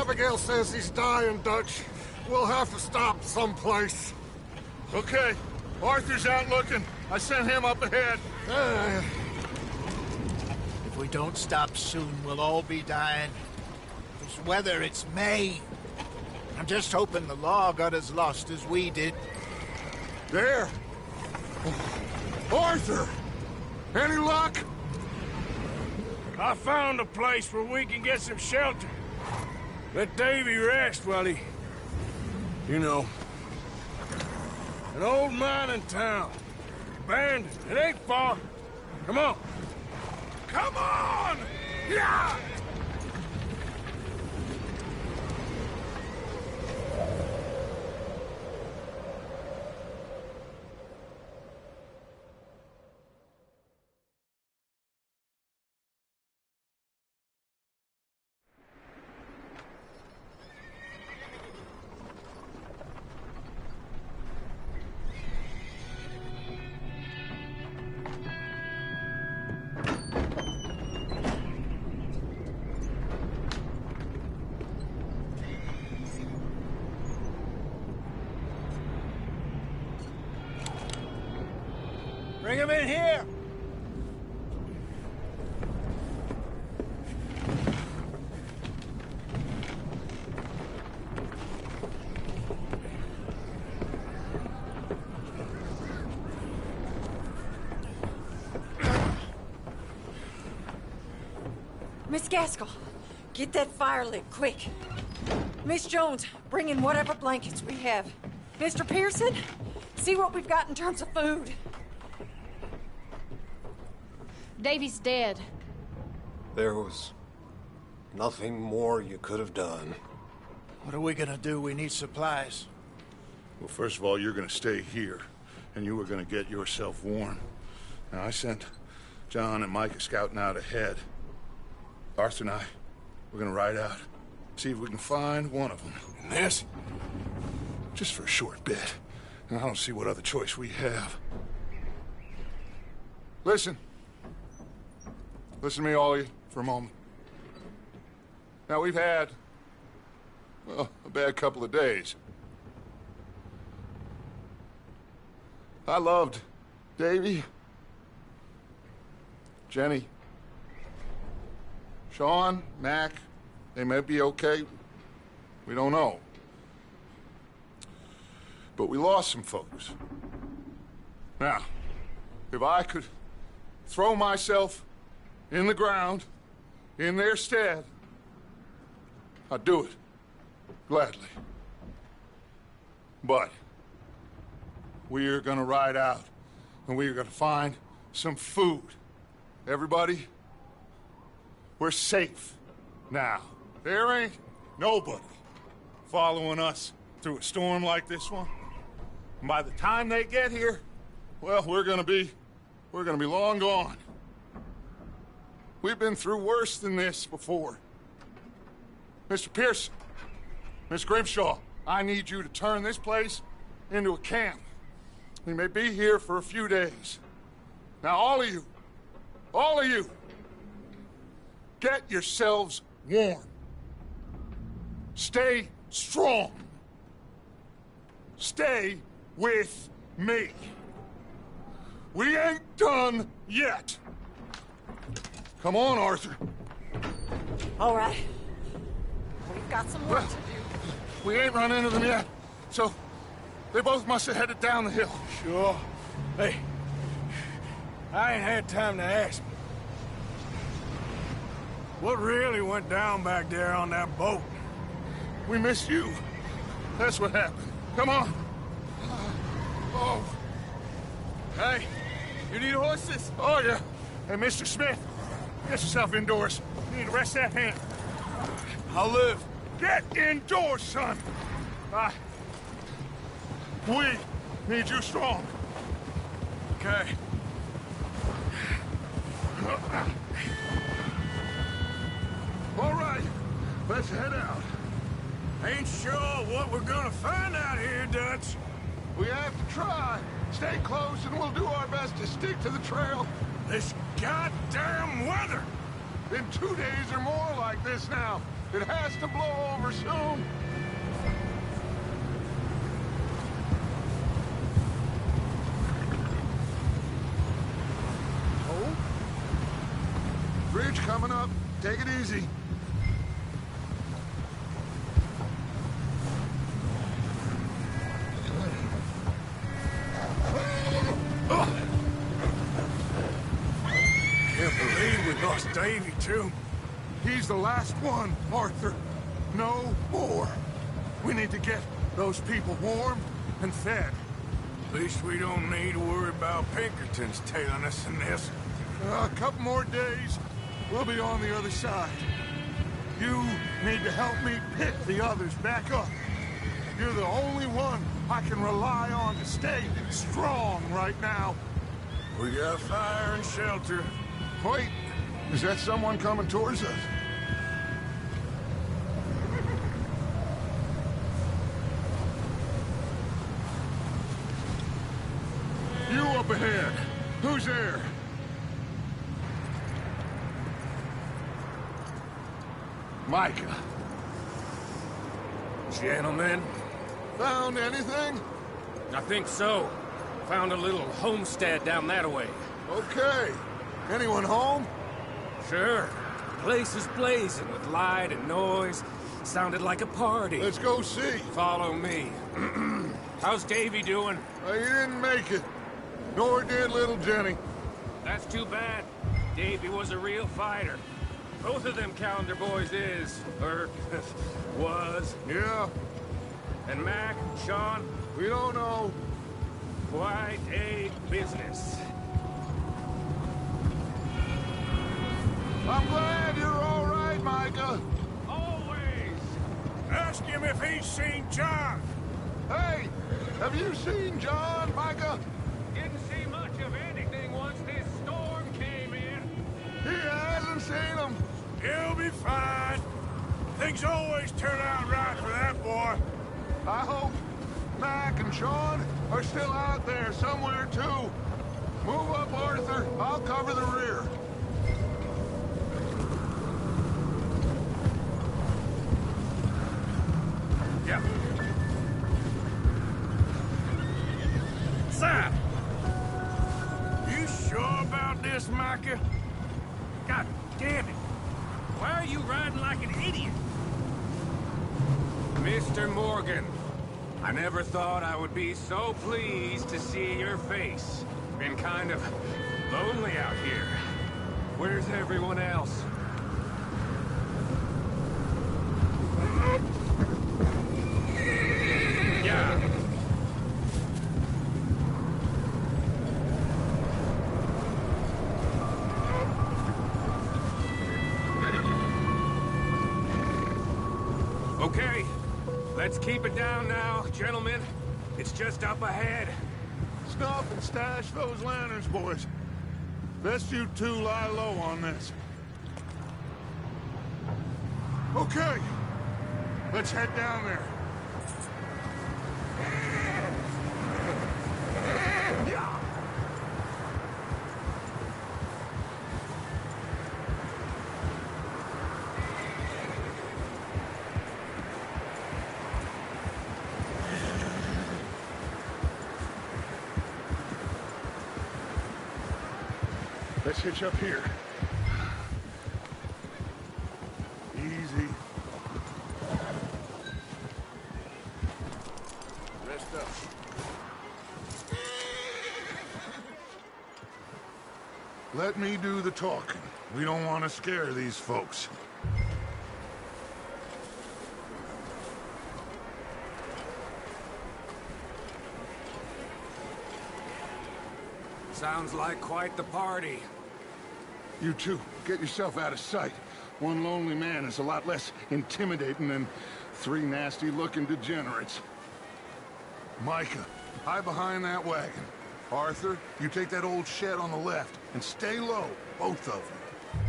Abigail says he's dying, Dutch. We'll have to stop someplace. Okay. Arthur's out looking. I sent him up ahead. If we don't stop soon, we'll all be dying. This weather, it's May. I'm just hoping the law got as lost as we did. There! Arthur! Any luck? I found a place where we can get some shelter. Let Davy rest while he... You know. An old mining town. Abandoned. It ain't far. Come on. Come on! Yeah! Bring him in here! Miss Gaskell, get that fire lit, quick. Miss Jones, bring in whatever blankets we have. Mr. Pearson, see what we've got in terms of food. Davy's dead. There was nothing more you could have done. What are we gonna do? We need supplies. Well, first of all, you're gonna stay here, and you were gonna get yourself warm. Now, I sent John and Micah scouting out ahead. Arthur and I, we're gonna ride out, see if we can find one of them. And this, just for a short bit. And I don't see what other choice we have. Listen. Listen to me, all of you, for a moment. Now, we've had, well, a bad couple of days. I loved Davy, Jenny, Sean, Mac. They may be okay. We don't know. But we lost some folks. Now, if I could throw myself in the ground, in their stead, I'd do it, gladly. But we are gonna ride out, and we are gonna find some food. Everybody, we're safe now. There ain't nobody following us through a storm like this one. And by the time they get here, well, we're gonna be long gone. We've been through worse than this before. Mr. Pearson, Miss Grimshaw, I need you to turn this place into a camp. We may be here for a few days. Now, all of you, get yourselves warm. Stay strong. Stay with me. We ain't done yet. Come on, Arthur. All right. We've got some work to do. We ain't run into them yet, so they both must have headed down the hill. Sure. Hey, I ain't had time to ask. What really went down back there on that boat? We missed you. That's what happened. Come on. Oh. Hey, you need horses? Oh, yeah. Hey, Mr. Smith, get yourself indoors. You need to rest that hand. I'll live. Get indoors, son. We need you strong. Okay. All right, let's head out. Ain't sure what we're gonna find out here, Dutch. We have to try. Stay close and we'll do our best to stick to the trail. This goddamn weather! Been 2 days or more like this now. It has to blow over soon. Oh? Bridge coming up. Take it easy. Can't believe we lost Davy, too. He's the last one, Arthur. No more. We need to get those people warm and fed. At least we don't need to worry about Pinkertons tailing us in this. A couple more days, we'll be on the other side. You need to help me pick the others back up. You're the only one I can rely on to stay strong right now. We got fire and shelter. Wait, is that someone coming towards us? You up ahead. Who's there? Micah. Gentlemen, Found anything? I think so. Found a little homestead down that way. Okay. Anyone home? Sure. Place is blazing with light and noise. Sounded like a party. Let's go see. Follow me. How's Davy doing? He didn't make it. Nor did little Jenny. That's too bad. Davy was a real fighter. Both of them Calendar boys is, or was. Yeah, And Mac, Sean, we don't know. quite a business. I'm glad you're all right, Micah. Always! Ask him if he's seen John. Hey, have you seen John, Micah? Didn't see much of anything once this storm came in. He hasn't seen him. He'll be fine. Things always turn out right for that boy. I hope Mac and Sean are still out there somewhere, too. Move up, Arthur. I'll cover the rear. Yeah. Sam! You sure about this, Micah? God damn it! Why are you riding like an idiot? Mr. Morgan, I never thought I would be so pleased to see your face. Been kind of lonely out here. Where's everyone else? Yeah. Okay, let's keep it down now, gentlemen. It's just up ahead. Snuff and stash those lanterns, boys. Best you two lie low on this. Okay, let's head down there. Let's hitch up here. Easy. Rest up. Let me do the talking. We don't want to scare these folks. Sounds like quite the party. You two, get yourself out of sight. One lonely man is a lot less intimidating than three nasty-looking degenerates. Micah, hide behind that wagon. Arthur, you take that old shed on the left, and stay low, both of you.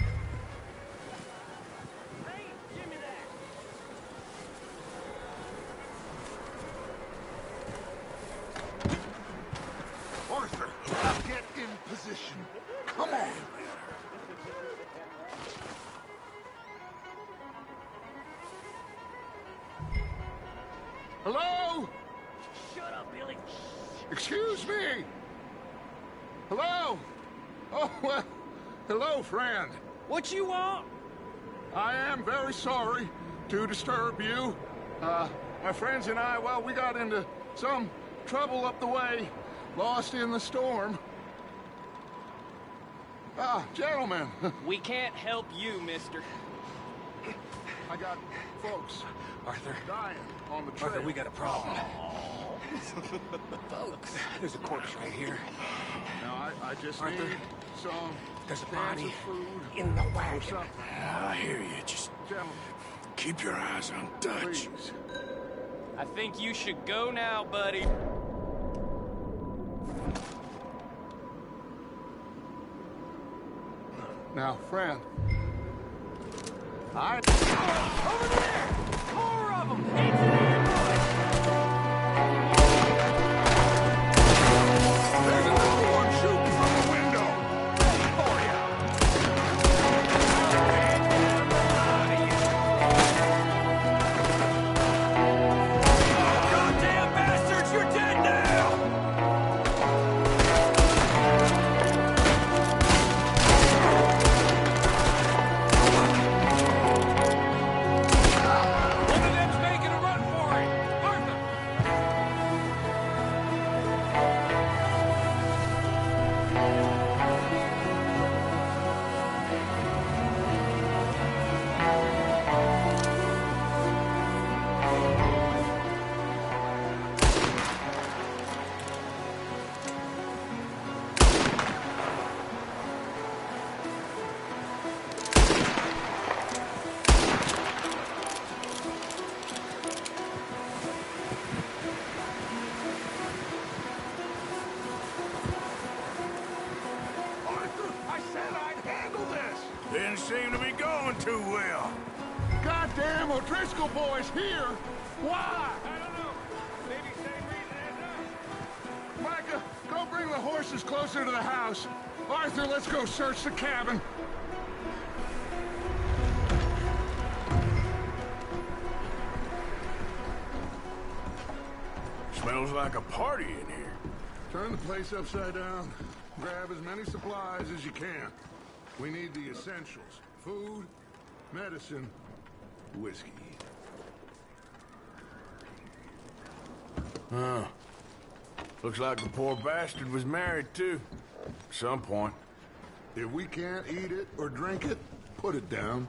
Hey, give me that! Arthur, get in position. Come on. Hello? Shut up, Billy. Excuse me? Hello? Oh, well, hello, friend. What you want? I am very sorry to disturb you. My friends and I, well, we got into some trouble up the way, lost in the storm. Gentlemen. We can't help you, mister. I got folks Arthur. dying on the trail. Arthur, we got a problem. Folks. There's a corpse right here. Now, I just Arthur, need some there's a cans body of food in the or wagon. something. I hear you. Just Gentlemen, keep your eyes on Dutch. please. I think you should go now, buddy. Now, friend, I... Over there! More of them! Heads in the air, boys! There's another one shooting from the window. For ya! Goddamn bastards, you're dead now! One of them's making a run for it! Arthur! Arthur, I said I'd handle this. Didn't seem to be going too well. Goddamn O'Driscoll boys here. Why? I don't know. Maybe same reason as us. Micah, go bring the horses closer to the house. Arthur, let's go search the cabin. Smells like a party in here. Turn the place upside down. Grab as many supplies as you can. We need the essentials. Food, medicine, whiskey. Looks like the poor bastard was married, too. At some point. If we can't eat it or drink it, put it down.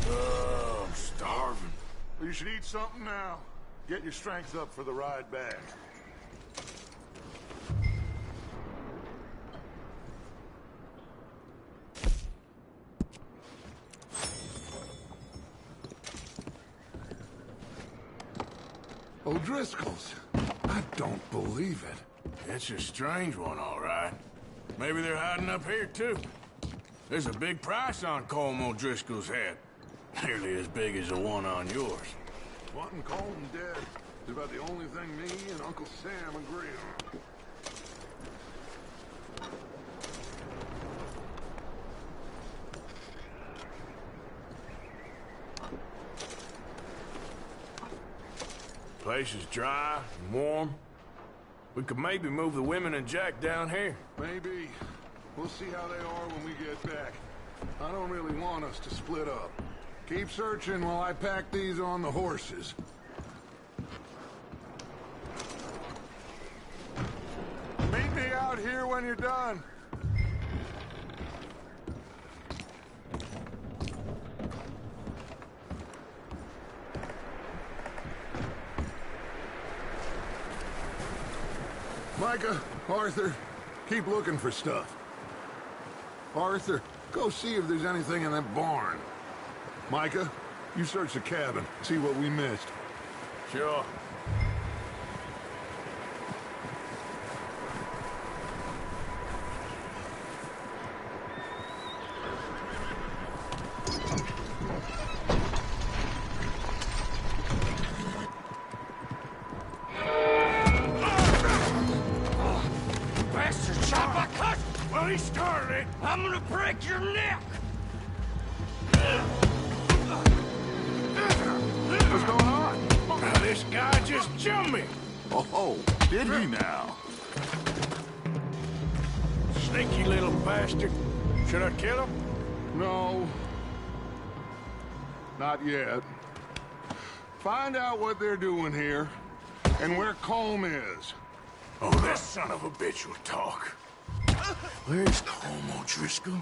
Oh, I'm starving. You should eat something now. Get your strength up for the ride back. O'Driscoll's. I don't believe it. It's a strange one, all right. Maybe they're hiding up here, too. There's a big price on Colm O'Driscoll's head. Nearly as big as the one on yours. Wanting Colton dead is about the only thing me and Uncle Sam agree on. Place is dry and warm. We could maybe move the women and Jack down here. Maybe. We'll see how they are when we get back. I don't really want us to split up. Keep searching while I pack these on the horses. Meet me out here when you're done. Micah, Arthur, keep looking for stuff. Arthur, go see if there's anything in that barn. Micah, you search the cabin, see what we missed. Sure. Bastard shot my cut! just jumped me. Oh, did he now? Sneaky little bastard. Should I kill him? No. Not yet. Find out what they're doing here, and where Colm is. Oh, that son of a bitch will talk. Where's Colm O'Driscoll?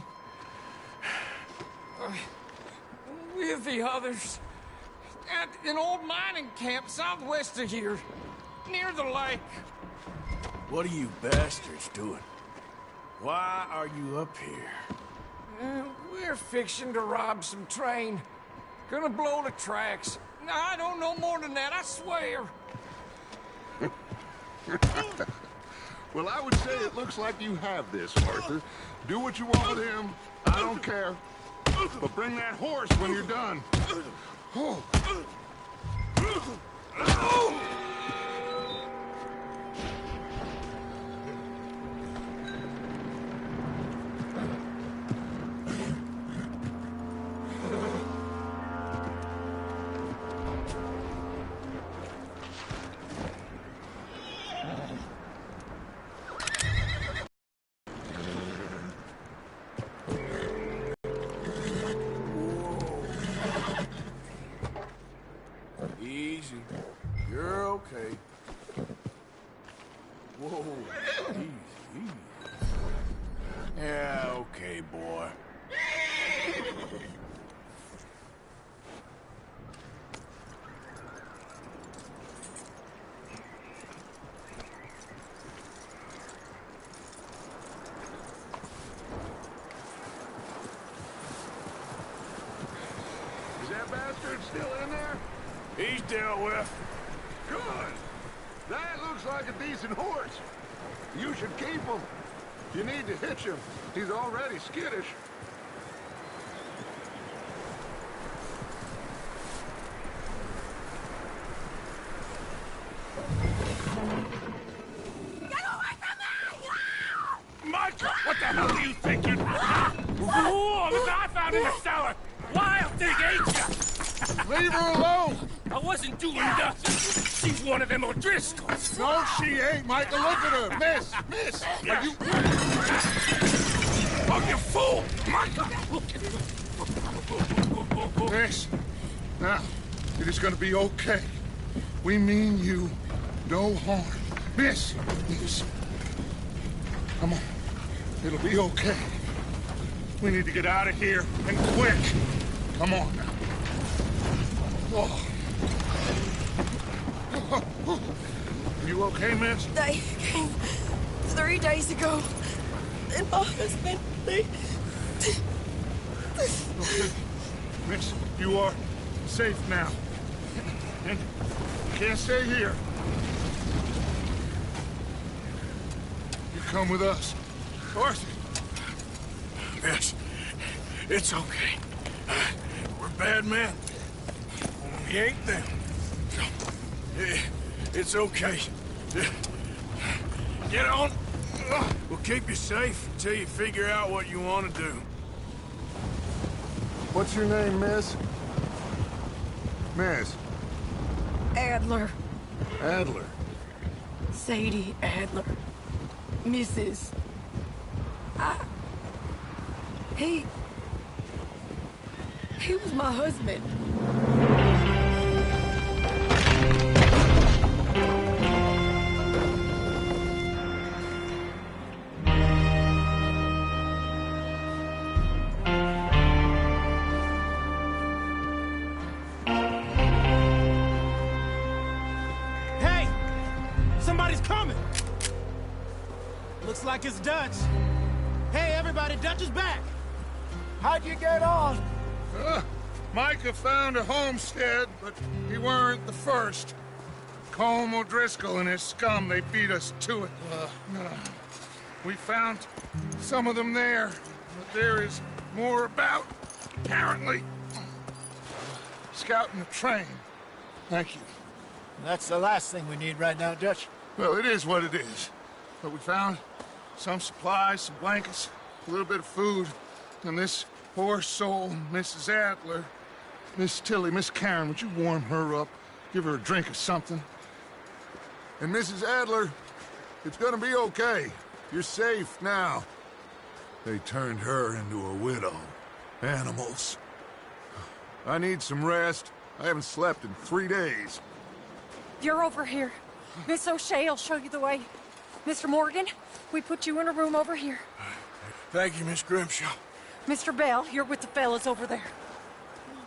With the others. At an old mining camp southwest of here. Near the lake. What are you bastards doing? Why are you up here? We're fixing to rob some train. Gonna blow the tracks. I don't know more than that, I swear. Well, I would say it looks like you have this, Arthur. Do what you want with him. I don't care. But bring that horse when you're done. Oh. Easy. You're okay. Whoa. Easy. Yeah, okay, boy. Is that bastard still in there? He's dealt with. Good. That looks like a decent horse. You should keep him. You need to hitch him. He's already skittish. Michael, what the hell do you think you're... Whoa, the guy found in the cellar. Wild thing, ain't ya? Leave her alone! I wasn't doing nothing. She's one of them O'Driscolls. No, she ain't, Michael. Look at her. Miss, are you... Oh, you fool! Michael! Miss, now, it is gonna be okay. We mean you no harm. Miss. Come on. It'll be okay. We need to get out of here, and quick. Come on now. Oh. You okay, miss? They came 3 days ago. And my husband, they... Okay. Miss, you are safe now. And you can't stay here. You come with us. Arthur. Yes, it's okay. We're bad men. We ain't them. It's okay. Get on. We'll keep you safe until you figure out what you want to do. What's your name, miss? Miss? Adler. Adler. Sadie Adler. Mrs. He was my husband. Hey! Somebody's coming! Looks like it's Dutch. Hey, everybody, Dutch is back! How'd you get on? Micah found a homestead, but he weren't the first. Colm O'Driscoll and his scum, they beat us to it. We found some of them there, but there is more about, apparently. Scouting the train. Thank you. That's the last thing we need right now, Dutch. Well, it is what it is. But we found some supplies, some blankets, a little bit of food, and this poor soul, Mrs. Adler, Miss Tilly, Miss Karen, would you warm her up? Give her a drink or something? And Mrs. Adler, it's gonna be okay. You're safe now. They turned her into a widow. Animals. I need some rest. I haven't slept in 3 days. You're over here. Miss O'Shea will show you the way. Mr. Morgan, we put you in a room over here. Thank you, Miss Grimshaw. Mr. Bell, you're with the fellas over there.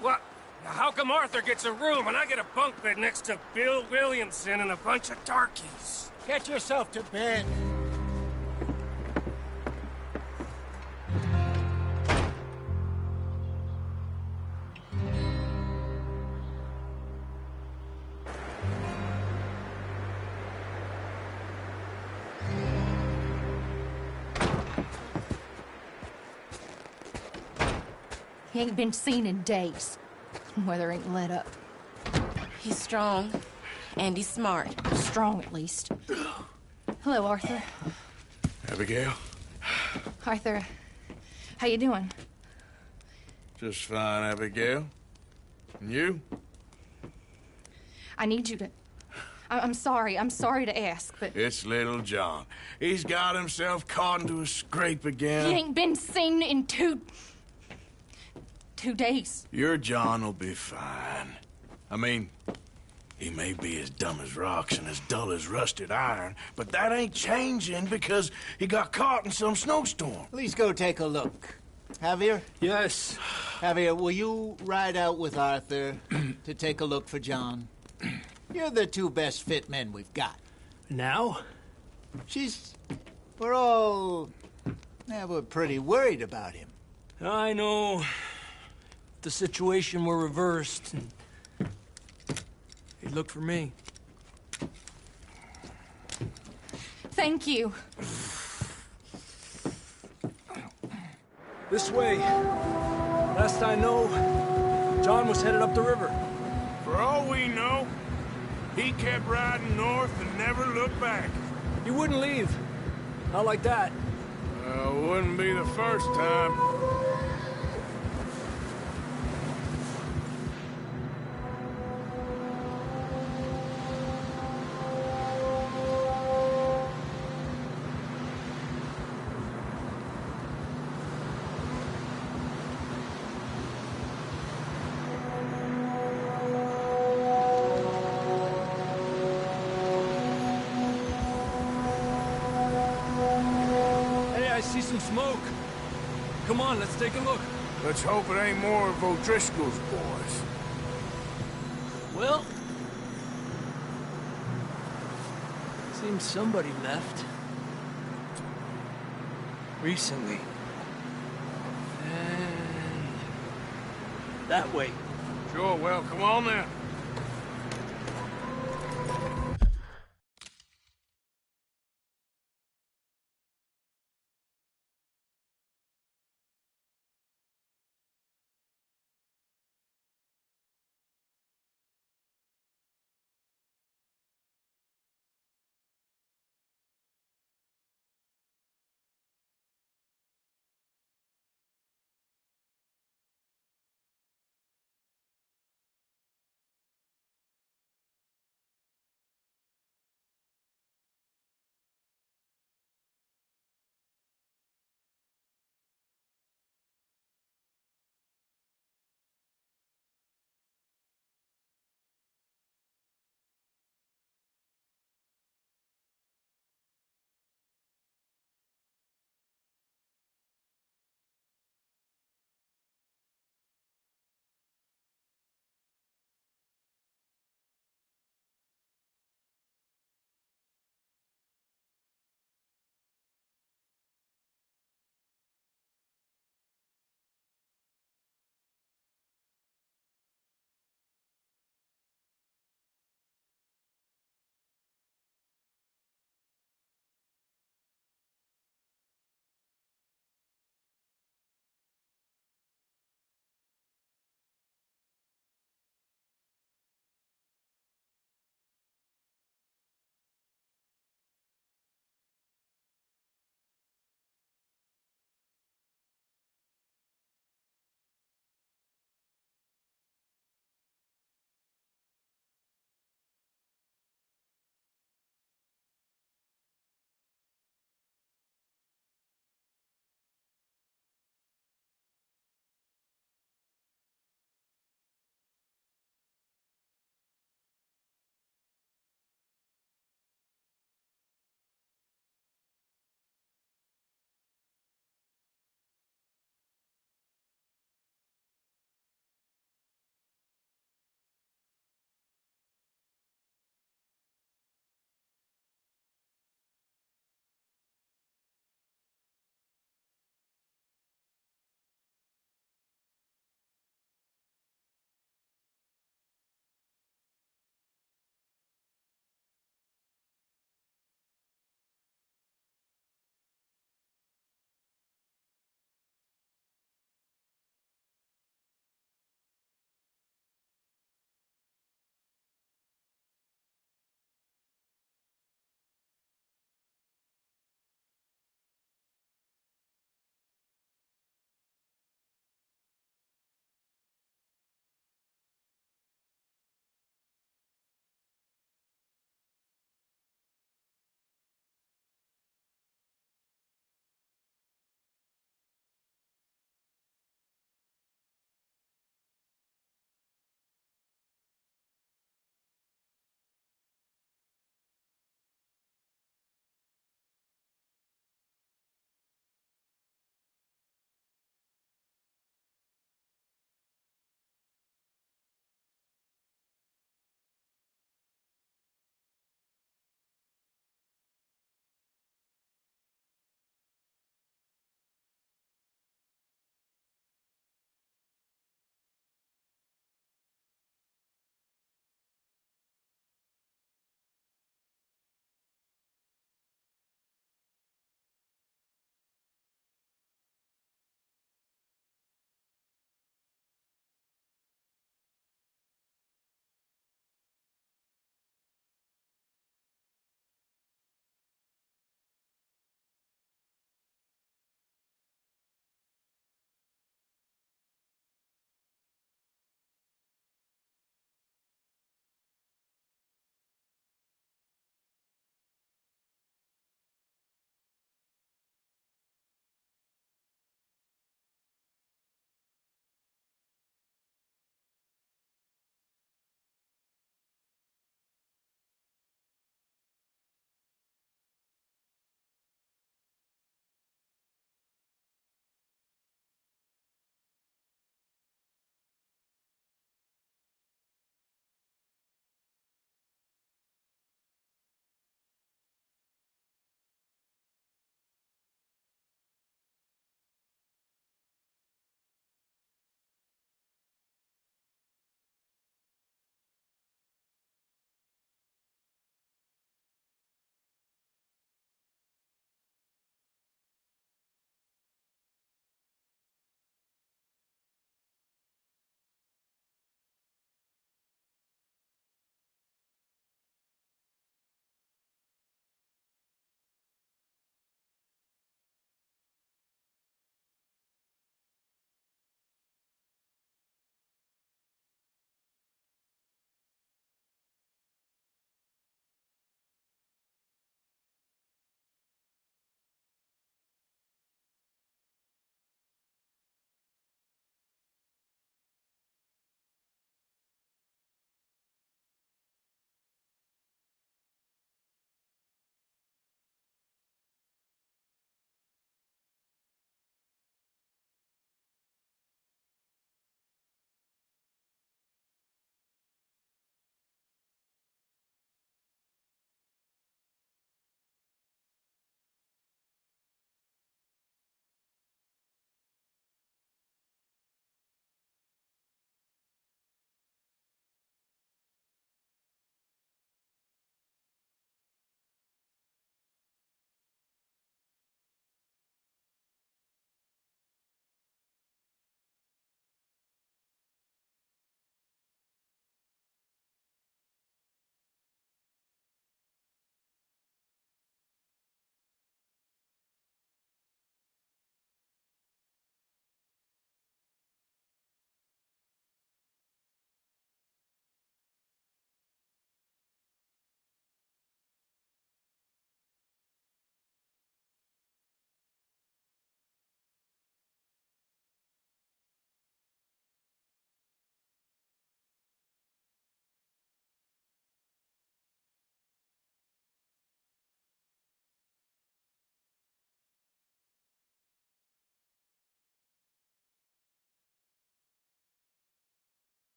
What? How come Arthur gets a room and I get a bunk bed next to Bill Williamson and a bunch of darkies? Get yourself to bed. He ain't been seen in days. Weather ain't let up. He's strong, and he's smart. Strong, at least. Hello, Arthur. Abigail? Arthur, how you doing? Just fine, Abigail. And you? I need you to... I'm sorry to ask, but... It's little John. He's got himself caught into a scrape again. He ain't been seen in 2 days. Your John will be fine. I mean, he may be as dumb as rocks and as dull as rusted iron, but that ain't changing because he got caught in some snowstorm. Please go take a look. Javier? Yes. Javier, will you ride out with Arthur to take a look for John? You're the 2 best fit men we've got. Now? We're pretty worried about him. I know. If the situation were reversed, and he'd look for me. Thank you. This way. Last I know, John was headed up the river. For all we know, he kept riding north and never looked back. He wouldn't leave. Not like that. Wouldn't be the first time. See some smoke. Come on, let's take a look. Let's hope it ain't more of O'Driscoll's boys. Well, seems somebody left. Recently. And that way. Sure, well, come on then.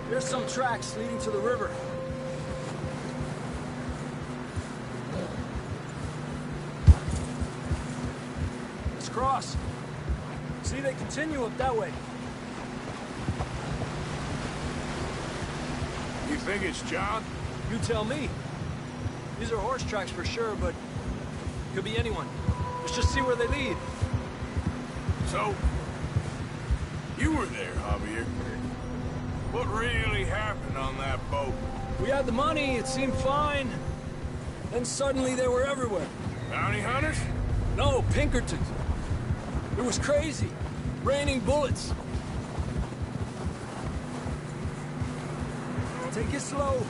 There's some tracks leading to the river. Let's cross. See, they continue up that way. You think it's John? You tell me. These are horse tracks for sure, but could be anyone. Let's just see where they lead. So, you were there, Javier. What really happened on that boat? We had the money, it seemed fine. Then suddenly they were everywhere. Bounty hunters? No, Pinkertons. It was crazy. Raining bullets. Take it slow.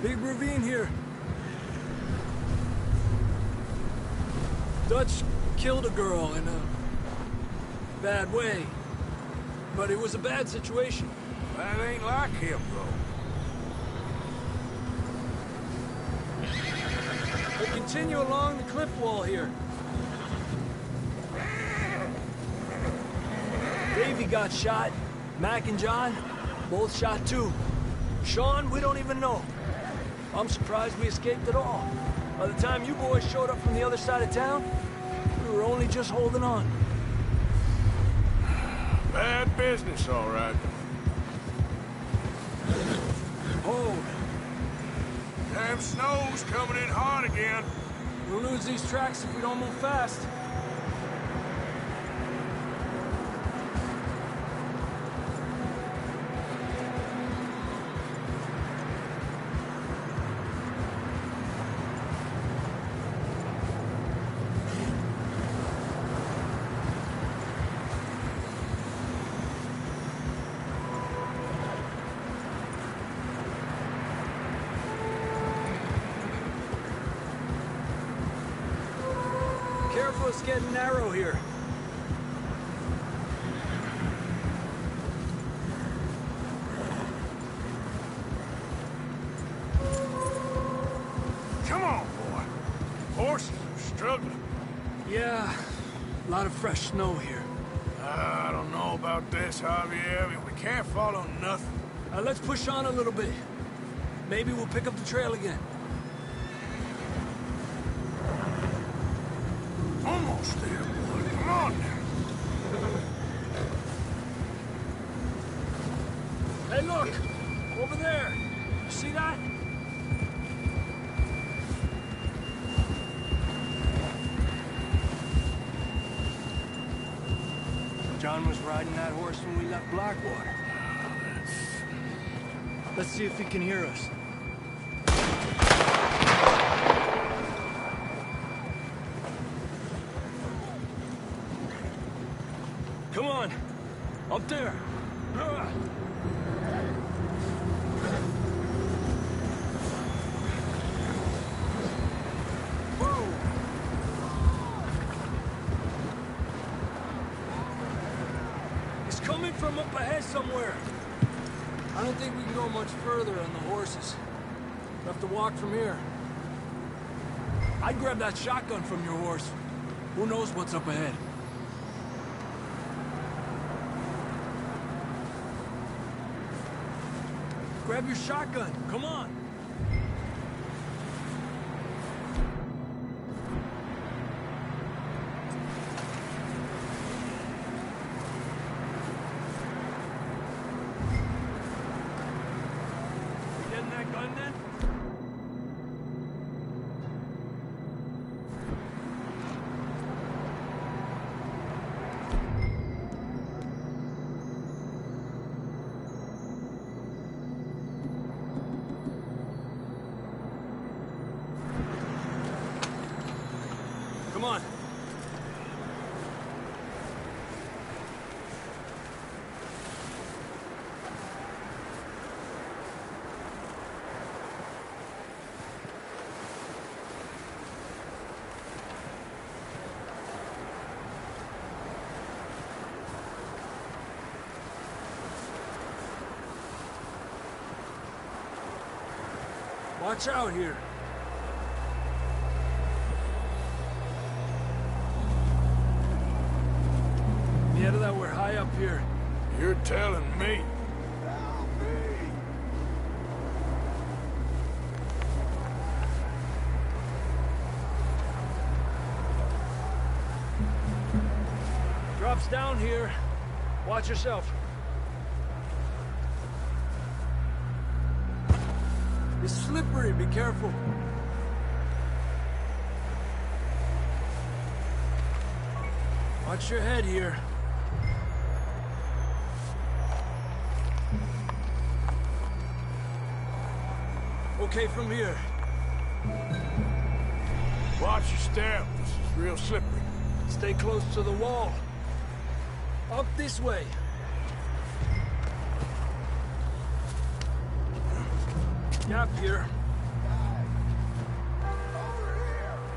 Big ravine here. Dutch killed a girl in a bad way. But it was a bad situation. That ain't like him, though. They continue along the cliff wall here. Davey got shot. Mac and John, both shot too. Sean, we don't even know. I'm surprised we escaped at all. By the time you boys showed up from the other side of town, we were only just holding on. Bad business, all right. Hold. Damn snow's coming in hard again. We'll lose these tracks if we don't move fast. Careful, it's getting narrow here. Come on, boy. Horses are struggling. Yeah, a lot of fresh snow here. I don't know about this, Javier. We can't follow nothing. Let's push on a little bit. Maybe we'll pick up the trail again. Almost there, boy. Come on now. Hey, look! Over there! You see that? John was riding that horse when we left Blackwater. Let's see if he can hear us. Come on! Up there! Whoa! It's coming from up ahead somewhere. I don't think we can go much further on the horses. We'll have to walk from here. I'd grab that shotgun from your horse. Who knows what's up ahead? Grab your shotgun. Come on. You getting that gun then? Come on. Watch out here. Yeah, that we're high up here. You're telling me. down here. Watch yourself. It's slippery, be careful. Watch your head here. Okay, from here. Watch your step. This is real slippery. Stay close to the wall. Up this way. Gap here.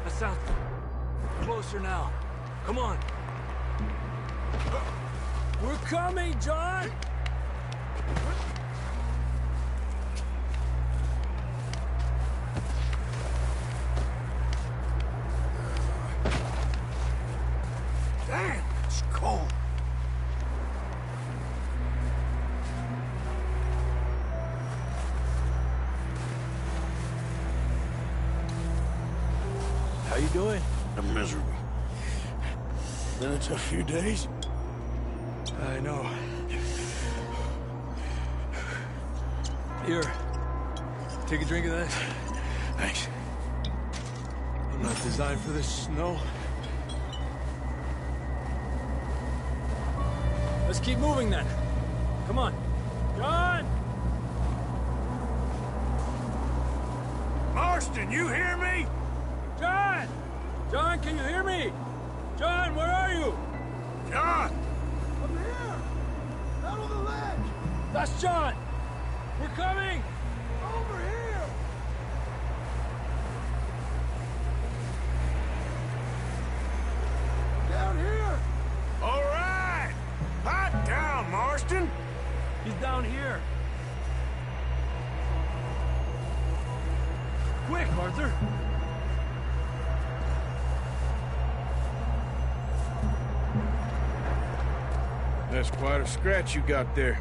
That's out. Closer now. Come on. We're coming, John! Damn, it's cold. How you doing? I'm miserable. Been a tough few days. I know. Here. Take a drink of that. Thanks. I'm not designed for this snow. Let's keep moving then. Come on. John! Marston, you hear me? John! John, can you hear me? John, where are you? John! I'm here! Out on the ledge! That's John! We're coming! Over here! Down here! All right! Pipe down, Marston! He's down here. Quick, Arthur! That's quite a scratch you got there.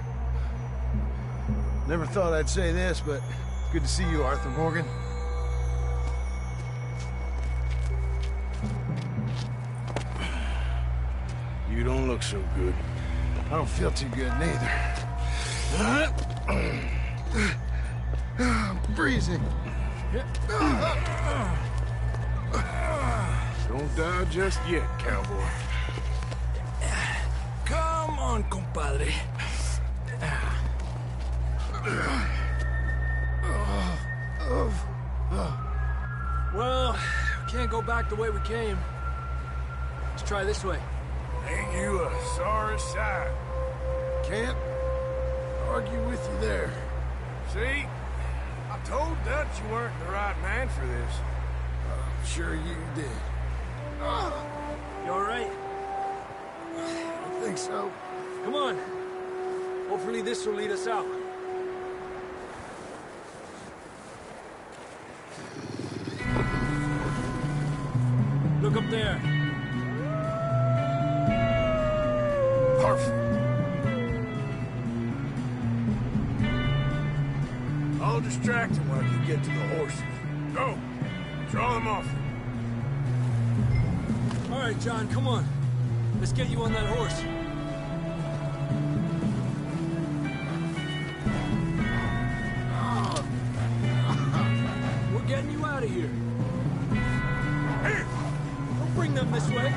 Never thought I'd say this, but it's good to see you, Arthur Morgan. You don't look so good. I don't feel too good, neither. I'm freezing. Don't die just yet, cowboy. Come on, compadre. Well, we can't go back the way we came. Let's try this way. Ain't you a sorry sight? Can't argue with you there. See? I told Dutch you weren't the right man for this. I'm sure you did. You all right? I think so. Come on. Hopefully this will lead us out. Look up there. Perfect. I'll distract him while you get to the horses. Go. Draw them off. All right, John, come on. Let's get you on that horse. We're getting you out of here. Here. Don't bring them this way.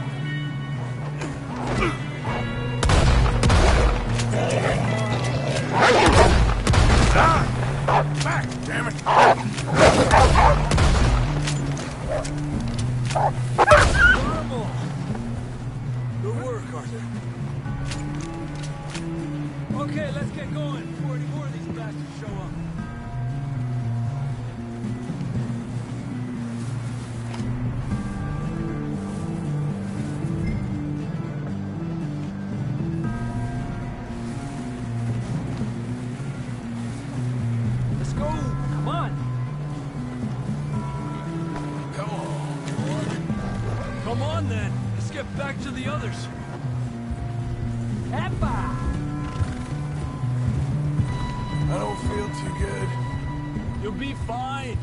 Back, damn it! Horrible. Good work, Arthur. Okay, let's get going before any more of these bastards show up. Let's go. Come on. Come on, then. Let's get back to the others. Eppa! I don't feel too good. You'll be fine.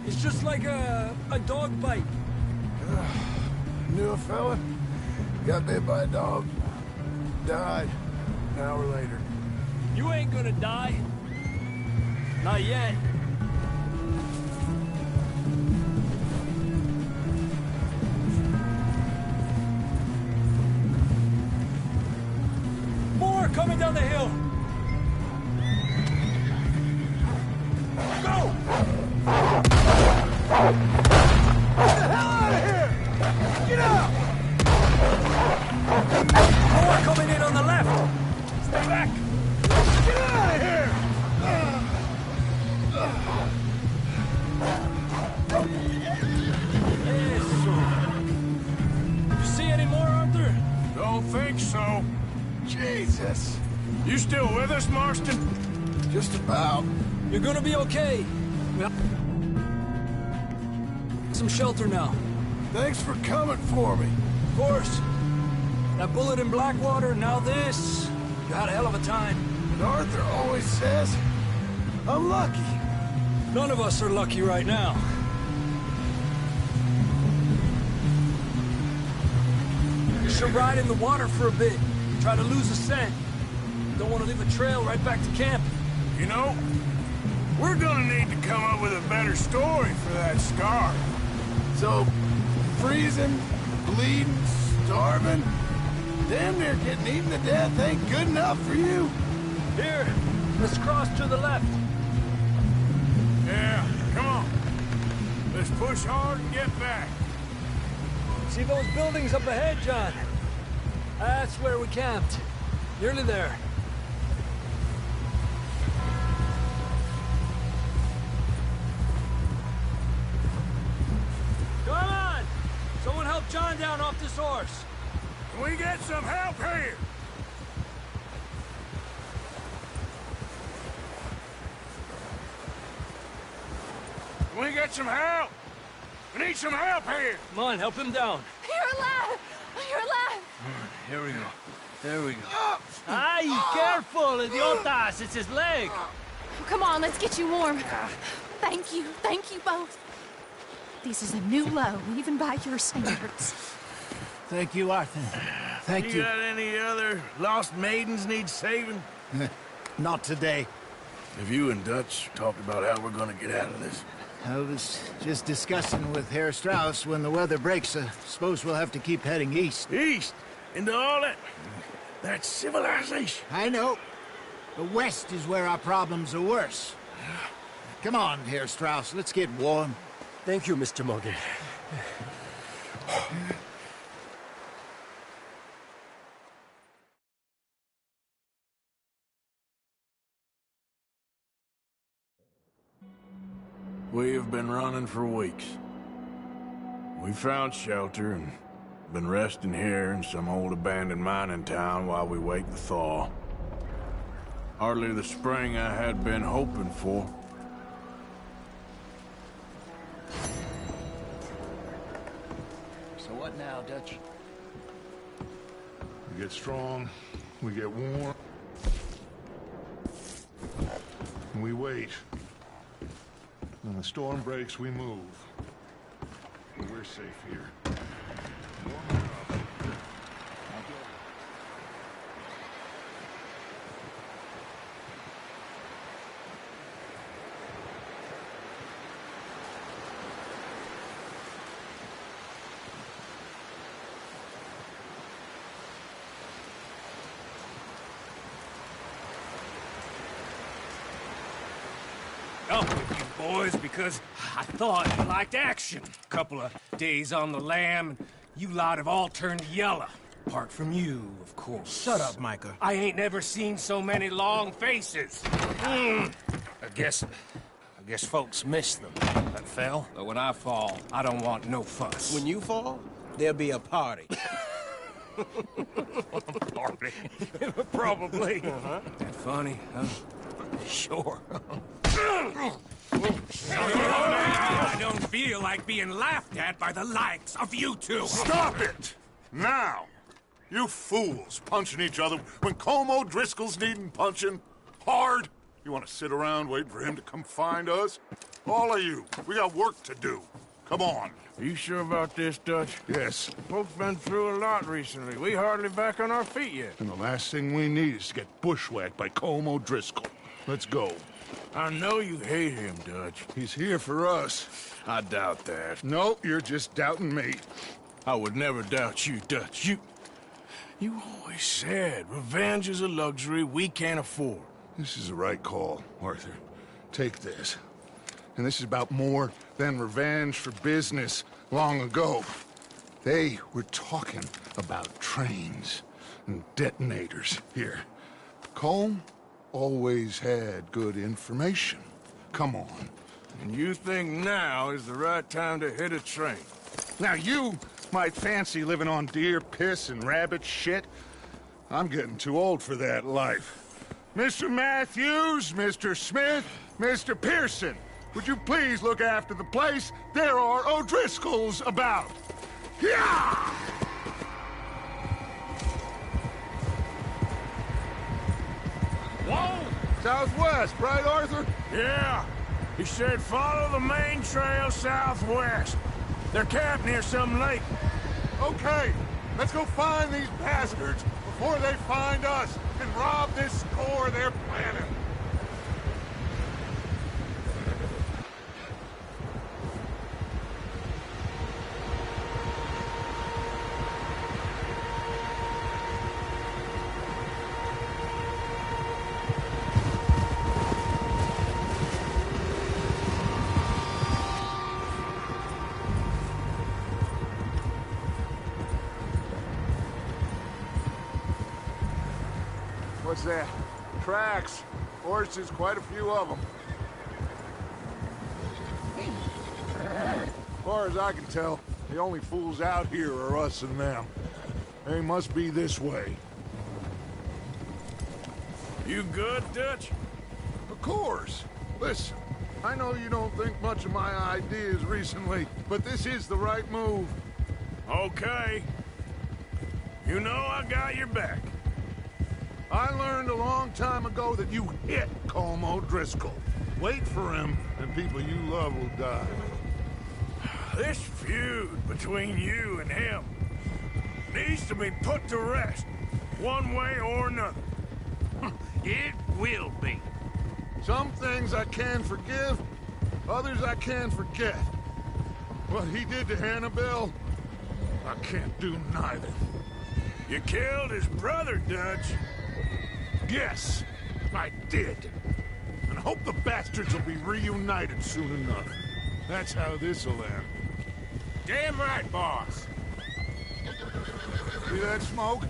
It's just like a dog bite. Knew a fella. Got bit by a dog. Died. An hour later. You ain't gonna die. Not yet. More coming down the hill. Go! Get the hell out of here! Get out! More coming in on the left. Stay back. Get out of here! You see any more, Arthur? Don't think so. Jesus. You still with us, Marston? Just about. You're gonna be okay. Well, some shelter now. Thanks for coming for me. Of course. That bullet in Blackwater, now this. You had a hell of a time. And Arthur always says, I'm lucky. None of us are lucky right now. You should ride in the water for a bit. Try to lose a scent. Don't want to leave a trail right back to camp. You know, we're gonna need to come up with a better story for that scar. So, freezing, bleeding, starving, damn near getting eaten to death ain't good enough for you. Here, let's cross to the left. Yeah, come on. Let's push hard and get back. See those buildings up ahead, John? That's where we camped. Nearly there. Come on! Someone help John down off this horse. Can we get some help here? Can we get some help? We need some help here. Come on, help him down. You're alive! You're alive! Here we go. There we go. Ay, careful, idiotas! It's his leg! Come on, let's get you warm. Thank you both. This is a new low, even by your standards. Thank you, Arthur. Thank you. You got any other lost maidens need saving? Not today. Have you and Dutch talked about how we're gonna get out of this? I was just discussing with Herr Strauss when the weather breaks. I suppose we'll have to keep heading east. East? Into all that... That's civilization. I know. The west is where our problems are worse. Come on, Herr Strauss, let's get warm. Thank you, Mr. Morgan. We have been running for weeks. We found shelter and been resting here in some old abandoned mining town while we wait the thaw. Hardly the spring I had been hoping for. So what now, Dutch? We get strong, we get warm, and we wait. When the storm breaks, we move. We're safe here. Warm enough. Up with you boys because I thought you liked action. A couple of days on the lam, and you lot have all turned yellow. Apart from you, of course. Shut up, Micah. I ain't never seen so many long faces. I guess folks miss them. That fell. But when I fall, I don't want no fuss. When you fall, there'll be a party. Party? Probably. That funny, huh? Sure. I don't feel like being laughed at by the likes of you two. Stop it! Now! You fools punching each other when Colm O'Driscoll's needing punching. Hard! You want to sit around waiting for him to come find us? All of you, we got work to do. Come on. Are you sure about this, Dutch? Yes. Folks been through a lot recently. We hardly back on our feet yet. And the last thing we need is to get bushwhacked by Colm O'Driscoll. Let's go. I know you hate him, Dutch. He's here for us. I doubt that. No, you're just doubting me. I would never doubt you, Dutch. You always said revenge is a luxury we can't afford. This is the right call, Arthur. Take this. And this is about more than revenge for business long ago. They were talking about trains and detonators here. Colm always had good information. Come on. And you think now is the right time to hit a train? Now you might fancy living on deer piss and rabbit shit. I'm getting too old for that life. Mr. Matthews, Mr. Smith, Mr. Pearson, would you please look after the place? There are O'Driscolls about. Yeah! Whoa! Southwest, right, Arthur? Yeah. He said follow the main trail southwest. They're camped near some lake. Okay, let's go find these bastards before they find us and rob this store they're planning. What's that? Tracks. Horses, quite a few of them. As far as I can tell, the only fools out here are us and them. They must be this way. You good, Dutch? Of course. Listen, I know you don't think much of my ideas recently, but this is the right move. Okay. You know I got your back. I learned a long time ago that you hit Colm O'Driscoll. Wait for him, and people you love will die. This feud between you and him needs to be put to rest, one way or another. It will be. Some things I can forgive, others I can forget. What he did to Annabelle, I can't do neither. You killed his brother, Dutch. Yes, I did. And I hope the bastards will be reunited soon enough. That's how this'll end. Damn right, boss. See that smoke?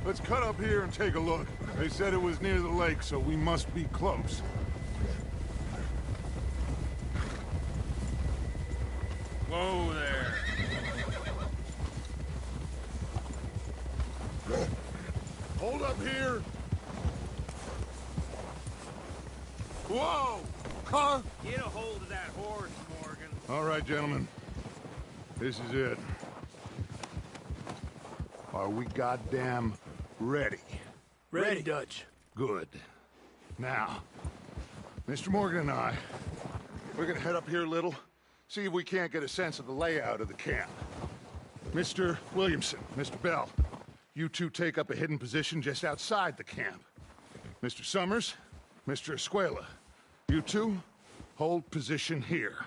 Let's cut up here and take a look. They said it was near the lake, so we must be close. Whoa there. Hold up here. Whoa! Huh? Get a hold of that horse, Morgan. All right, gentlemen. This is it. Are we goddamn ready? Ready, Dutch. Good. Now, Mr. Morgan and I, we're gonna head up here a little, see if we can't get a sense of the layout of the camp. Mr. Williamson, Mr. Bell, you two take up a hidden position just outside the camp. Mr. Summers, Mr. Escuela, you two hold position here.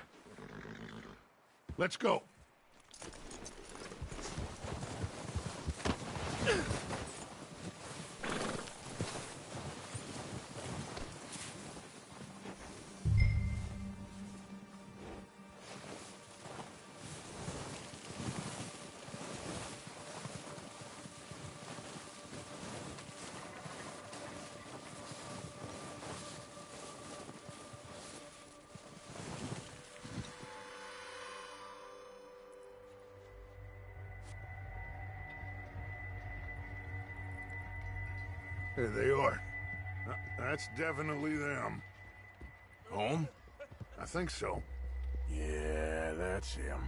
Let's go. There they are. That's definitely them. Home? I think so. Yeah, that's him.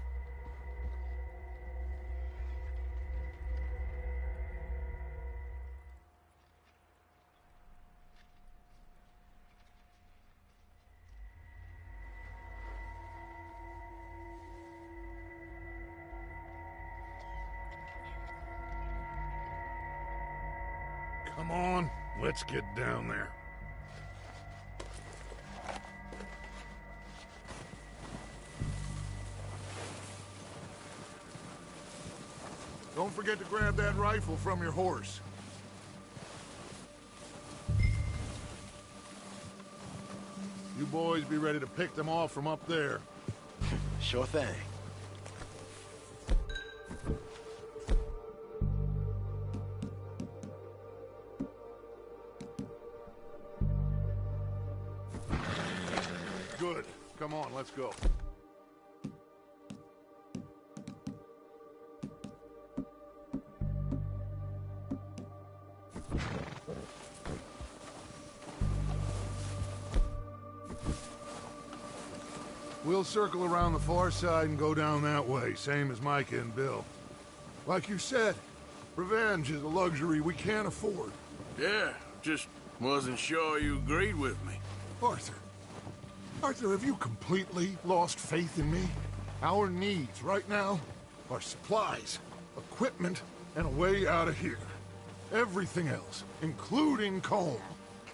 Come on, let's get down there. Don't forget to grab that rifle from your horse. You boys be ready to pick them off from up there. Sure thing. Good. Come on, let's go. We'll circle around the far side and go down that way, same as Micah and Bill. Like you said, revenge is a luxury we can't afford. Yeah, just wasn't sure you agreed with me. Arthur, have you completely lost faith in me? Our needs right now are supplies, equipment, and a way out of here. Everything else, including Colm,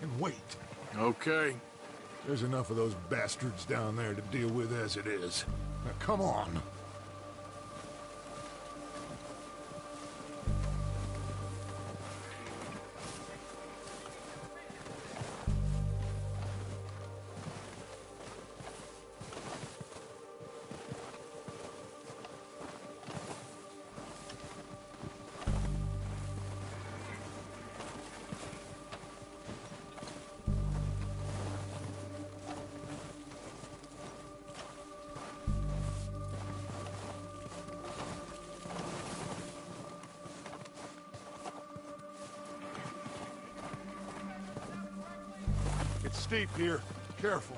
can wait. Okay. There's enough of those bastards down there to deal with as it is. Now come on. It's steep here. Careful.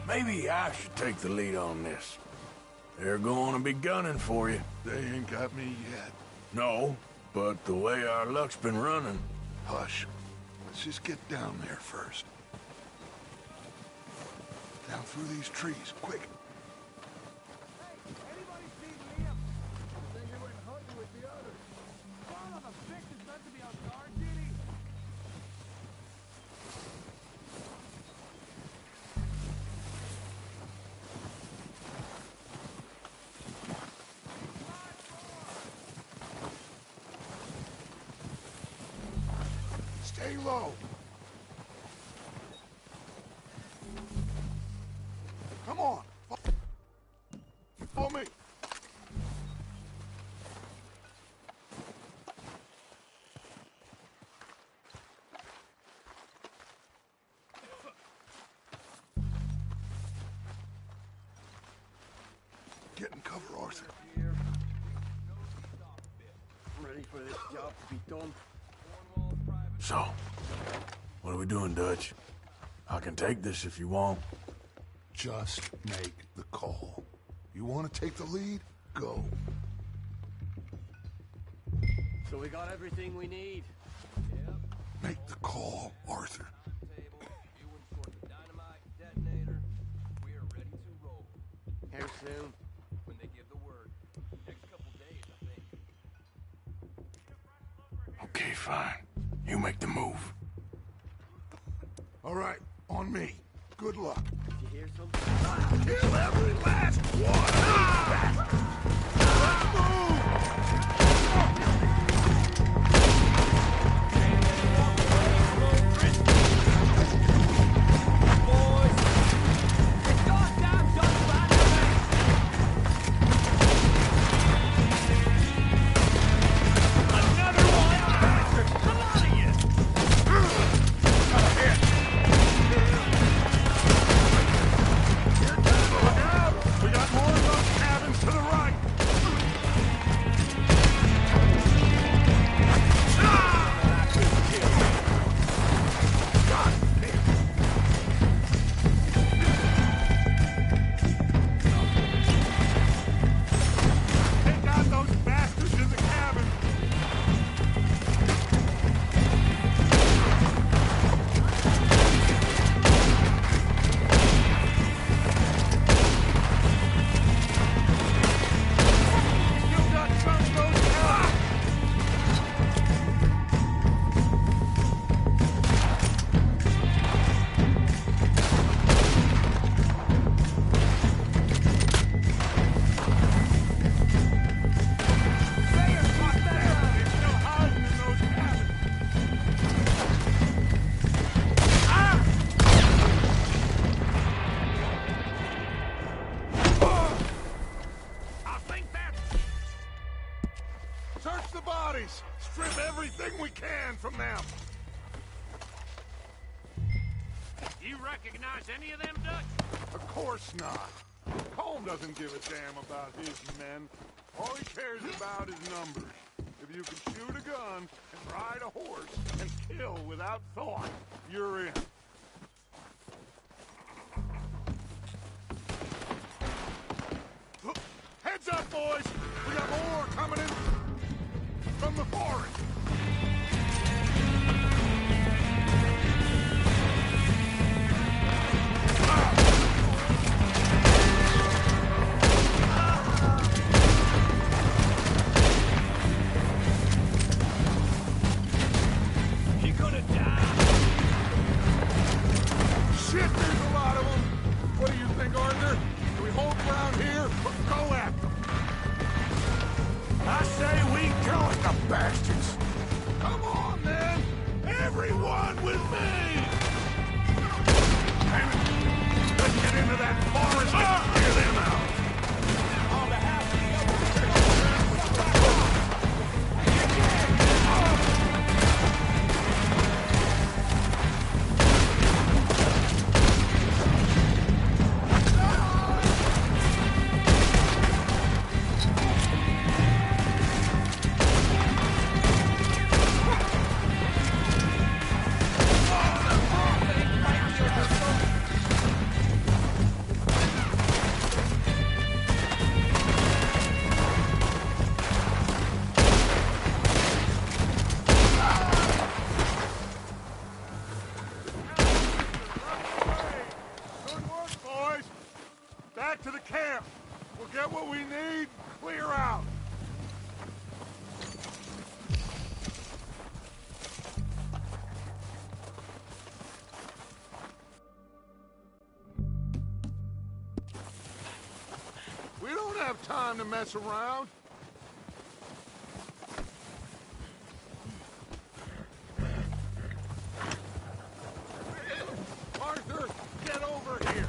Maybe I should take the lead on this. They're going to be gunning for you. They ain't got me yet. No, but the way our luck's been running... Hush. Let's just get down there first. Down through these trees, quick. Stay low. Come on. Follow me. Get in cover, Arthur. I'm ready for this job to be done. So, what are we doing, Dutch? I can take this if you want. Just make the call. You want to take the lead? Go. So we got everything we need. Yep. Make the call, Arthur. Here soon. When they give the word. Next couple days, I think. Okay, fine. You make the move. All right, on me. Good luck. Did you hear something? Kill every last one! recognize any of them, Dutch? Of course not. Colm doesn't give a damn about his men. All he cares about is numbers. If you can shoot a gun and ride a horse and kill without thought, you're in. Heads up, boys! We got more coming in from the forest! To the camp. We'll get what we need, clear out. We don't have time to mess around. Arthur, get over here.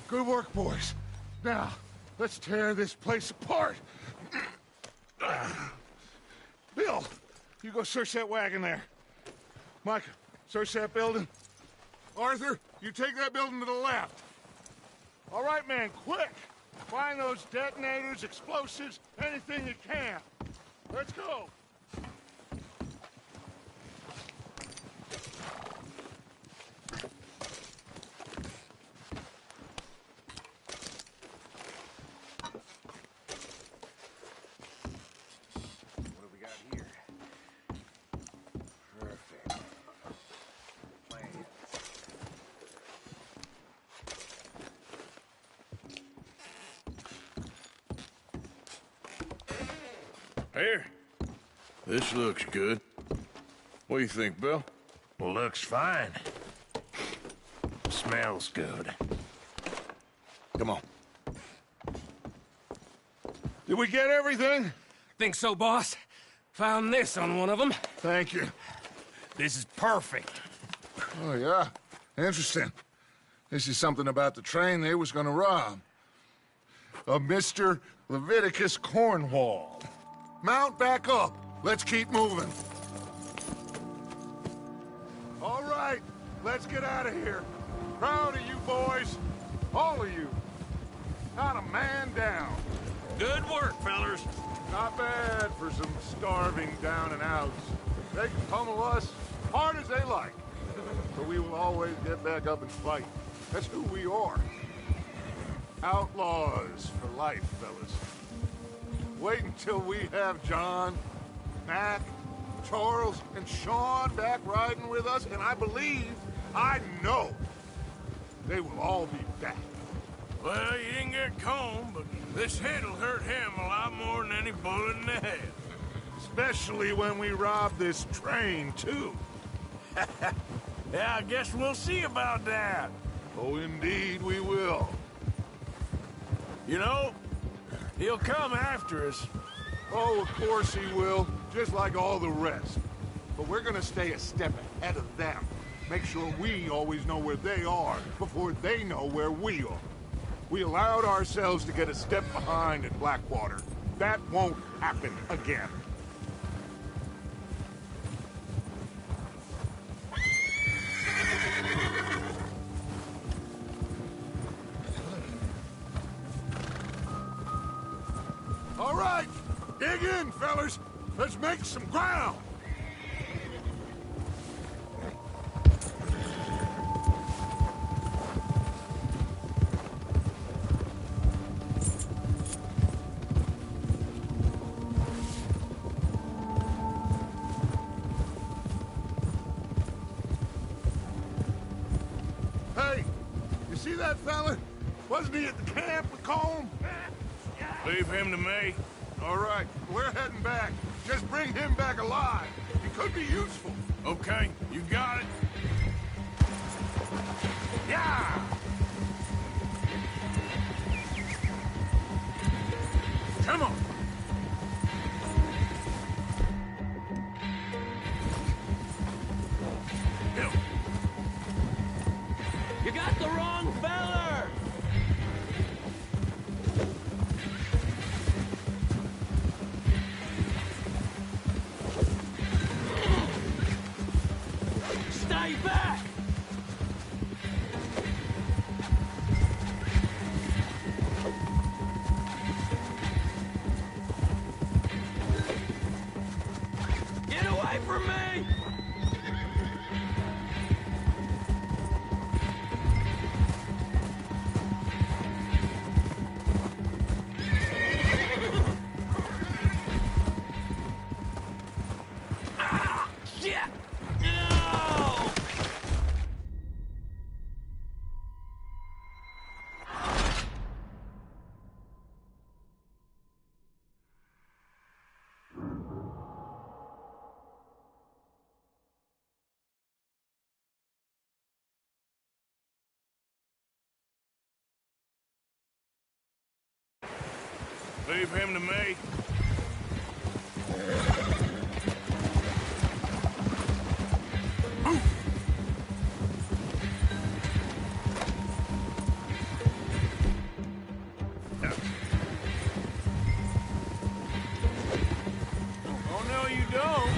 Good work, boys. Now, let's tear this place apart. Bill, you go search that wagon there. Micah, search that building. Arthur, you take that building to the left. All right, man, quick. Find those detonators, explosives, anything you can. Let's go. Here. This looks good. What do you think, Bill? Looks fine. Smells good. Come on. Did we get everything? Think so, boss. Found this on one of them. Thank you. This is perfect. Oh, yeah? Interesting. This is something about the train they was gonna rob. Of Mr. Leviticus Cornwall. Mount back up. Let's keep moving. All right, let's get out of here. Proud of you boys. All of you. Not a man down. Good work, fellers. Not bad for some starving down and outs. They can pummel us hard as they like. But we will always get back up and fight. That's who we are. Outlaws for life, fellas. Wait until we have John, Mac, Charles, and Sean back riding with us, and I know, they will all be back. Well, you didn't get Colm, but this hit'll hurt him a lot more than any bullet in the head. Especially when we rob this train, too. Yeah, I guess we'll see about that. Oh, indeed we will. You know, he'll come after us. Oh, of course he will, just like all the rest. But we're gonna stay a step ahead of them. Make sure we always know where they are before they know where we are. We allowed ourselves to get a step behind in Blackwater. That won't happen again. Dig in, fellas. Let's make some ground. Hey, you see that fella? Wasn't he at the camp with Colm? Leave him to me. All right, we're heading back. Just bring him back alive. He could be useful. Okay, you got it. Yeah! Come on. You got the wrong feller! Stay back! Get away from me! Ah, shit! No! Leave him to me. Oh, no, you don't.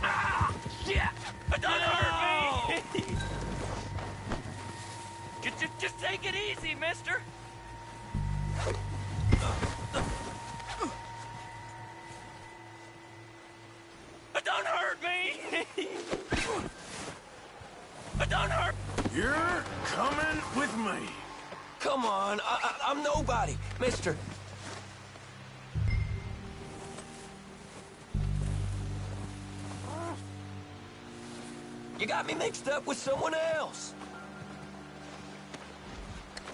Ah, shit! Don't hurt me! Just take it easy, mister! Don't hurt me! Don't hurt! You're coming with me. Come on, I'm nobody, mister. You got me mixed up with someone else.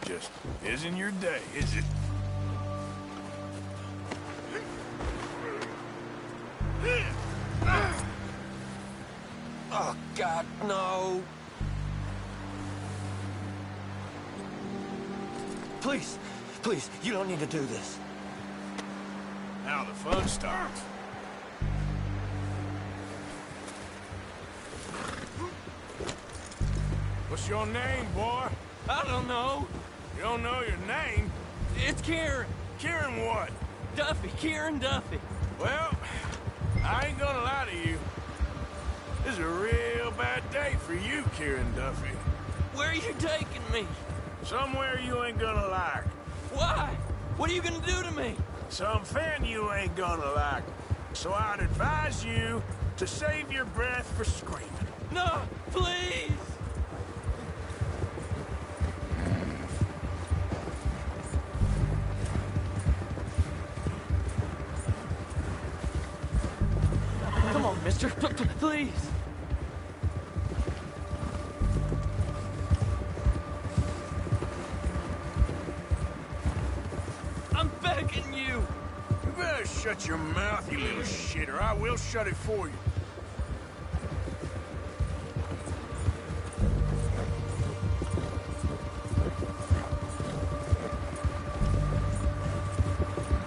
Just isn't your day, is it? Oh, God, no. Please, please, you don't need to do this. Now the fun starts. What's your name, boy? I don't know. You don't know your name? It's Kieran. Kieran what? Duffy, Kieran Duffy. Well, I ain't gonna lie to you. This is a real bad day for you, Kieran Duffy. Where are you taking me? Somewhere you ain't gonna like. Why? What are you gonna do to me? Something you ain't gonna like. So I'd advise you to save your breath for screaming. No, please! Come on, mister. Please. I'm begging you. You better shut your mouth, you little shit, or I will shut it for you.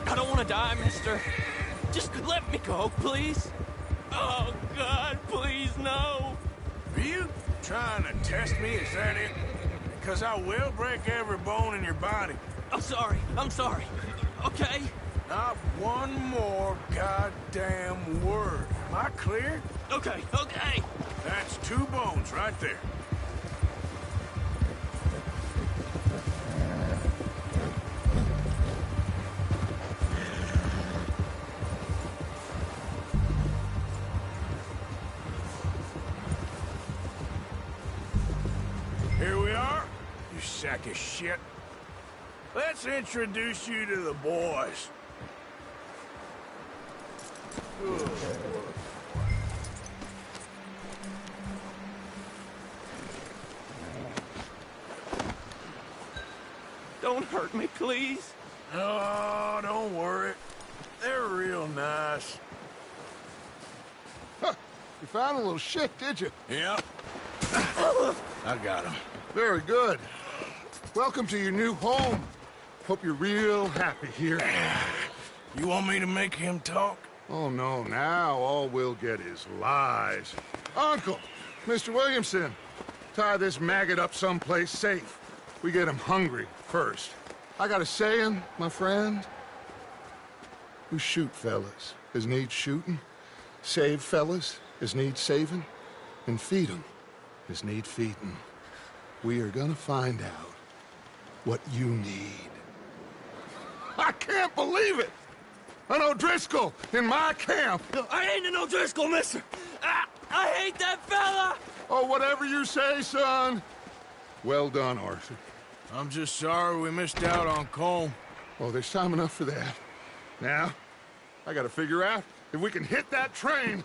I don't want to die, mister. Just let me go, please. Oh, God, please, no. Are you trying to test me? Is that it? Because I will break every bone in your body. I'm sorry. Okay? Not one more goddamn word. Am I clear? Okay. That's 2 bones right there. sack of shit. Let's introduce you to the boys. Don't hurt me, please. Oh, don't worry. They're real nice. Huh. You found a little shit, did you? Yep. I got him. Very good. Welcome to your new home. Hope you're real happy here. You want me to make him talk? Oh, no. Now all we'll get is lies. Uncle, Mr. Williamson, tie this maggot up someplace safe. We get him hungry first. I got a saying, my friend. We shoot fellas as need shooting, save fellas as need saving, and feed 'em as need feeding. We are gonna find out what you need. I can't believe it! An O'Driscoll in my camp! I ain't an O'Driscoll, mister! I hate that fella! Oh, whatever you say, son. Well done, Arthur. I'm just sorry we missed out on Colm. Oh, there's time enough for that. Now, I gotta figure out if we can hit that train.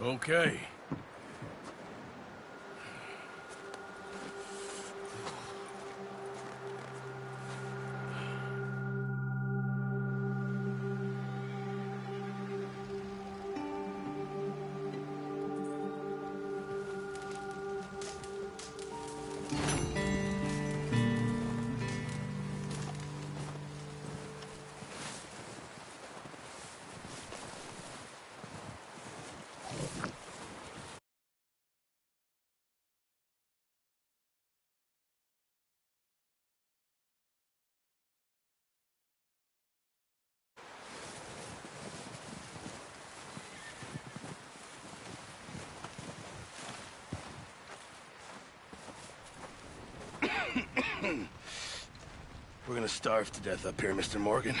Okay. We're gonna starve to death up here, Mr. Morgan.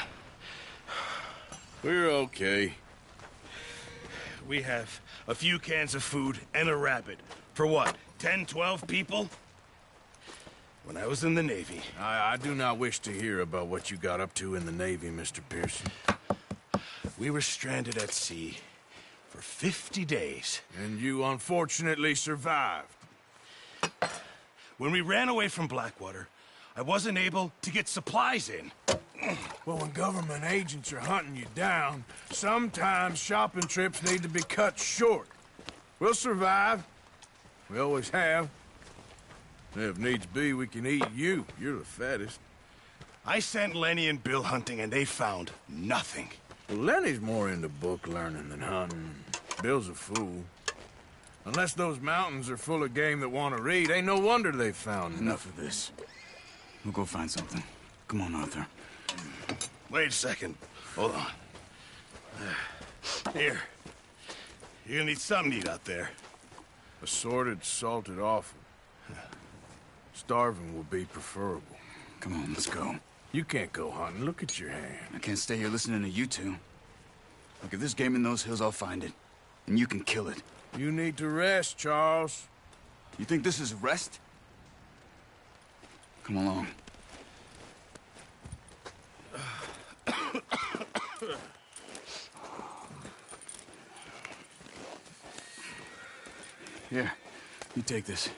We're okay. We have a few cans of food and a rabbit. For what, 10, 12 people? When I was in the Navy... I do not wish to hear about what you got up to in the Navy, Mr. Pearson. We were stranded at sea for 50 days. And you unfortunately survived. When we ran away from Blackwater, I wasn't able to get supplies in. Well, when government agents are hunting you down, sometimes shopping trips need to be cut short. We'll survive. We always have. If needs be, we can eat you. You're the fattest. I sent Lenny and Bill hunting, and they found nothing. Well, Lenny's more into book learning than hunting. Bill's a fool. Unless those mountains are full of game that want to read, ain't no wonder they found Enough of this. We'll go find something. Come on, Arthur. Wait a second. Hold on. Here. You're gonna need something to eat out there. Assorted, salted offal. Starving will be preferable. Come on, let's go. You can't go hunting. Look at your hand. I can't stay here listening to you two. Look, if there's game in those hills, I'll find it. And you can kill it. You need to rest, Charles. You think this is rest? Come along. Here, you take this.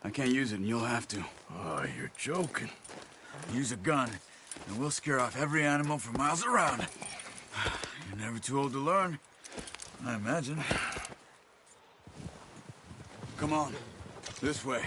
I can't use it, and you'll have to. Oh, you're joking. Use a gun, and we'll scare off every animal for miles around. You're never too old to learn, I imagine. Come on, this way.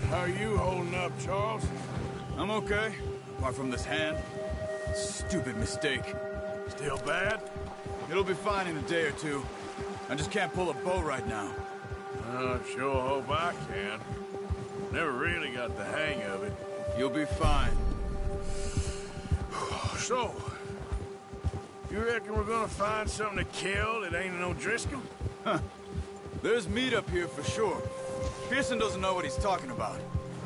How are you holding up, Charles? I'm okay, apart from this hand. Stupid mistake. Still bad? It'll be fine in a day or two. I just can't pull a bow right now. I sure hope I can. Never really got the hang of it. You'll be fine. So, you reckon we're gonna find something to kill that ain't an O'Driscoll? Huh. There's meat up here for sure. Pearson doesn't know what he's talking about.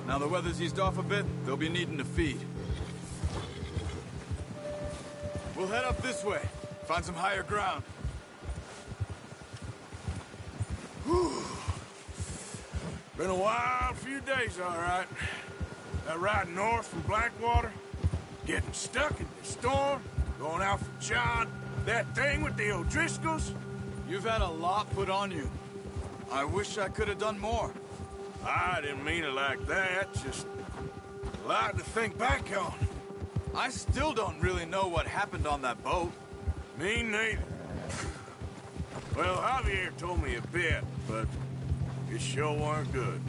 Now the weather's eased off a bit, they'll be needing to feed. We'll head up this way. Find some higher ground. Whew. Been a wild few days, all right. That ride north from Blackwater, getting stuck in the storm, going out for John, that thing with the O'Driscolls. You've had a lot put on you. I wish I could have done more. I didn't mean it like that, just a lot to think back on. I still don't really know what happened on that boat. Me neither. Well, Javier told me a bit, but it sure weren't good.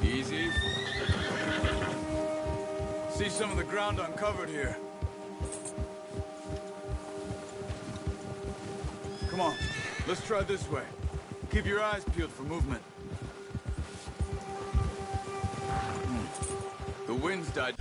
Easy. See some of the ground uncovered here. Come on, let's try this way. Keep your eyes peeled for movement. The wind's died.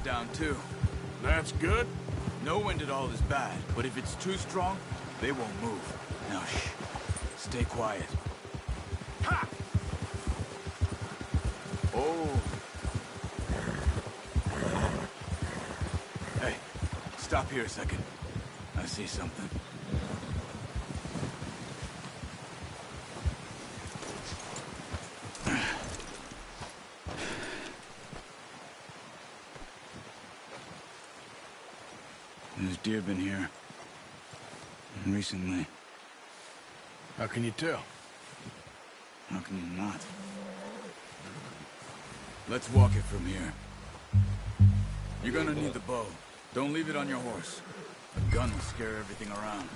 Down two. That's good. No wind at all is bad, but if it's too strong, they won't move. Now, shh. Stay quiet. Ha! Oh. Hey, stop here a second. I see something. There's deer been here. Recently. How can you tell? How can you not? Let's walk it from here. You're gonna need the bow. Don't leave it on your horse. A gun will scare everything around.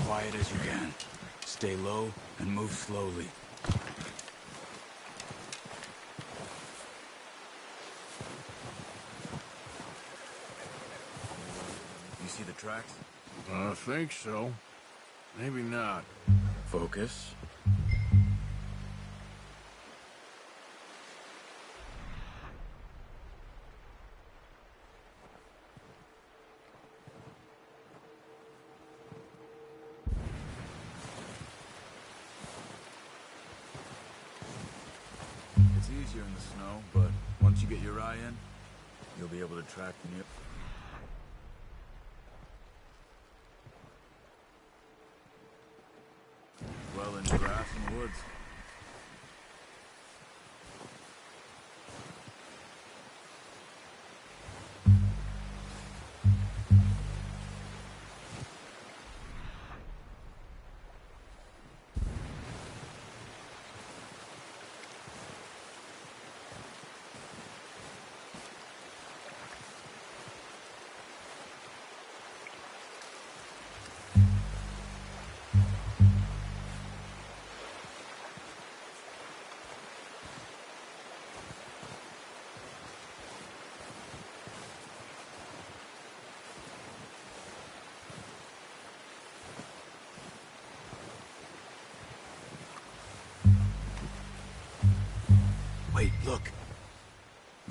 Quiet as you can. Stay low and move slowly. You see the tracks? I think so. Maybe not. Focus. It's easier in the snow, but once you get your eye in, you'll be able to track the near... Well in the grass and woods.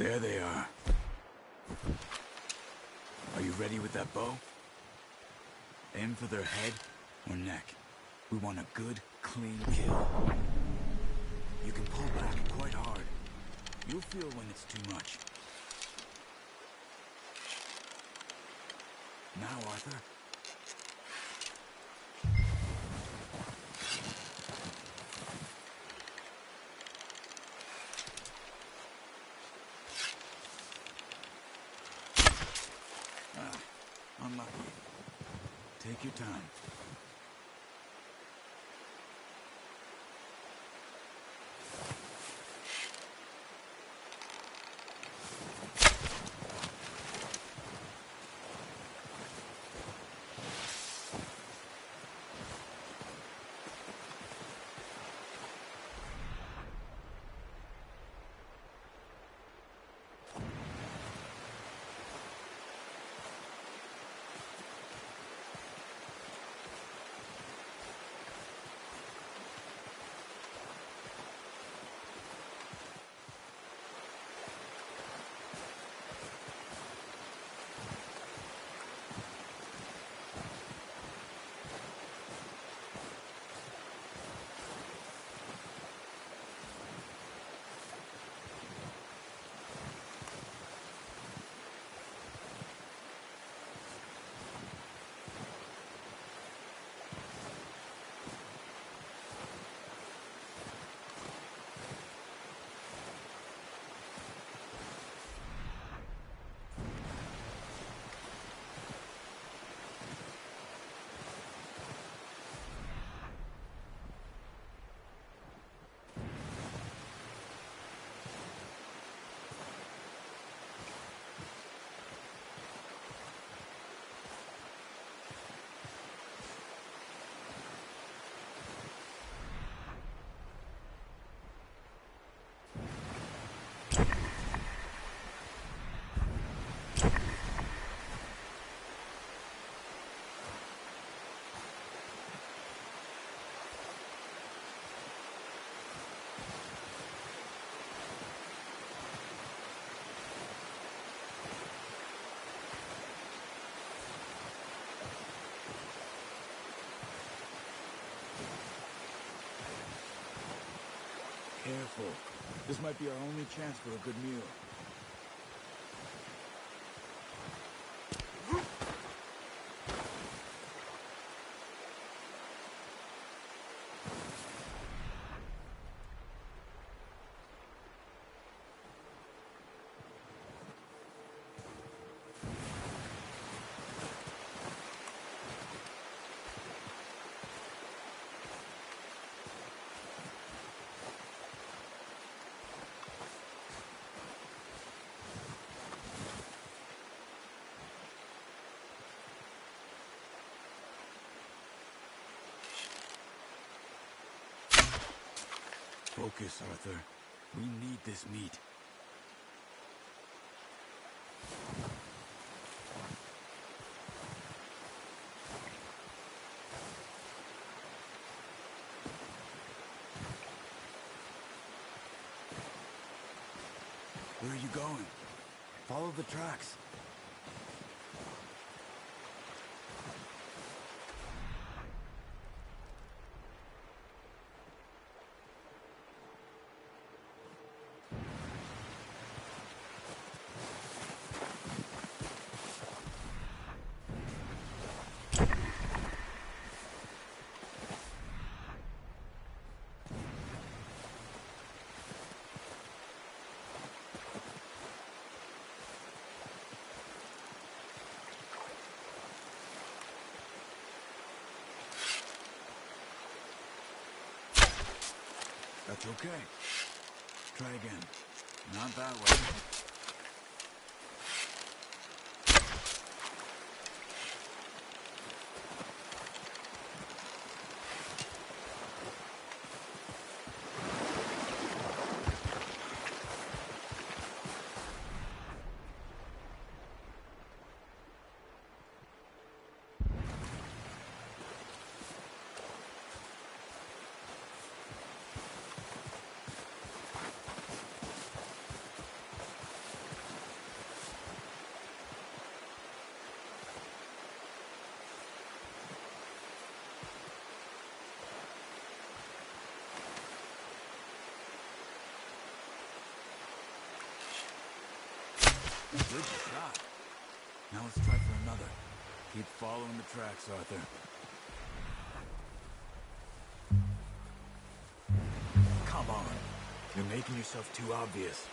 There they are. Are you ready with that bow? Aim for their head or neck. We want a good, clean kill. You can pull back quite hard. You'll feel when it's too much. Now, Arthur. Unlucky. Take your time. Careful. This might be our only chance for a good meal. Focus, Arthur. We need this meat. Where are you going? Follow the tracks. That's okay. Try again. Not that way. Good shot. Now let's try for another. Keep following the tracks, Arthur. Come on. You're making yourself too obvious.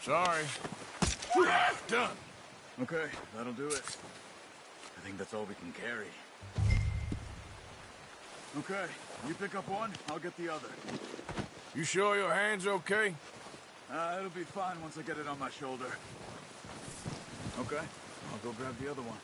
Sorry. Done. Okay, that'll do it. I think that's all we can carry. Okay, you pick up one, I'll get the other. You sure your hand's okay? It'll be fine once I get it on my shoulder. Okay, I'll go grab the other one.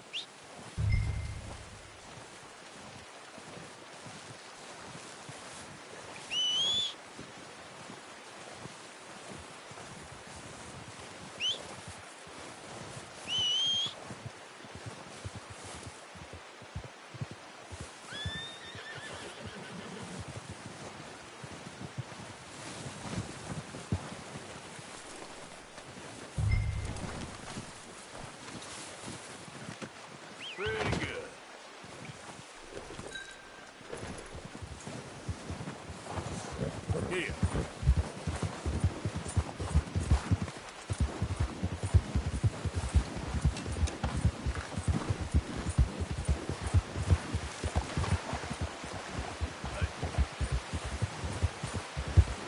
Pretty good. Here.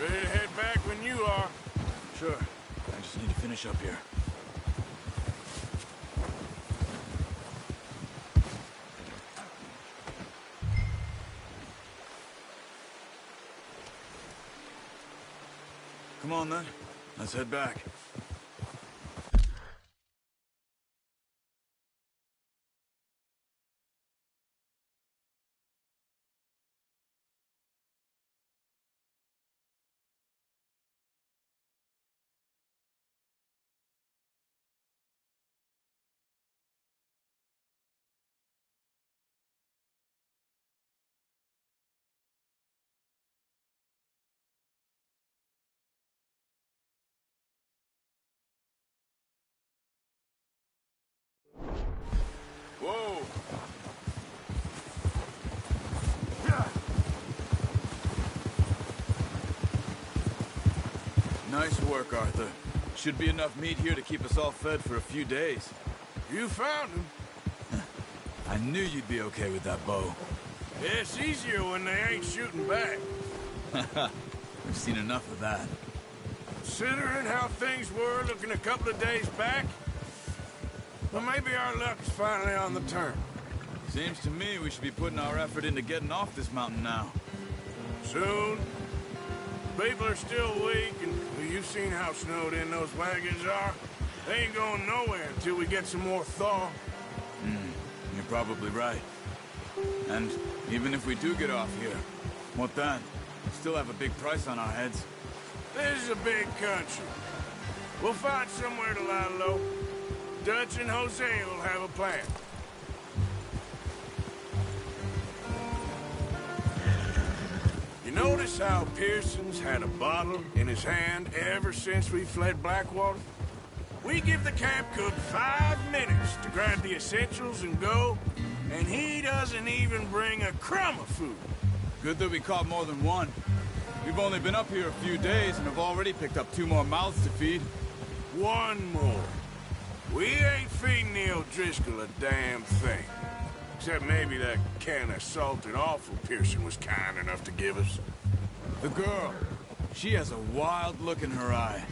Ready to head back when you are. Sure. I just need to finish up here. Come on, then. Let's head back. Whoa! Nice work, Arthur. Should be enough meat here to keep us all fed for a few days. You found him. I knew you'd be okay with that bow. It's easier when they ain't shooting back. We've seen enough of that. Considering how things were looking a couple of days back, well, maybe our luck's finally on the turn. Seems to me we should be putting our effort into getting off this mountain now. Soon. People are still weak, and well, you've seen how snowed in those wagons are. They ain't going nowhere until we get some more thaw. You're probably right. And even if we do get off here, what then? We still have a big price on our heads. This is a big country. We'll find somewhere to lie low. Dutch and Hosea will have a plan. You notice how Pearson's had a bottle in his hand ever since we fled Blackwater? We give the camp cook 5 minutes to grab the essentials and go, and he doesn't even bring a crumb of food. Good that we caught more than one. We've only been up here a few days and have already picked up 2 more mouths to feed. 1 more. We ain't feeding the O'Driscoll a damn thing. Except maybe that can of salted offal Pearson was kind enough to give us. The girl. She has a wild look in her eye.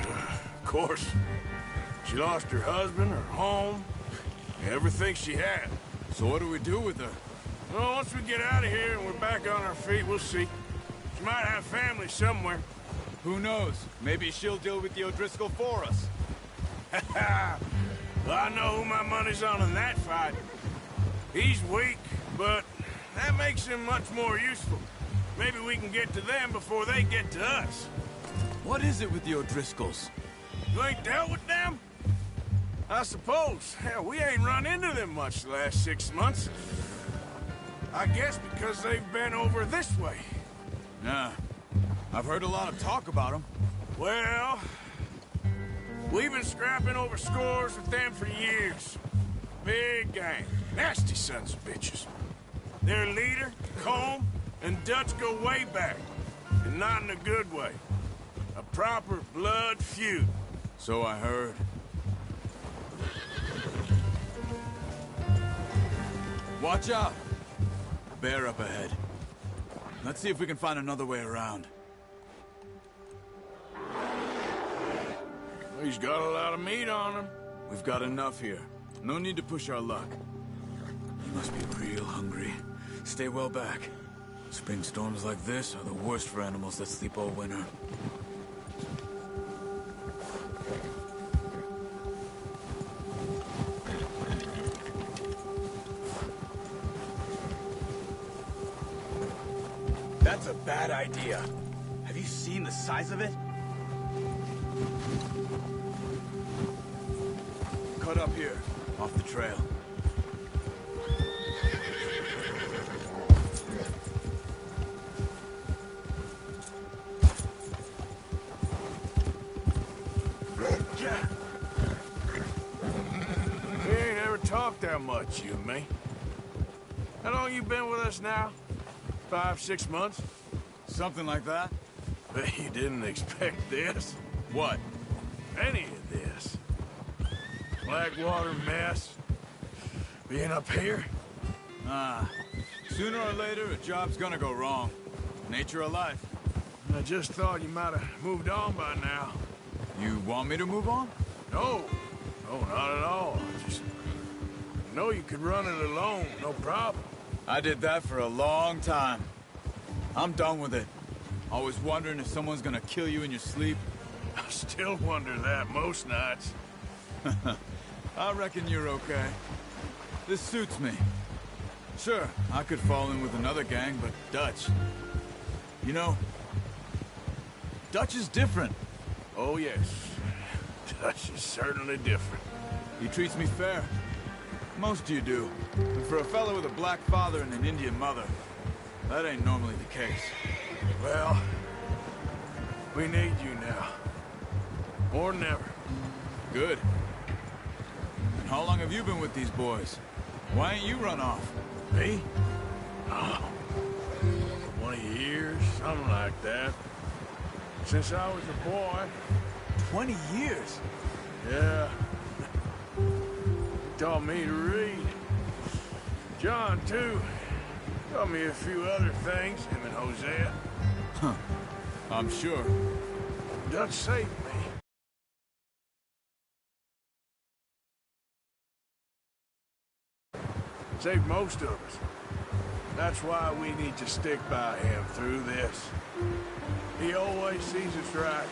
Of course. She lost her husband, her home, everything she had. So what do we do with her? Well, once we get out of here and we're back on our feet, we'll see. She might have family somewhere. Who knows? Maybe she'll deal with the O'Driscoll for us. Well, I know who my money's on in that fight. He's weak, but that makes him much more useful. Maybe we can get to them before they get to us. What is it with the O'Driscolls? You ain't dealt with them? I suppose. Hell, we ain't run into them much the last 6 months. I guess because they've been over this way. Nah. I've heard a lot of talk about them. Well, we've been scrapping over scores with them for years. Big gang. Nasty sons of bitches. Their leader, Colm, and Dutch go way back. And not in a good way. A proper blood feud. So I heard. Watch out! Bear up ahead. Let's see if we can find another way around. He's got a lot of meat on him. We've got enough here. No need to push our luck. You must be real hungry. Stay well back. Spring storms like this are the worst for animals that sleep all winter. That's a bad idea. Have you seen the size of it? Cut up here, off the trail. We ain't ever talked that much, you and me. How long you been with us now? 5, 6 months? Something like that. But you didn't expect this? What? Any of this. Blackwater mess. Being up here? Sooner or later, a job's gonna go wrong. Nature of life. I just thought you might have moved on by now. You want me to move on? No. No, not at all. I just know you could run it alone, no problem. I did that for a long time. I'm done with it. Always wondering if someone's gonna kill you in your sleep. I still wonder that most nights. I reckon you're okay. This suits me. Sure, I could fall in with another gang, but Dutch... You know, Dutch is different. Oh, yes. Dutch is certainly different. He treats me fair. Most of you do. And for a fellow with a black father and an Indian mother, that ain't normally the case. Well, we need you now. More than ever. Good. And how long have you been with these boys? Why ain't you run off? Me? Oh, 20 years, something like that. Since I was a boy. 20 years? Yeah. He taught me to read. John, too. Taught me a few other things, him and Hosea. Huh. I'm sure. Dutch saved me. Saved most of us. That's why we need to stick by him through this. He always sees us right.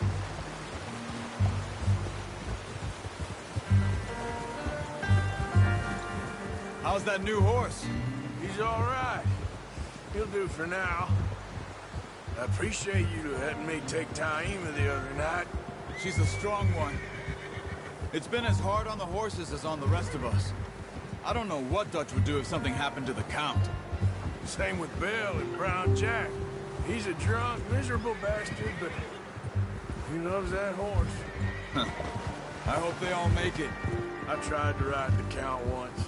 How's that new horse? He's all right. He'll do for now. I appreciate you letting me take Taima the other night. She's a strong one. It's been as hard on the horses as on the rest of us. I don't know what Dutch would do if something happened to the Count. Same with Bill and Brown Jack. He's a drunk, miserable bastard, but he loves that horse. I hope they all make it. I tried to ride the Count once.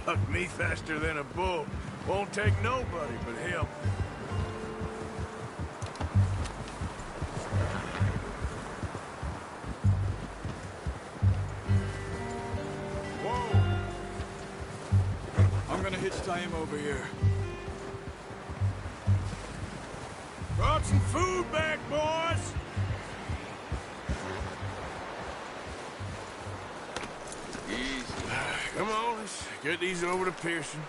Bucked me faster than a bull. Won't take nobody but him. Whoa! I'm gonna hitch tie him over here. Brought some food back, boys! Easy. Come on, let's get these over to Pearson.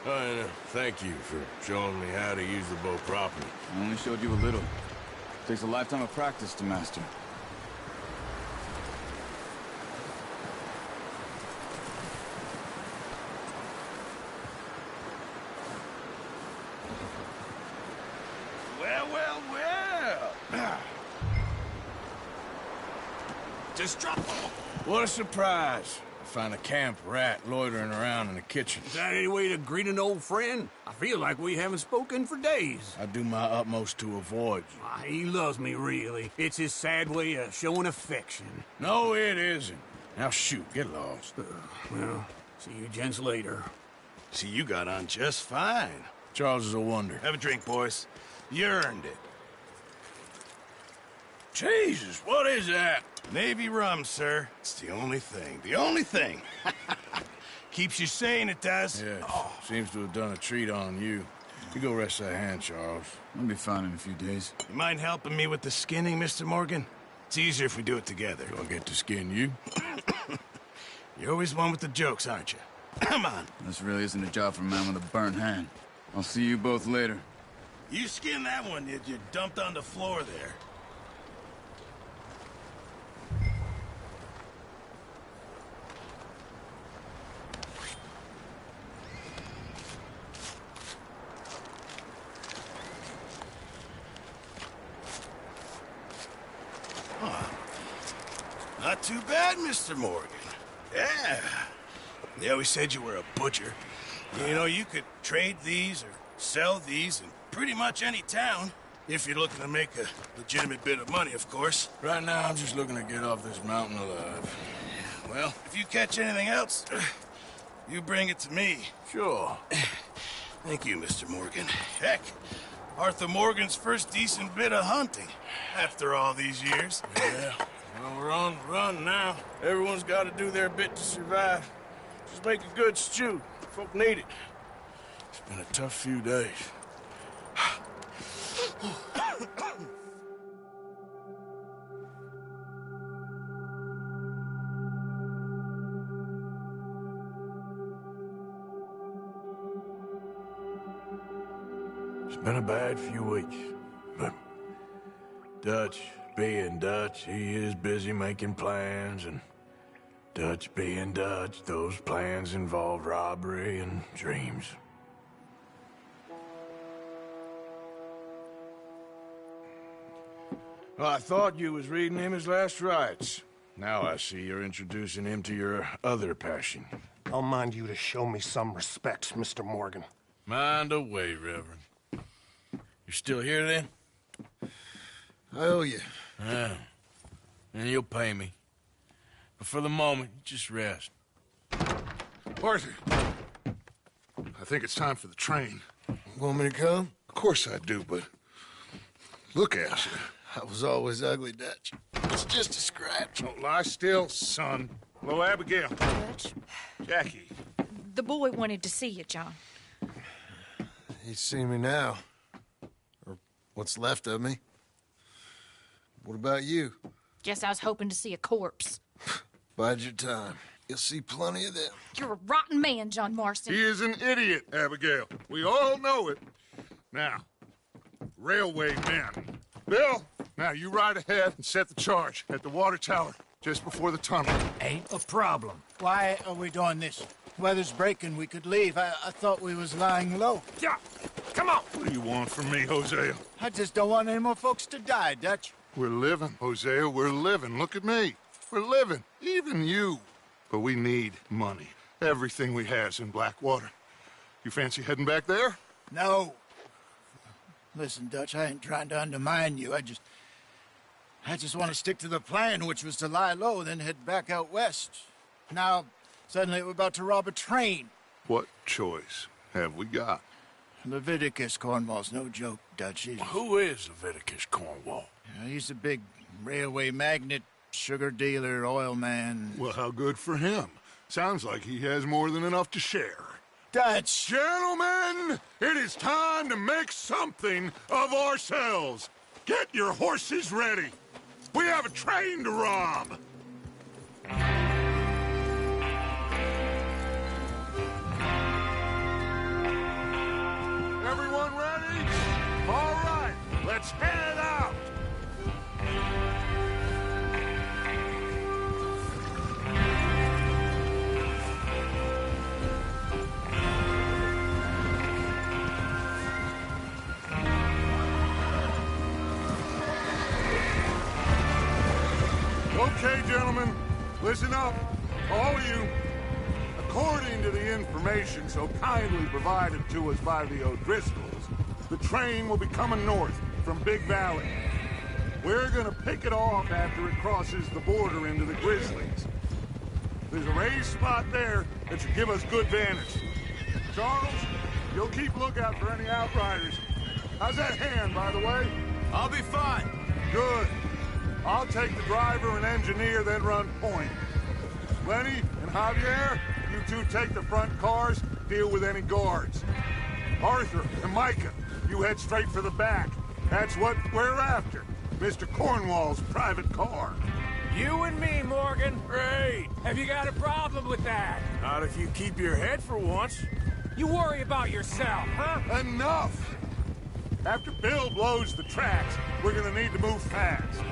And thank you for showing me how to use the bow properly. I only showed you a little. Takes a lifetime of practice to master. Well. Just drop. What a surprise. I find a camp rat loitering around in the kitchen. Is that any way to greet an old friend? I feel like we haven't spoken for days. I do my utmost to avoid you. He loves me, really. It's his sad way of showing affection. No, it isn't. Now shoot, get lost. Well, see you gents later. See, you got on just fine. Charles is a wonder. Have a drink, boys. You earned it. Jesus, what is that? Navy rum, sir. It's the only thing. The only thing. Keeps you sane, it does. Yeah, seems to have done a treat on you. You go rest that hand, Charles. I'll be fine in a few days. You mind helping me with the skinning, Mr. Morgan? It's easier if we do it together. Do I get to skin you? You're always one with the jokes, aren't you? Come on. This really isn't a job for a man with a burnt hand. I'll see you both later. You skinned that one you dumped on the floor there. Not too bad, Mr. Morgan. Yeah. They always said you were a butcher. You know, you could trade these or sell these in pretty much any town. If you're looking to make a legitimate bit of money, of course. Right now, I'm just looking to get off this mountain alive. Well, if you catch anything else, you bring it to me. Sure. Thank you, Mr. Morgan. Heck, Arthur Morgan's first decent bit of hunting after all these years. Yeah. Well, we're on the run now. Everyone's got to do their bit to survive. Just make a good stew. Folk need it. It's been a tough few days. It's been a bad few weeks, but Dutch being Dutch, he is busy making plans, and Dutch being Dutch, those plans involve robbery and dreams. Well, I thought you was reading him his last rites. Now I see you're introducing him to your other passion. I'll mind you to show me some respect, Mr. Morgan. Mind away, Reverend. You're still here, then? I owe you. Yeah. And you'll pay me. But for the moment, just rest. Arthur, I think it's time for the train. Want me to come? Of course I do, but look at you. I was always ugly, Dutch. It's just a scratch. Don't lie still, son. Hello, Abigail. Dutch, Jackie. the boy wanted to see you, John. He'd see me now. Or what's left of me. What about you? Guess I was hoping to see a corpse. Bide your time. You'll see plenty of them. You're a rotten man, John Marston. He is an idiot, Abigail. We all know it. Now, railway men. Bill, now you ride ahead and set the charge at the water tower just before the tunnel. Ain't a problem. Why are we doing this? Weather's breaking. We could leave. I thought we was lying low. Yeah, come on. What do you want from me, Hosea? I just don't want any more folks to die, Dutch. We're living, Hosea, we're living. Look at me. We're living, even you. But we need money. Everything we has in Blackwater. You fancy heading back there? No. Listen, Dutch, I ain't trying to undermine you. I just want to stick to the plan, which was to lie low, then head back out west. Now, suddenly we're about to rob a train. What choice have we got? Leviticus Cornwall's no joke, Dutch. Who is Leviticus Cornwall? He's a big railway magnate, sugar dealer, oil man. Well, how good for him. Sounds like he has more than enough to share. Dutch! Gentlemen, it is time to make something of ourselves. Get your horses ready. We have a train to rob. Everyone ready? All right, let's head out. Okay, gentlemen, listen up, all of you. According to the information so kindly provided to us by the O'Driscolls, the train will be coming north from Big Valley. We're gonna pick it off after it crosses the border into the Grizzlies. There's a raised spot there that should give us good vantage. Charles, you'll keep lookout for any outriders. How's that hand, by the way? I'll be fine. Good. I'll take the driver and engineer, then run point. Lenny and Javier, you two take the front cars, deal with any guards. Arthur and Micah, you head straight for the back. That's what we're after. Mr. Cornwall's private car. You and me, Morgan. Great. Have you got a problem with that? Not if you keep your head for once. You worry about yourself, huh? Enough! After Bill blows the tracks, we're gonna need to move fast.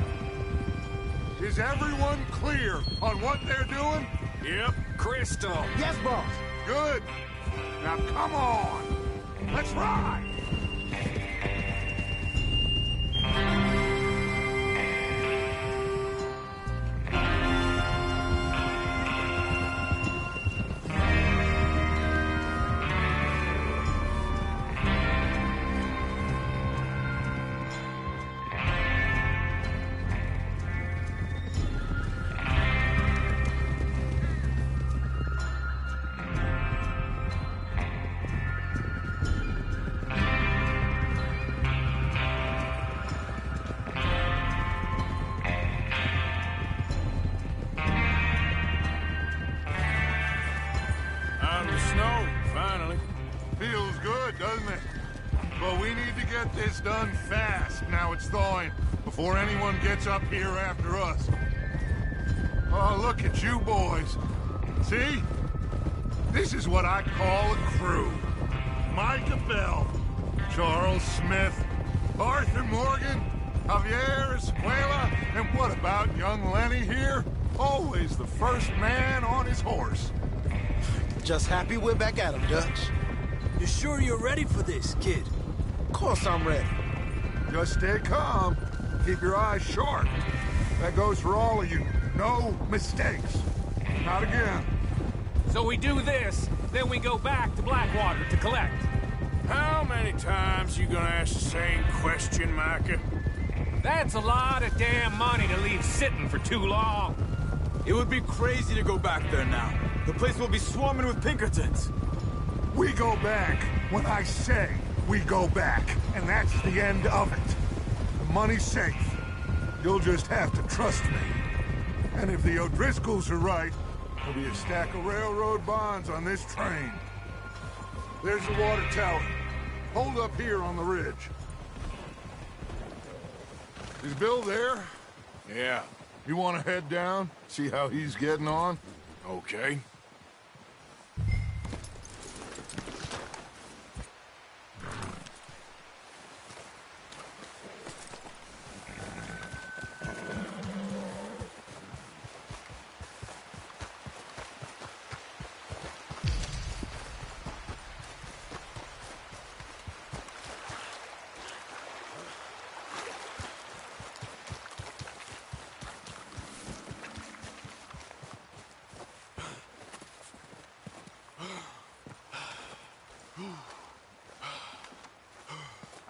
Is everyone clear on what they're doing? Yep. Crystal. Yes, boss. Good. Now come on. Let's ride. Feels good, doesn't it? But we need to get this done fast, now it's thawing, before anyone gets up here after us. Oh, look at you boys. See? This is what I call a crew. Micah Bell, Charles Smith, Arthur Morgan, Javier Escuela, and what about young Lenny here? Always the first man on his horse. Just happy we're back at him, Dutch. You sure you're ready for this, kid? Of course I'm ready. Just stay calm. Keep your eyes sharp. That goes for all of you. No mistakes. Not again. So we do this, then we go back to Blackwater to collect. How many times you gonna ask the same question, Micah? That's a lot of damn money to leave sitting for too long. It would be crazy to go back there now. The place will be swarming with Pinkertons. We go back when I say we go back, and that's the end of it. The money's safe. You'll just have to trust me. And if the O'Driscolls are right, there'll be a stack of railroad bonds on this train. There's the water tower. Hold up here on the ridge. Is Bill there? Yeah. You want to head down, see how he's getting on? Okay.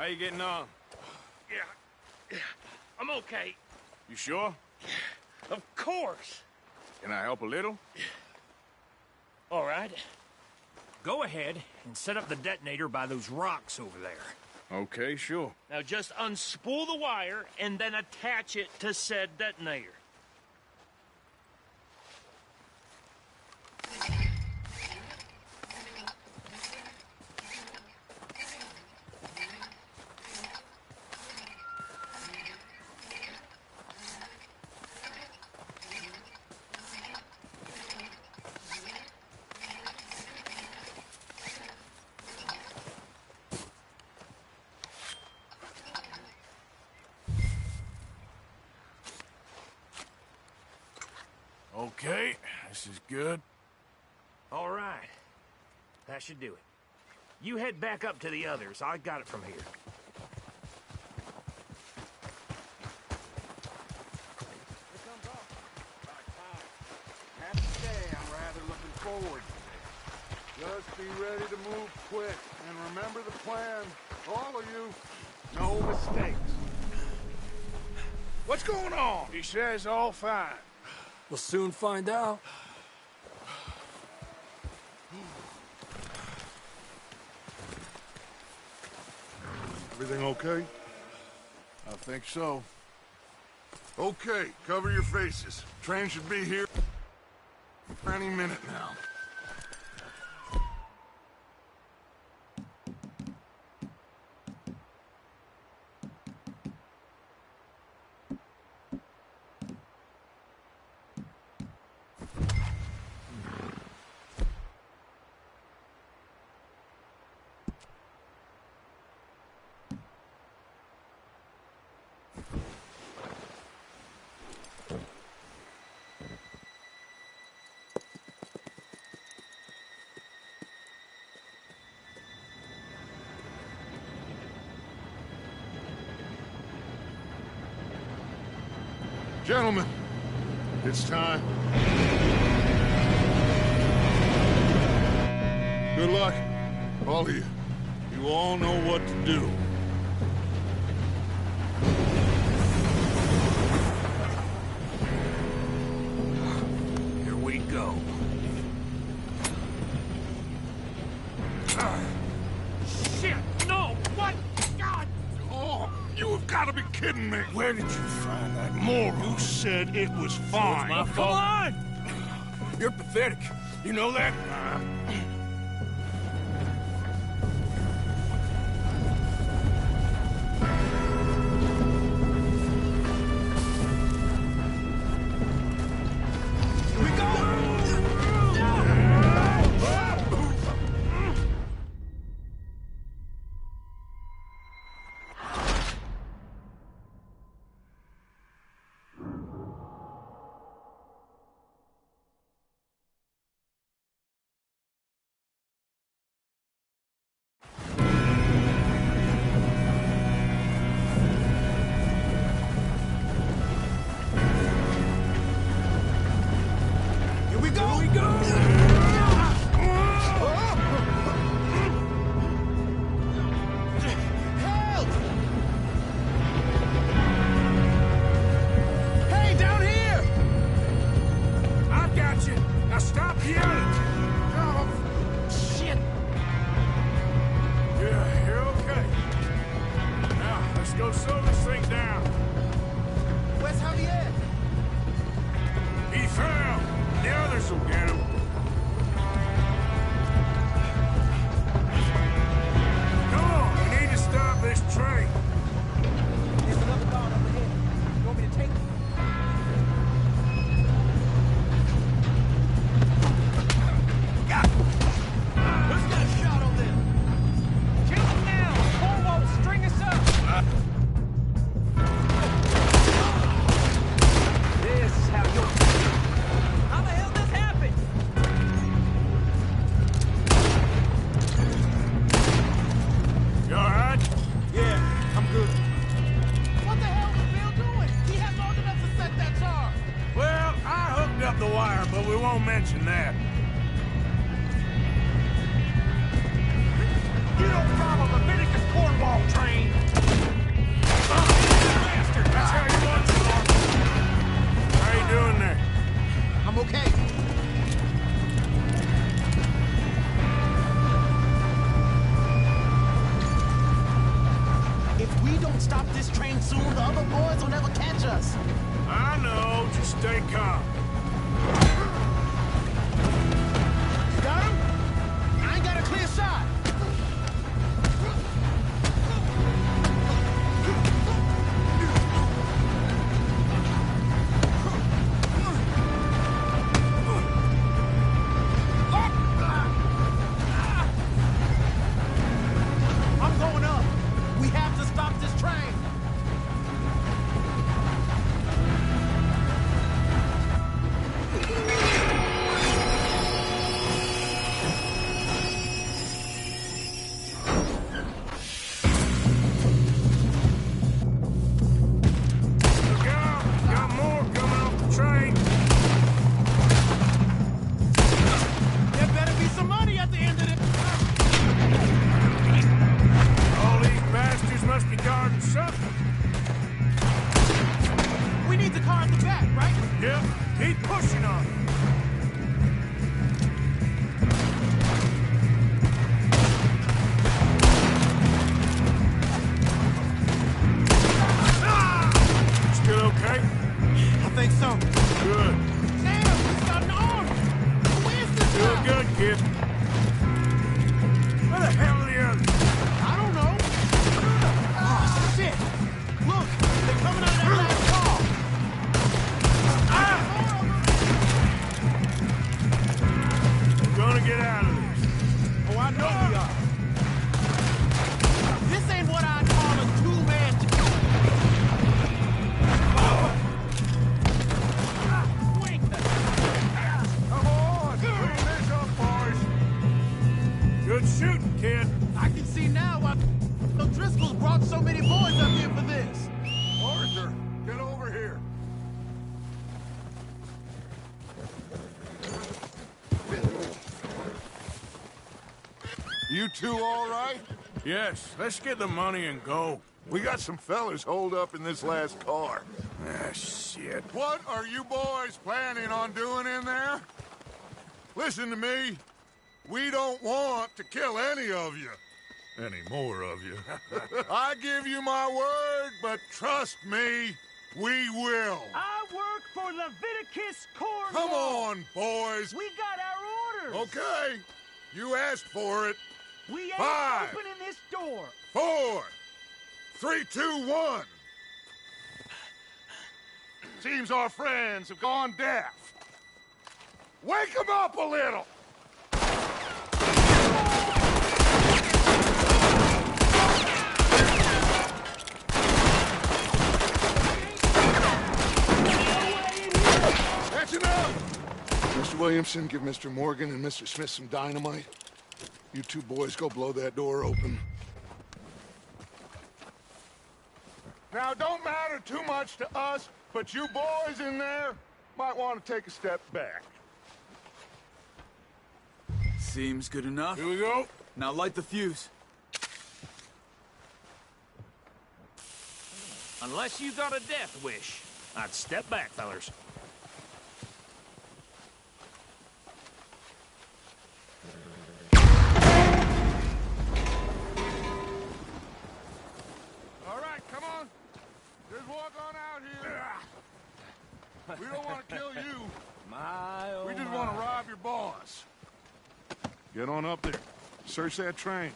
you getting on? Yeah, I'm okay. You sure? Of course. Can I help a little? All right. Go ahead and set up the detonator by those rocks over there. Okay, sure. Now just unspool the wire and then attach it to said detonator. Okay, this is good. All right. That should do it. You head back up to the others. I got it from here. Have to say, I'm rather looking forward to this. Just be ready to move quick, and remember the plan. All of you, no mistakes. What's going on? He says all fine. We'll soon find out. Everything okay? I think so. Okay, cover your faces. Train should be here any minute now. Gentlemen, it's time. Good luck, all of you. You all know what to do. Here we go. Shit! No! What? God! Oh, you have got to be kidding me. Where did you find that moron? Who said it was fine? my fault. Come on! You're pathetic. You know that? Go slow this thing down. Where's Javier? He fell. The others will get him. Come on, we need to stop this train. There's another guard up ahead. You want me to take him? Who's got a shot on them? Chase him down. Cornwall, string us up. This is how you'll... How the hell this happened? You all right? Yeah, I'm good. What the hell was Bill doing? He had long enough to set that charge. Well, I hooked up the wire, but we won't mention that. You don't follow Leviticus Cornwall train. stop this train soon, the other boys will never catch us. I know, just stay calm. You got him? I ain't got a clear shot. I'm going up. We have to stop this train. Look out! Got more coming off the train. There better be some money at the end of it. All these bastards must be guarding something. We need the car at the back, right? Yep, keep pushing on it. Still okay? I think so. Good. Damn, we got an army. Who is this Still guy? good, kid. Where the hell are the others? I don't know. Oh, shit. Look, they're coming out of that last car. We're gonna get out of this. Oh, I know we are. This ain't what I'd call a two-man... Come on, clean this up, boys. Good shooting, kid. I can see now why O'Driscoll's brought so many boys up here for this. Arthur, get over here. You two all right? Yes, let's get the money and go. We got some fellas holed up in this last car. Ah, shit. What are you boys planning on doing in there? Listen to me. We don't want to kill any of you. Any more of you. I give you my word, but trust me, we will. I work for Leviticus Corps. Come on, boys. We got our orders. Okay. You asked for it. We ain't 5, opening this door. 4, 3, 2, 1. Seems our friends have gone deaf. Wake them up a little. That's enough. Mr. Williamson, give Mr. Morgan and Mr. Smith some dynamite. You two boys go blow that door open. Now, it don't matter too much to us, but you boys in there might want to take a step back. Seems good enough. Here we go. Now light the fuse. Unless you got a death wish, I'd step back, fellers. All right, come on. Just walk on out here. We don't want to kill you. We just want to rob your boss. Get on up there. Search that train.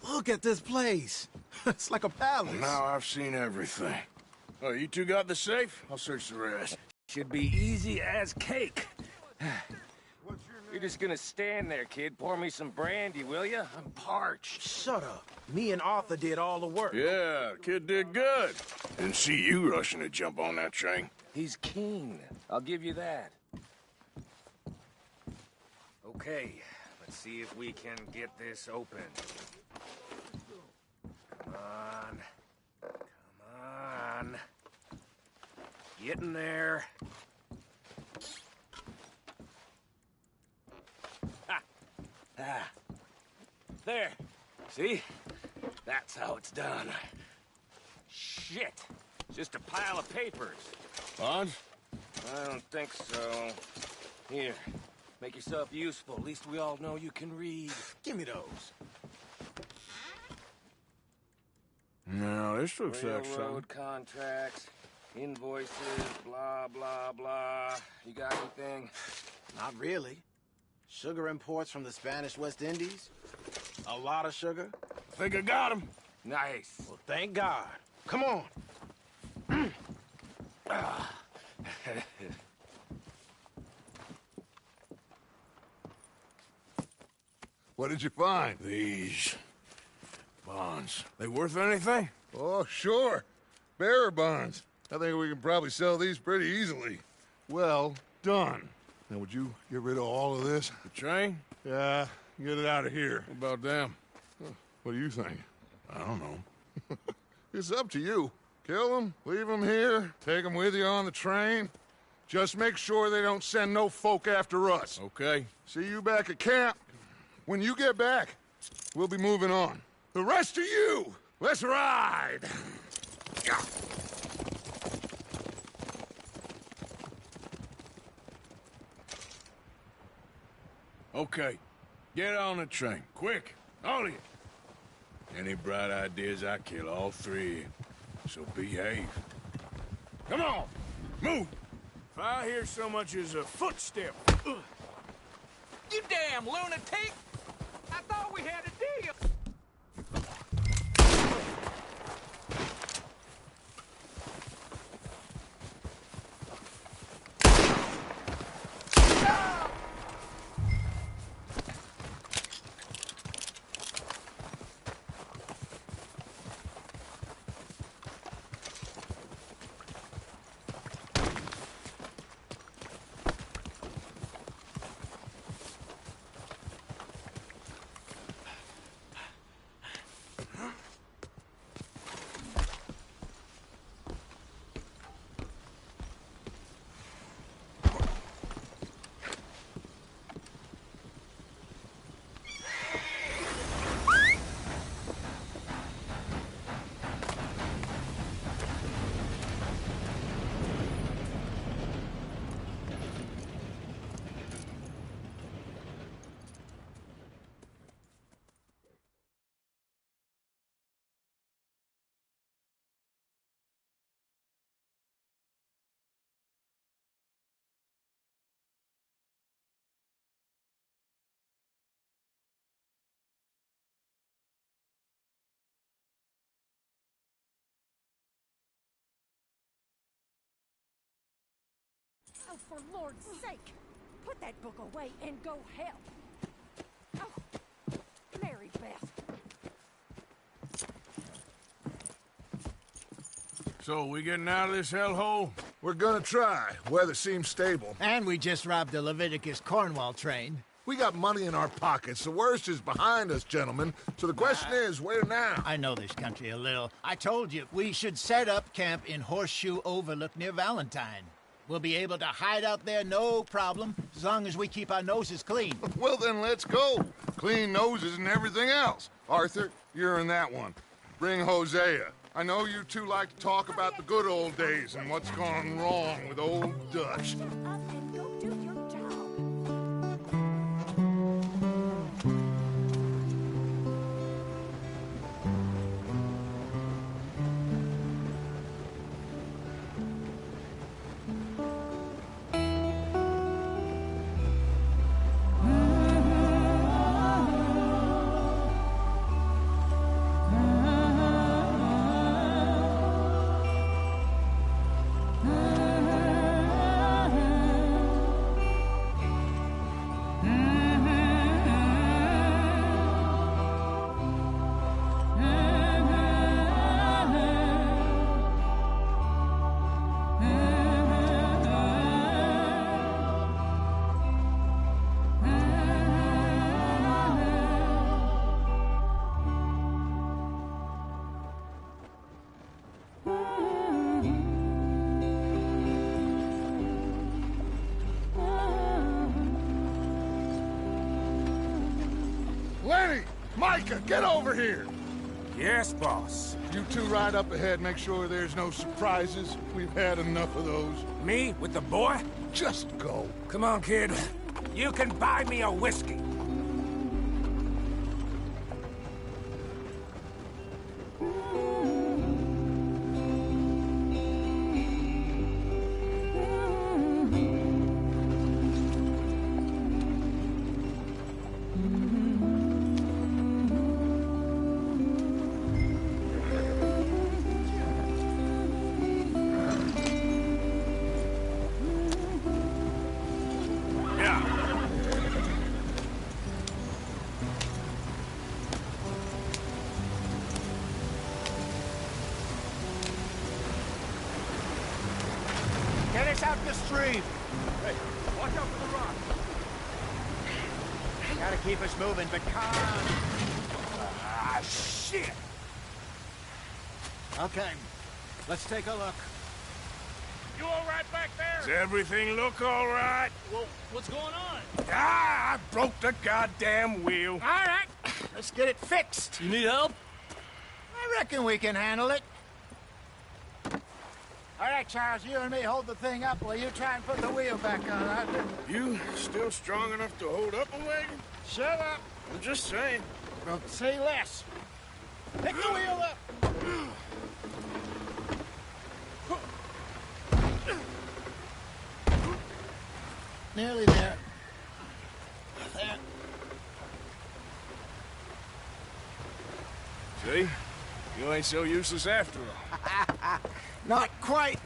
Look at this place. It's like a palace. Now I've seen everything. Oh, you two got the safe? I'll search the rest. Should be easy as cake. You're just gonna stand there, kid. Pour me some brandy, will ya? I'm parched. Shut up. Me and Arthur did all the work. Yeah, kid did good. Didn't see you rushing to jump on that train. He's keen. I'll give you that. Okay, let's see if we can get this open. Come on. Come on. Get in there. Ha! Ah. There. See? That's how it's done. Shit. Just a pile of papers. Bonds? I don't think so. Here, make yourself useful. At least we all know you can read. Give me those. Now, this looks like something. Railroad contracts, invoices, blah, blah, blah. You got anything? Not really. Sugar imports from the Spanish West Indies. A lot of sugar. Think I got him. Nice. Well, thank God. Come on. What did you find? These bonds. They worth anything? Oh, sure. Bearer bonds. I think we can probably sell these pretty easily. Well done. Now, would you get rid of all of this? The train? Yeah, get it out of here. What about them? What do you think? I don't know. It's up to you. Kill them, leave them here, take them with you on the train. Just make sure they don't send no folk after us. Okay. See you back at camp. When you get back, we'll be moving on. The rest of you, let's ride! Okay. Get on the train. Quick. All of you. Any bright ideas, I kill all three. So behave. Come on! Move! If I hear so much as a footstep... You damn lunatic! I thought we had a deal! Oh, for Lord's sake, put that book away and go help. Oh, Mary Beth. So, we getting out of this hellhole? We're gonna try. Weather seems stable. And we just robbed the Leviticus Cornwall train. We got money in our pockets. The worst is behind us, gentlemen. So the question is, where now? I know this country a little. I told you, we should set up camp in Horseshoe Overlook near Valentine. We'll be able to hide out there, no problem, as long as we keep our noses clean. Well, then let's go. Clean noses and everything else. Arthur, you're in that one. Bring Hosea. I know you two like to talk about the good old days and what's gone wrong with old Dutch. Lenny! Micah, get over here! Yes, boss. You two ride up ahead, make sure there's no surprises. We've had enough of those. Me with the boy? Just go. Come on, kid. You can buy me a whiskey. Get us out the stream. Hey, watch out for the rock. Gotta keep us moving, but calm. Ah, shit! Okay, let's take a look. You all right back there? Does everything look all right? Well, what's going on? Ah, I broke the goddamn wheel. All right, let's get it fixed. You need help? I reckon we can handle it. All right, Charles, you and me hold the thing up while you try and put the wheel back on, Arthur. You still strong enough to hold up a wagon? Shut up. I'm just saying. Well, say less. Pick the wheel up. Nearly there. There. See? You ain't so useless after all. Not quite.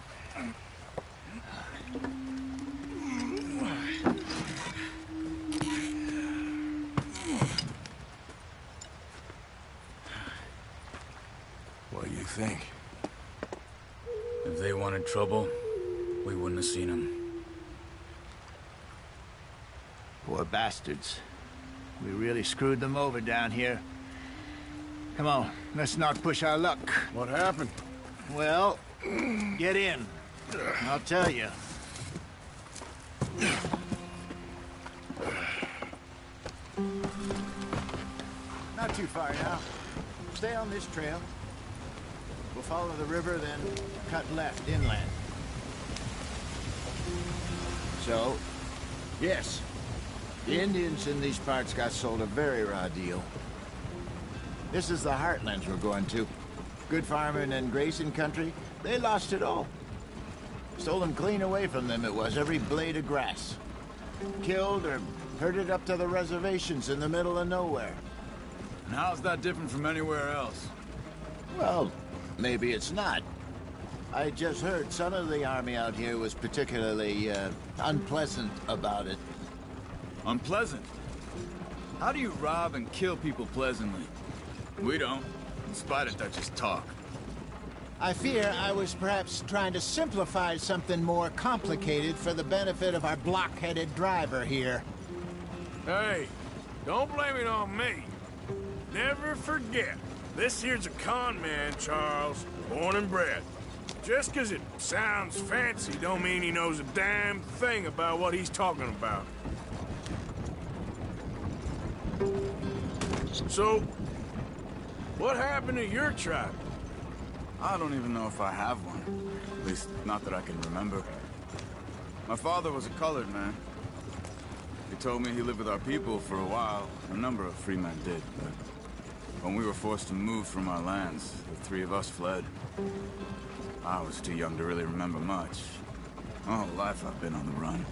What do you think? If they wanted trouble, we wouldn't have seen them. Poor bastards. We really screwed them over down here. Come on, let's not push our luck. What happened? Well, get in. I'll tell you. Not too far now. Stay on this trail. We'll follow the river, then cut left inland. So, yes, the Indians in these parts got sold a very raw deal. This is the heartlands we're going to. Good farming and grazing country, they lost it all. Stolen clean away from them it was, every blade of grass. Killed or herded up to the reservations in the middle of nowhere. And how's that different from anywhere else? Well, maybe it's not. I just heard some of the army out here was particularly, unpleasant about it. Unpleasant? How do you rob and kill people pleasantly? We don't, in spite of Dutch's talk. I fear I was perhaps trying to simplify something more complicated for the benefit of our block-headed driver here. Hey, don't blame it on me. Never forget, this here's a con man, Charles, born and bred. Just 'cause it sounds fancy don't mean he knows a damn thing about what he's talking about. So, what happened to your tribe? I don't even know if I have one. At least, not that I can remember. My father was a colored man. He told me he lived with our people for a while. A number of free men did, but when we were forced to move from our lands, the three of us fled. I was too young to really remember much. My whole life I've been on the run.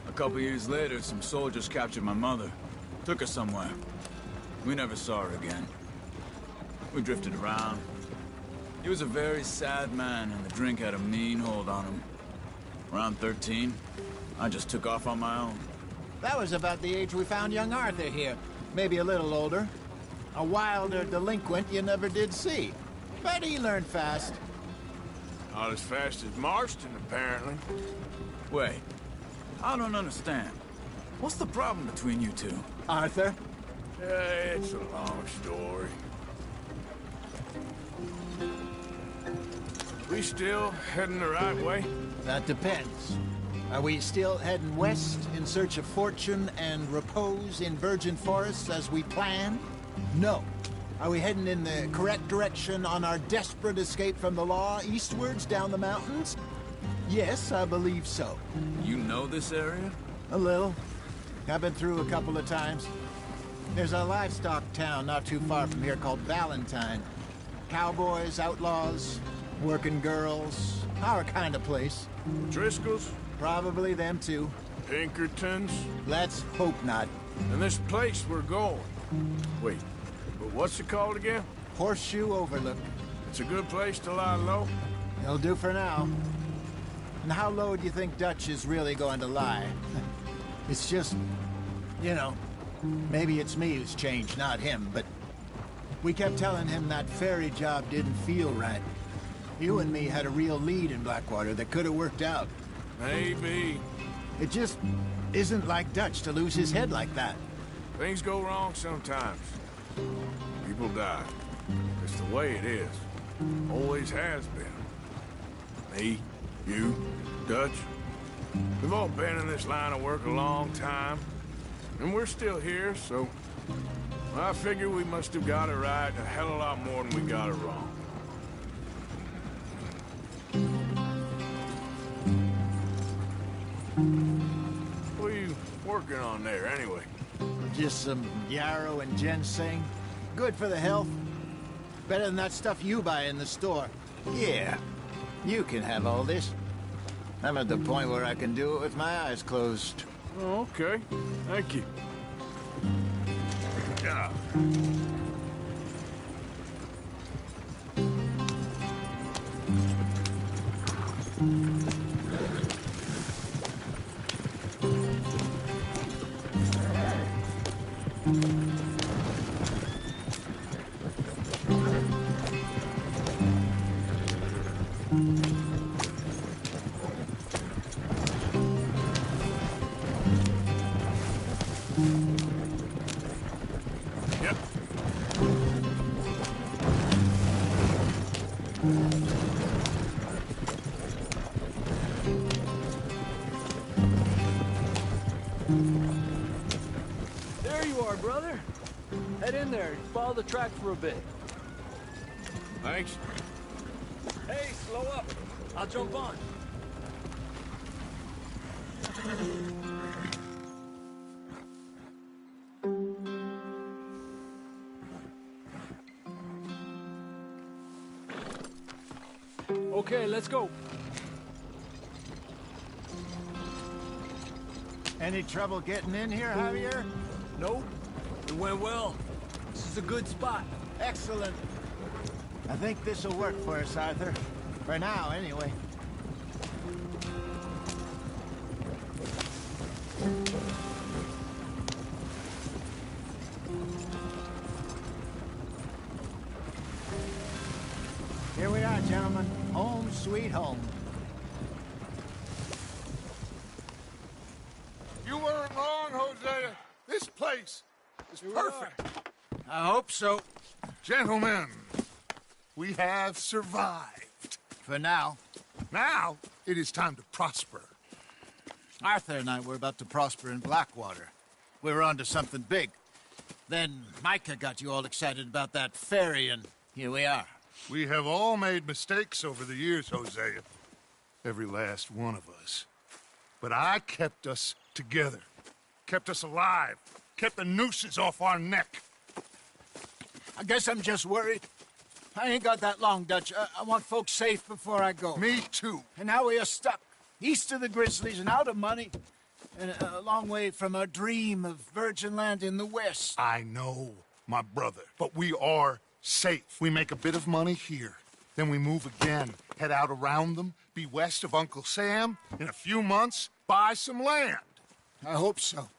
A couple years later, some soldiers captured my mother. Took her somewhere. We never saw her again. We drifted around. He was a very sad man, and the drink had a mean hold on him. Around 13, I just took off on my own. That was about the age we found young Arthur here. Maybe a little older. A wilder delinquent you never did see. But he learned fast. Not as fast as Marston, apparently. Wait, I don't understand. What's the problem between you two? Arthur? It's a long story. We still heading the right way? That depends. Are we still heading west in search of fortune and repose in virgin forests as we planned? No. Are we heading in the correct direction on our desperate escape from the law eastwards down the mountains? Yes, I believe so. You know this area? A little. I've been through a couple of times. There's a livestock town not too far from here called Valentine. Cowboys, outlaws, working girls, our kind of place. Driscoll's? Probably them too. Pinkertons? Let's hope not. And this place we're going. Wait, but what's it called again? Horseshoe Overlook. It's a good place to lie low? It'll do for now. And how low do you think Dutch is really going to lie? It's just, you know, maybe it's me who's changed, not him, but we kept telling him that ferry job didn't feel right. You and me had a real lead in Blackwater that could have worked out. Maybe. It just isn't like Dutch to lose his head like that. Things go wrong sometimes. People die. It's the way it is. Always has been. Me, you, Dutch. We've all been in this line of work a long time. And we're still here, so... I figure we must have got it right a hell of a lot more than we got it wrong. What are you working on there, anyway? Just some yarrow and ginseng. Good for the health. Better than that stuff you buy in the store. Yeah, you can have all this. I'm at the point where I can do it with my eyes closed. Oh, okay. Thank you. Yeah. There you are, brother. Head in there. Follow the track for a bit. Thanks. Hey, slow up. I'll jump on. Okay, let's go. Any trouble getting in here, Javier? Nope. It went well. This is a good spot. Excellent. I think this'll work for us, Arthur. For now, anyway. Here we are, gentlemen. Home sweet home. You weren't wrong, Hosea. This place is perfect. I hope so. Gentlemen, we have survived. For now. Now, it is time to prosper. Arthur and I were about to prosper in Blackwater. We were onto something big. Then Micah got you all excited about that ferry, and here we are. We have all made mistakes over the years, Hosea. Every last one of us. But I kept us together. Kept us alive. Kept the nooses off our neck. I guess I'm just worried. I ain't got that long, Dutch. I want folks safe before I go. Me too. And now we are stuck. East of the Grizzlies and out of money. And a long way from our dream of virgin land in the west. I know, my brother. But we are safe. We make a bit of money here. Then we move again. Head out around them. Be west of Uncle Sam. In a few months, buy some land. I hope so.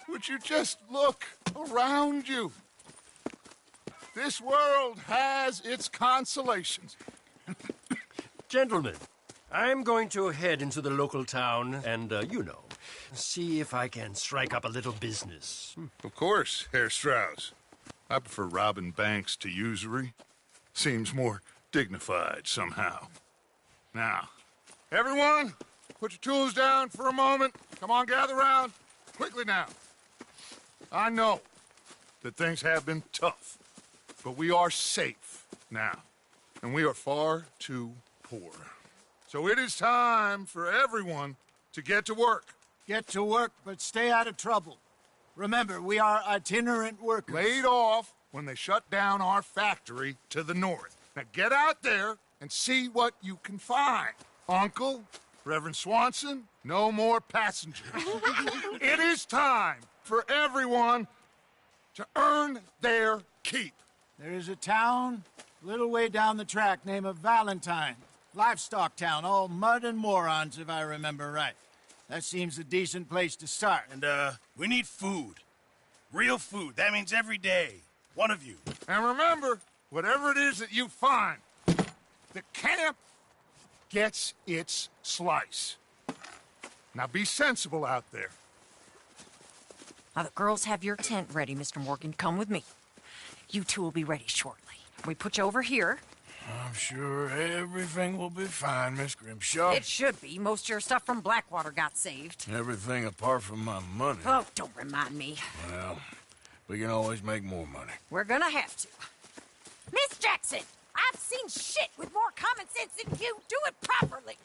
Would you just look around you? This world has its consolations. Gentlemen, I'm going to head into the local town and, see if I can strike up a little business. Of course, Herr Strauss. I prefer robbing banks to usury. Seems more dignified somehow. Now, everyone, put your tools down for a moment. Come on, gather round. Quickly now. I know that things have been tough. But we are safe now, and we are far too poor. So it is time for everyone to get to work. Get to work, but stay out of trouble. Remember, we are itinerant workers. Laid off when they shut down our factory to the north. Now get out there and see what you can find. Uncle, Reverend Swanson, no more passengers. It is time for everyone to earn their keep. There is a town a little way down the track named Valentine. Livestock town, all mud and morons, if I remember right. That seems a decent place to start. And, we need food. Real food. That means every day. One of you. And remember, whatever it is that you find, the camp gets its slice. Now be sensible out there. Now, the girls have your tent ready, Mr. Morgan. Come with me. You two will be ready shortly. We put you over here. I'm sure everything will be fine, Miss Grimshaw. It should be. Most of your stuff from Blackwater got saved. Everything apart from my money. Oh, don't remind me. Well, we can always make more money. We're gonna have to. Miss Jackson, I've seen shit with more common sense than you. Do it properly.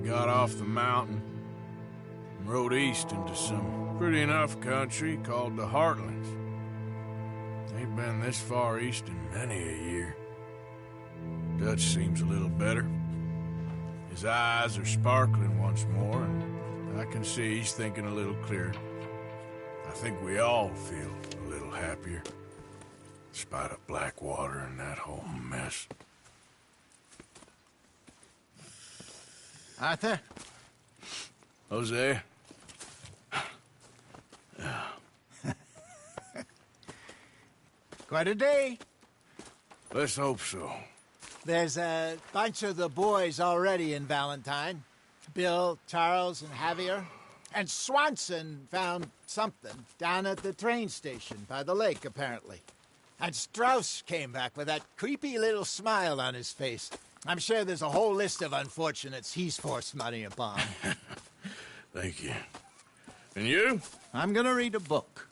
Got off the mountain and rode east into some pretty enough country called the Heartlands. Ain't been this far east in many a year. Dutch seems a little better. His eyes are sparkling once more, and I can see he's thinking a little clearer. I think we all feel a little happier, despite of Blackwater and that whole mess. Arthur? Jose? Quite a day. Let's hope so. There's a bunch of the boys already in Valentine. Bill, Charles, and Javier. And Swanson found something down at the train station by the lake, apparently. And Strauss came back with that creepy little smile on his face. I'm sure there's a whole list of unfortunates he's forced money upon. Thank you. And you? I'm gonna read a book.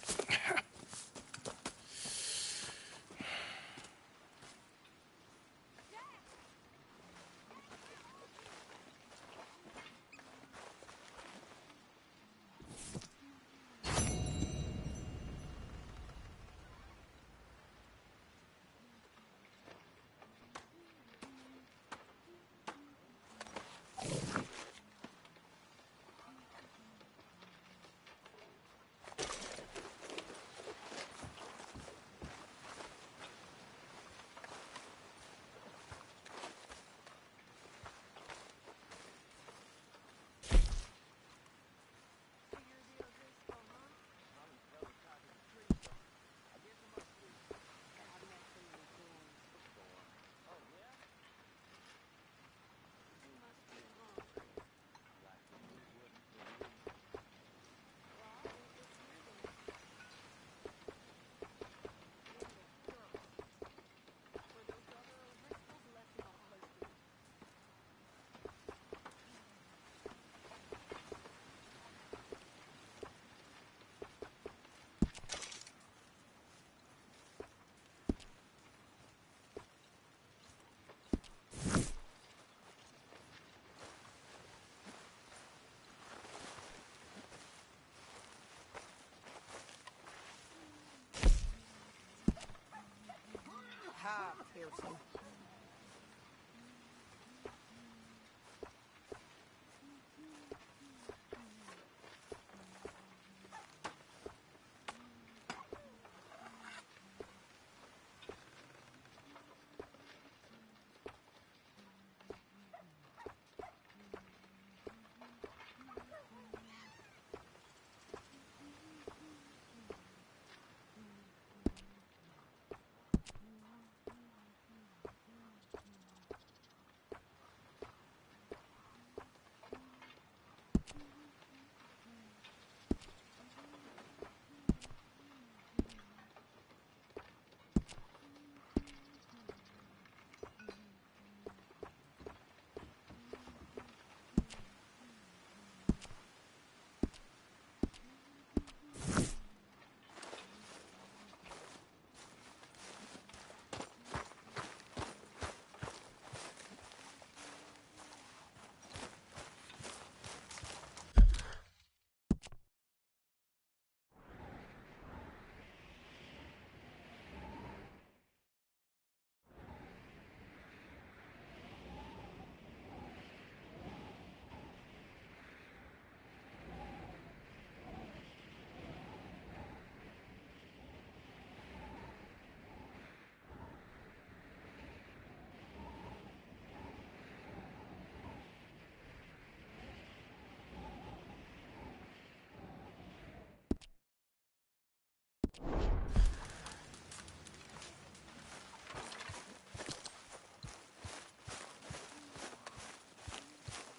Hi, Pearson.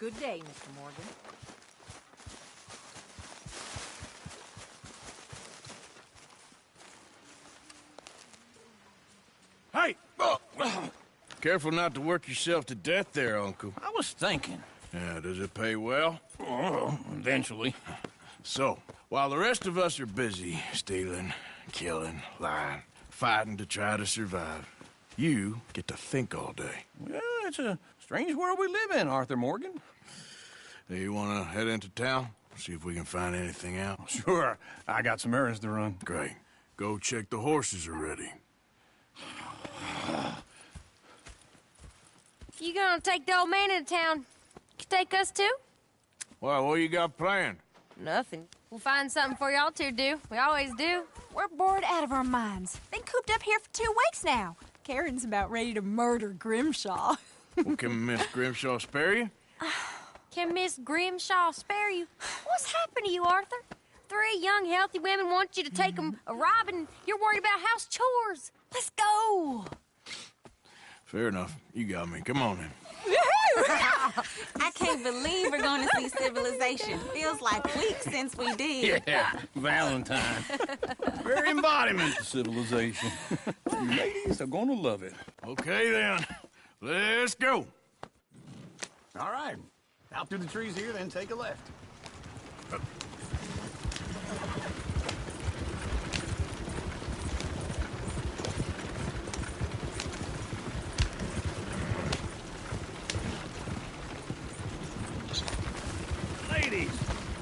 Good day, Mr. Morgan. Hey! Careful not to work yourself to death there, Uncle. I was thinking. Yeah, does it pay well? Oh, eventually. So, while the rest of us are busy stealing, killing, lying, fighting to try to survive, you get to think all day. Well, it's a strange world we live in, Arthur Morgan. Hey, you want to head into town? See if we can find anything out? Sure. I got some errands to run. Great. Go check the horses are ready. You gonna take the old man into town? You take us too? Well, what you got planned? Nothing. We'll find something for y'all to do. We always do. We're bored out of our minds. Been cooped up here for 2 weeks now. Karen's about ready to murder Grimshaw. Well, can Miss Grimshaw spare you? Can Miss Grimshaw spare you? What's happened to you, Arthur? 3 young, healthy women want you to take them a robbing. You're worried about house chores. Let's go. Fair enough. You got me. Come on, then. I can't believe we're going to see civilization. Feels like weeks since we did. Yeah, Valentine. Very embodiment of civilization. You ladies are gonna love it. Okay, then. Let's go. All right. Out through the trees here, then take a left. Ladies,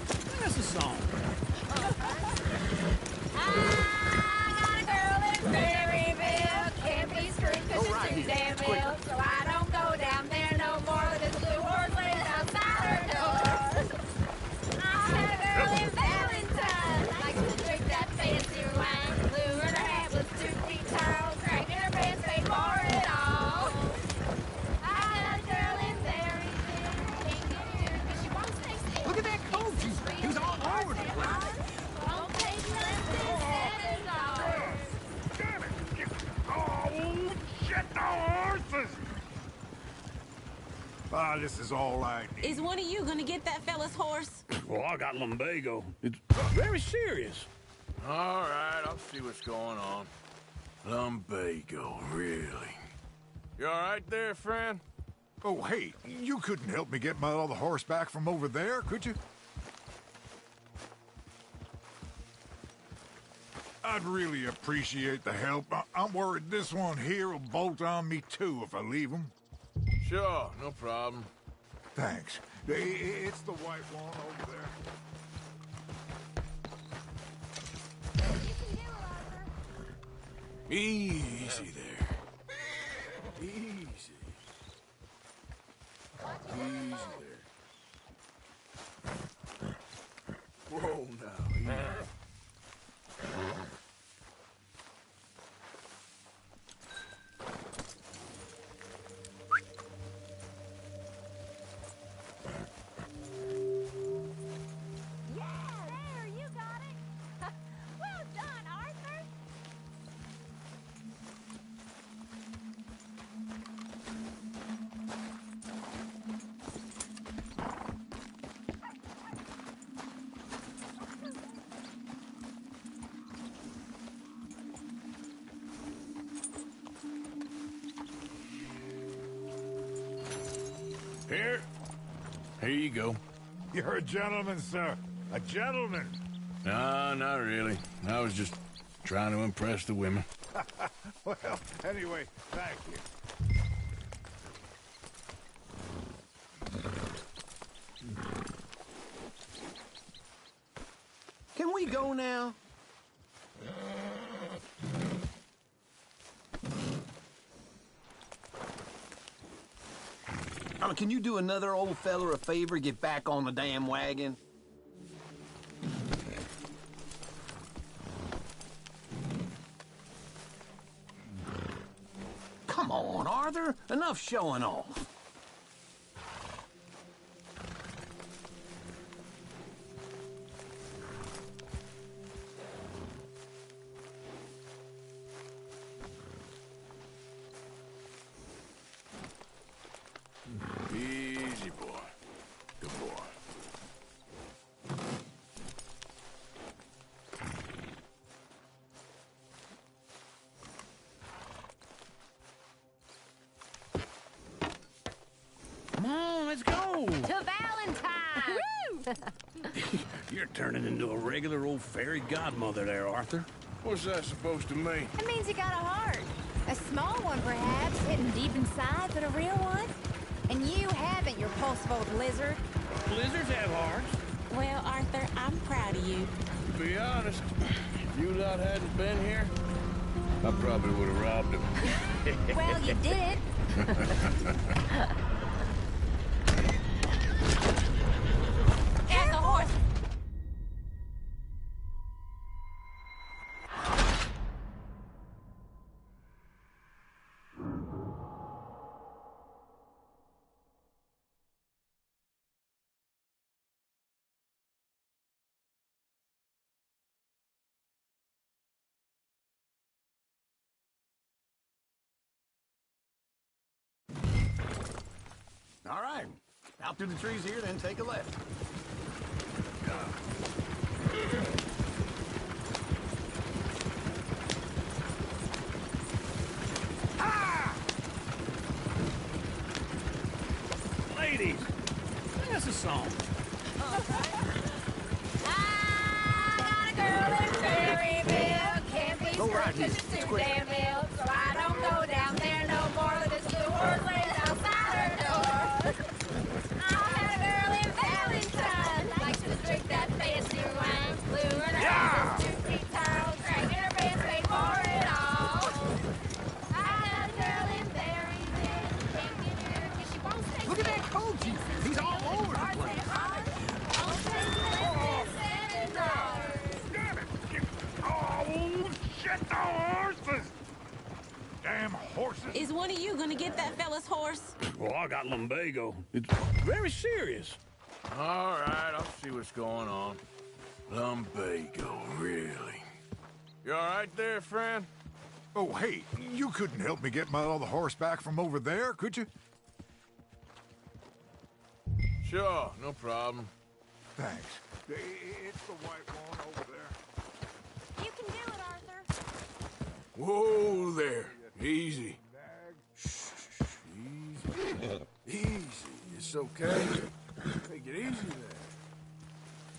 sing us a song. I got a girl in Maryville. Can't be screwed 'cause she's too damn ill. So I don't go down there no more. There's a blue horse laying outside her door. I had a girl in Valentine. Likes to drink that fancy wine. Blue and her hat was 2 feet tall. Cracked in her pants, paid for it all. I had a girl in Maryville. Can't get to her 'cause she won't stay still. Look at that coach. He's all over the place. Won't take less than $7. Damn it! Oh, shit, the horses! Ah, this is all I need. Is one of you going to get that fella's horse? Well, I got lumbago. It's very serious. All right, I'll see what's going on. Lumbago, really? You all right there, friend? Oh, hey, you couldn't help me get my other horse back from over there, could you? I'd really appreciate the help. I'm worried this one here will bolt on me too if I leave him. Sure, no problem. Thanks. It's the white one over there. Easy there. Easy. Easy there. Whoa, now. Easy. There, you got it. Well done, Arthur. Here. Here you go. You're a gentleman, sir. A gentleman. No, not really. I was just trying to impress the women. Well, anyway, thank you. Can we go now? Can you do another old feller a favor? Get back on the damn wagon? Come on, Arthur. Enough showing off. Easy, boy. You're turning into a regular old fairy godmother there, Arthur. What's that supposed to mean? It means you got a heart. A small one, perhaps, hidden deep inside, but a real one. And you haven't, you repulsive old lizard. Blizzards have hearts. Well, Arthur, I'm proud of you. To be honest, if you lot hadn't been here, I probably would have robbed him. Well, you did. There's the horse. All right. Out through the trees here, then take a left. Ladies, sing us a song. I got a girl in Berryville. Can't be Go right here. screwed 'cause she's too damn ill. So I don't go down there no more. This blue horse lays outside her door. I had a girl in Valentine. Likes to drink that fancy wine. Blue and yeah. 2 feet tall. Dragging her pants, paid for it all. I had a girl in Berryville. Can't get her 'cause she won't stay. Look at that Koji. He's all over the place. Oh, shit, the horses! Damn horses! Is one of you gonna get that fella's horse? Well, I got lumbago. It's very serious. All right, I'll see what's going on. Lumbago, really? You all right there, friend? Oh, hey, you couldn't help me get my other horse back from over there, could you? Sure, no problem. Thanks. It's the white one over there. You can do it, Arthur. Whoa there. Easy. Shh, easy. Easy. It's okay. Take it easy there.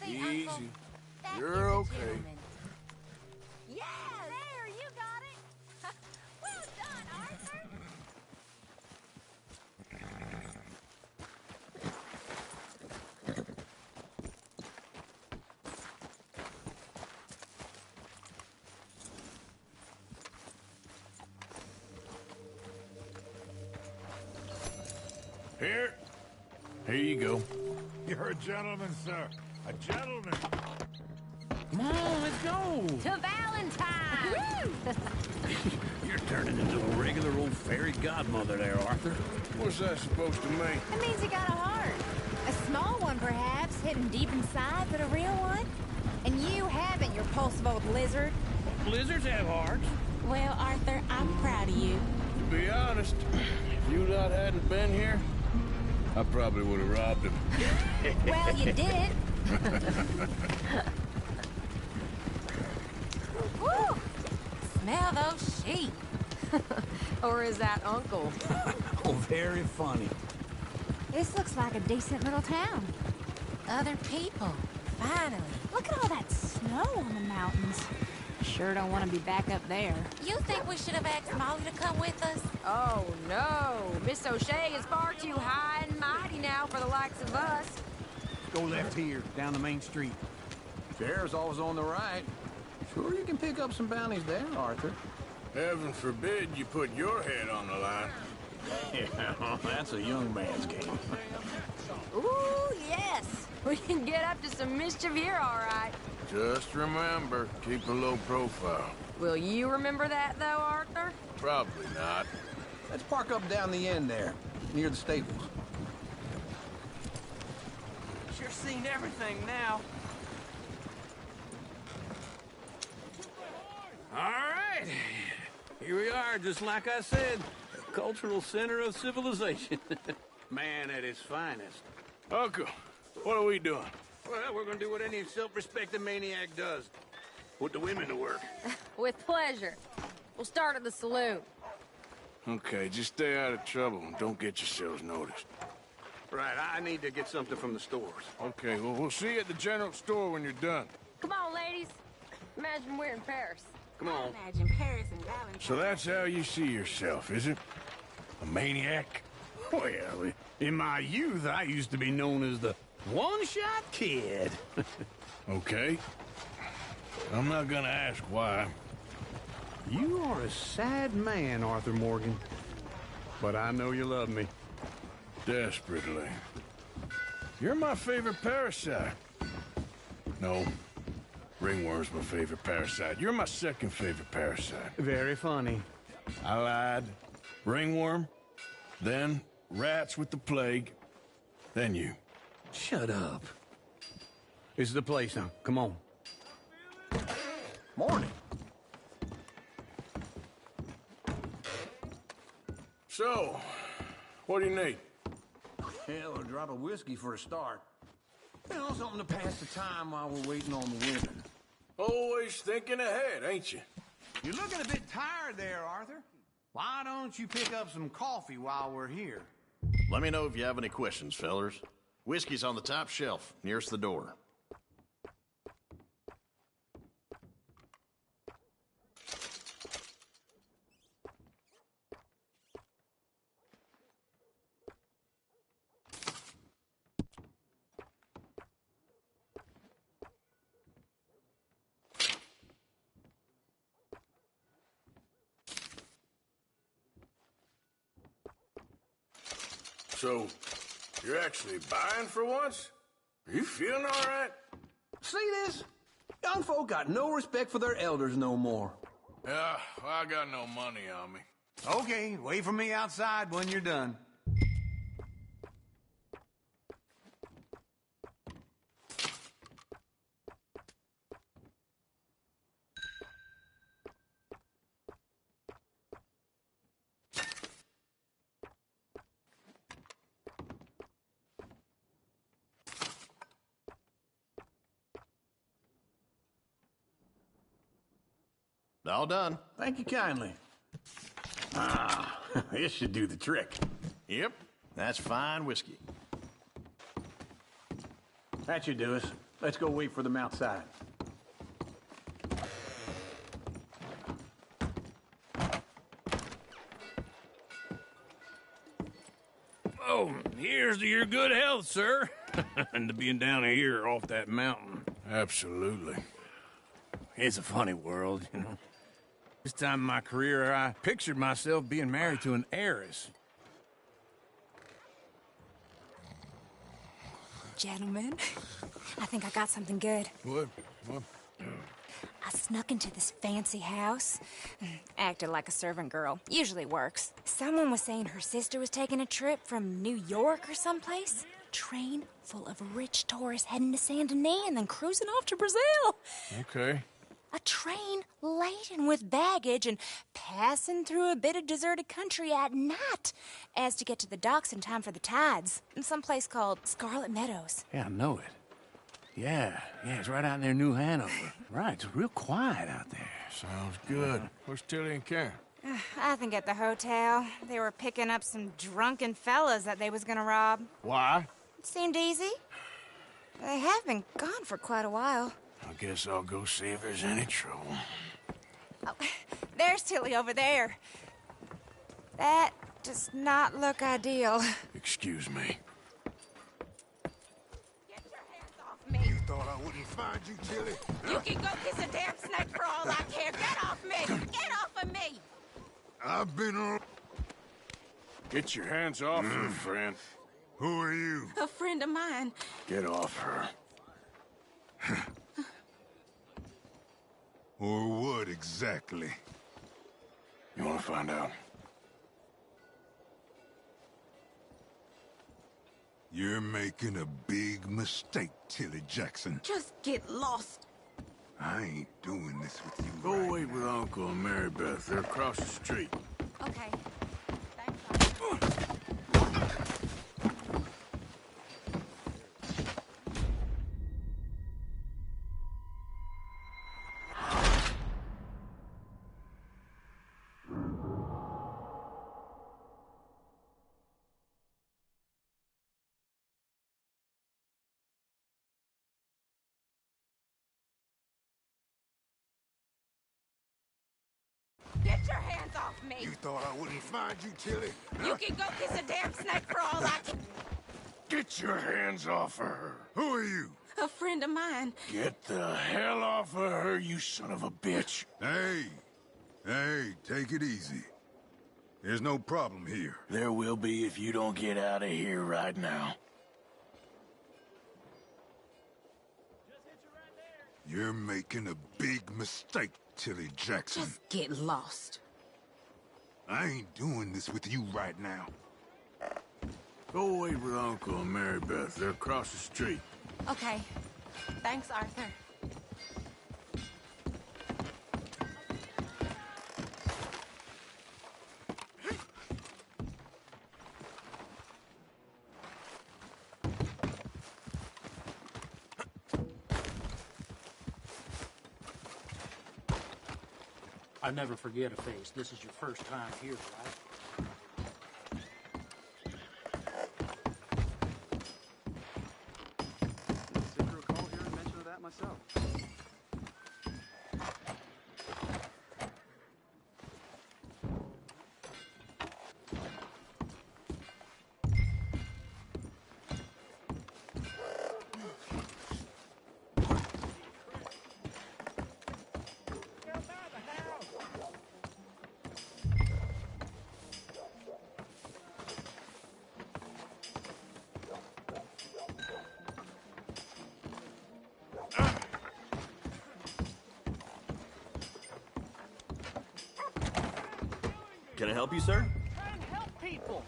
See, Easy. Uncle, that You're is a okay. gentleman. Yeah, there, you got it. Well done, Arthur. Here you go. You're a gentleman, sir. A gentleman. Come on, let's go. To Valentine. You're turning into a regular old fairy godmother there, Arthur. What's that supposed to mean? It means you got a heart. A small one, perhaps, hidden deep inside, but a real one. And you haven't, you repulsive old lizard. Blizzards have hearts. Well, Arthur, I'm proud of you. To be honest, if you lot hadn't been here, I probably would have robbed him. Well, you did. Woo! Smell those sheep. Or is that Uncle? Oh, very funny. This looks like a decent little town. Other people, finally. Look at all that snow on the mountains. Sure don't want to be back up there. You think we should have asked Molly to come with us? Oh, no. Miss O'Shea is far too high and mighty now for the likes of us. Go left here, down the main street. Sheriff's always on the right. Sure, you can pick up some bounties there, Arthur. Heaven forbid you put your head on the line. Yeah, that's a young man's game. Ooh, yes. We can get up to some mischief here, all right. Just remember, keep a low profile. Will you remember that, though, Arthur? Probably not. Let's park up down the end there, near the stables. Sure seen everything now. All right. Here we are, just like I said. The cultural center of civilization. Man at his finest. Uncle, what are we doing? Well, we're gonna do what any self-respecting maniac does. Put the women to work. With pleasure. We'll start at the saloon. Okay, just stay out of trouble and don't get yourselves noticed. Right, I need to get something from the stores. Okay, well, we'll see you at the general store when you're done. Come on, ladies. Imagine we're in Paris. Come on. Imagine Paris and Valentine. So that's how you see yourself, is it? A maniac? Well, in my youth, I used to be known as the one-shot kid. Okay. I'm not gonna ask why. You are a sad man, Arthur Morgan. But I know you love me. Desperately. You're my favorite parasite. No. Ringworm's my favorite parasite. You're my second favorite parasite. Very funny. I lied. Ringworm. Then rats with the plague. Then you. Shut up. This is the place now. Come on. Morning. So, what do you need? Hell, a drop of whiskey for a start. You know, something to pass the time while we're waiting on the women. Always thinking ahead, ain't you? You're looking a bit tired there, Arthur. Why don't you pick up some coffee while we're here? Let me know if you have any questions, fellers. Whiskey's on the top shelf, nearest the door. So, you're actually buying for once? Are you feeling all right? See this? Young folk got no respect for their elders no more. Yeah, well, I got no money on me. Okay, wait for me outside when you're done. All done. Thank you kindly. Ah, this should do the trick. Yep, that's fine whiskey. That should do us. Let's go wait for them outside. Oh, here's to your good health, sir. And to being down here off that mountain. Absolutely. It's a funny world, you know. This time in my career, I pictured myself being married to an heiress. Gentlemen, I think I got something good. What? I snuck into this fancy house, acted like a servant girl. Usually works. Someone was saying her sister was taking a trip from New York or someplace. Train full of rich tourists heading to Saint Denis and then cruising off to Brazil. Okay. A train laden with baggage and passing through a bit of deserted country at night as to get to the docks in time for the tides in some place called Scarlet Meadows. Yeah, I know it. Yeah, it's right out near New Hanover. Right, it's real quiet out there. Sounds good. Where's Tilly and Karen? I think at the hotel. They were picking up some drunken fellas that they was gonna rob. Why? It seemed easy. They have been gone for quite a while. I guess I'll go see if there's any trouble. Oh, there's Tilly over there. That does not look ideal. Excuse me. You thought I wouldn't find you, Tilly? You can go kiss a damn snake for all I care. Get off me! Get off of me! I've been on... Get your hands off her, friend. Who are you? A friend of mine. Get off her. Or what exactly? You want to find out? You're making a big mistake, Tilly Jackson. Just get lost. I ain't doing this with you. Go wait with Uncle and Mary Beth. They're across the street. Okay. Get your hands off me! You thought I wouldn't find you, Tilly? You can go kiss a damn snake for all I can. Get your hands off of her. Who are you? A friend of mine. Get the hell off of her, you son of a bitch. Hey, take it easy. There's no problem here. There will be if you don't get out of here right now. You're making a big mistake, Tilly Jackson. Just get lost. I ain't doing this with you right now. Go wait with Uncle and Mary Beth. They're across the street. Okay. Thanks, Arthur. I never forget a face. This is your first time here, right? Seem to recall hearing mention of that myself. Can I help you, sir? Trying to help people.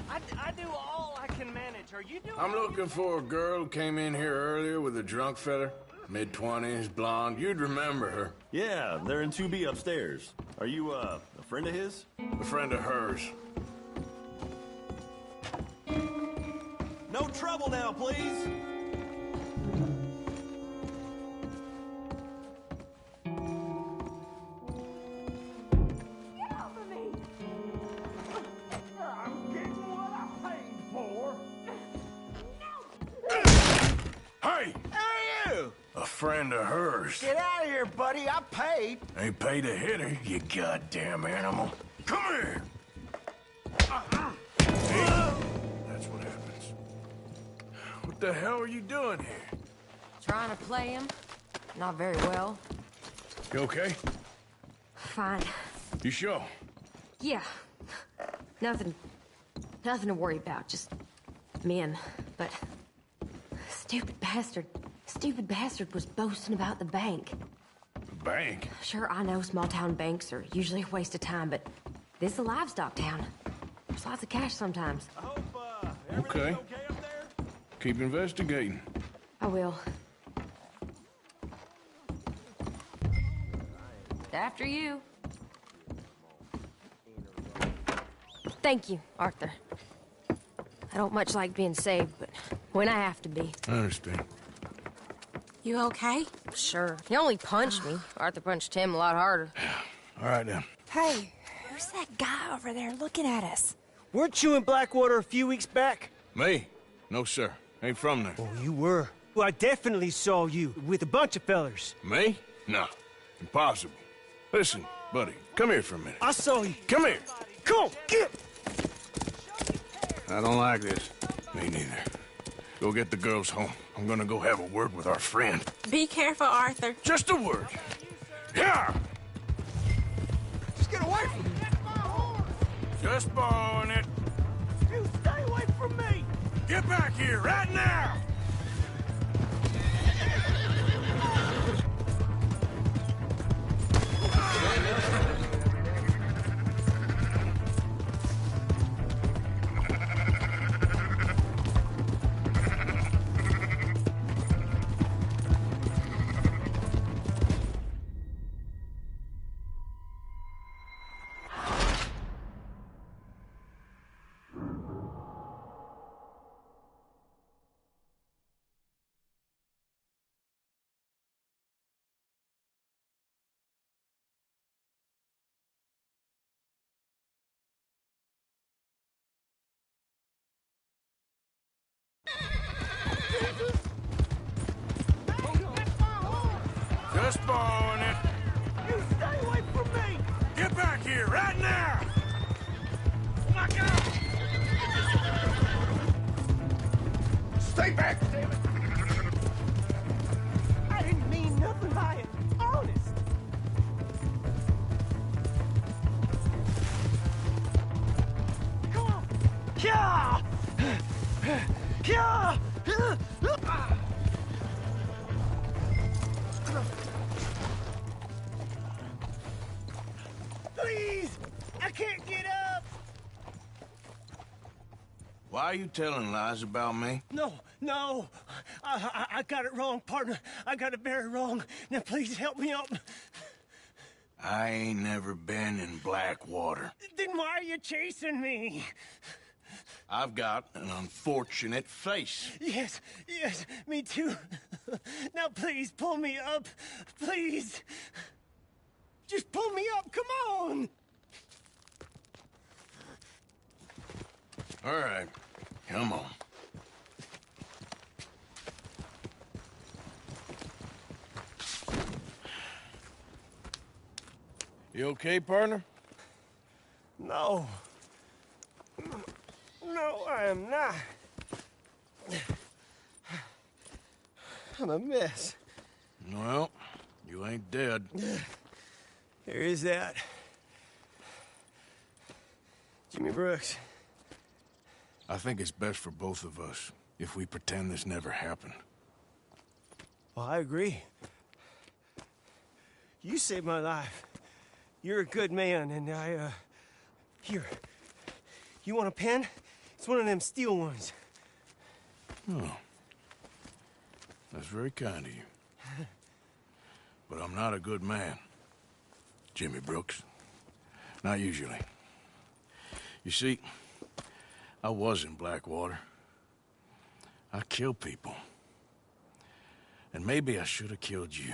I do all I can manage. Are you doing? I'm looking for a girl who came in here earlier with a drunk fella. Mid-20s, blonde. You'd remember her. Yeah, they're in 2B upstairs. Are you, a friend of his? A friend of hers. No trouble now, please. Friend of hers. Get out of here, buddy. I paid. Ain't paid to hit her, you goddamn animal. Come here! That's what happens. What the hell are you doing here? Trying to play him. Not very well. You okay? Fine. You sure? Yeah. Nothing to worry about. Just men. But stupid bastard was boasting about the bank. The bank? Sure, I know small-town banks are usually a waste of time, but this is a livestock town. There's lots of cash sometimes. I hope, okay up there? Keep investigating. I will. After you. Thank you, Arthur. I don't much like being saved, but when I have to be. I understand. You okay? Sure. He only punched me. Arthur punched him a lot harder. All right, then. Hey, who's that guy over there looking at us? Weren't you in Blackwater a few weeks back? Me? No, sir. Ain't from there. Oh, you were. Well, I definitely saw you with a bunch of fellers. Me? No. Impossible. Listen, buddy, come here for a minute. I saw you. Come here. Come on, get! I don't like this. Me neither. Go get the girls home. I'm gonna go have a word with our friend. Be careful, Arthur. Just a word. Yeah! Just get away from me. Just borrowing it. You stay away from me! Get back here right now! Just borrowing it. You stay away from me! Get back here, right now! Look out! Stay back, damn it! I didn't mean nothing by it. Honest. Come on. Yeah! Yeah! Please! I can't get up! Why are you telling lies about me? No. I got it wrong, partner. I got it very wrong. Now please help me up. I ain't never been in Blackwater. Then why are you chasing me? I've got an unfortunate face. Yes, me too. Now please pull me up. Please. Just pull me up, come on. All right, come on. You okay, partner? No. No, I am not. I'm a mess. Well, you ain't dead. There is that. Jimmy Brooks. I think it's best for both of us if we pretend this never happened. Well, I agree. You saved my life. You're a good man, and here. You want a pen? It's one of them steel ones. Oh. That's very kind of you. But I'm not a good man, Jimmy Brooks. Not usually. You see, I was in Blackwater. I killed people. And maybe I should have killed you.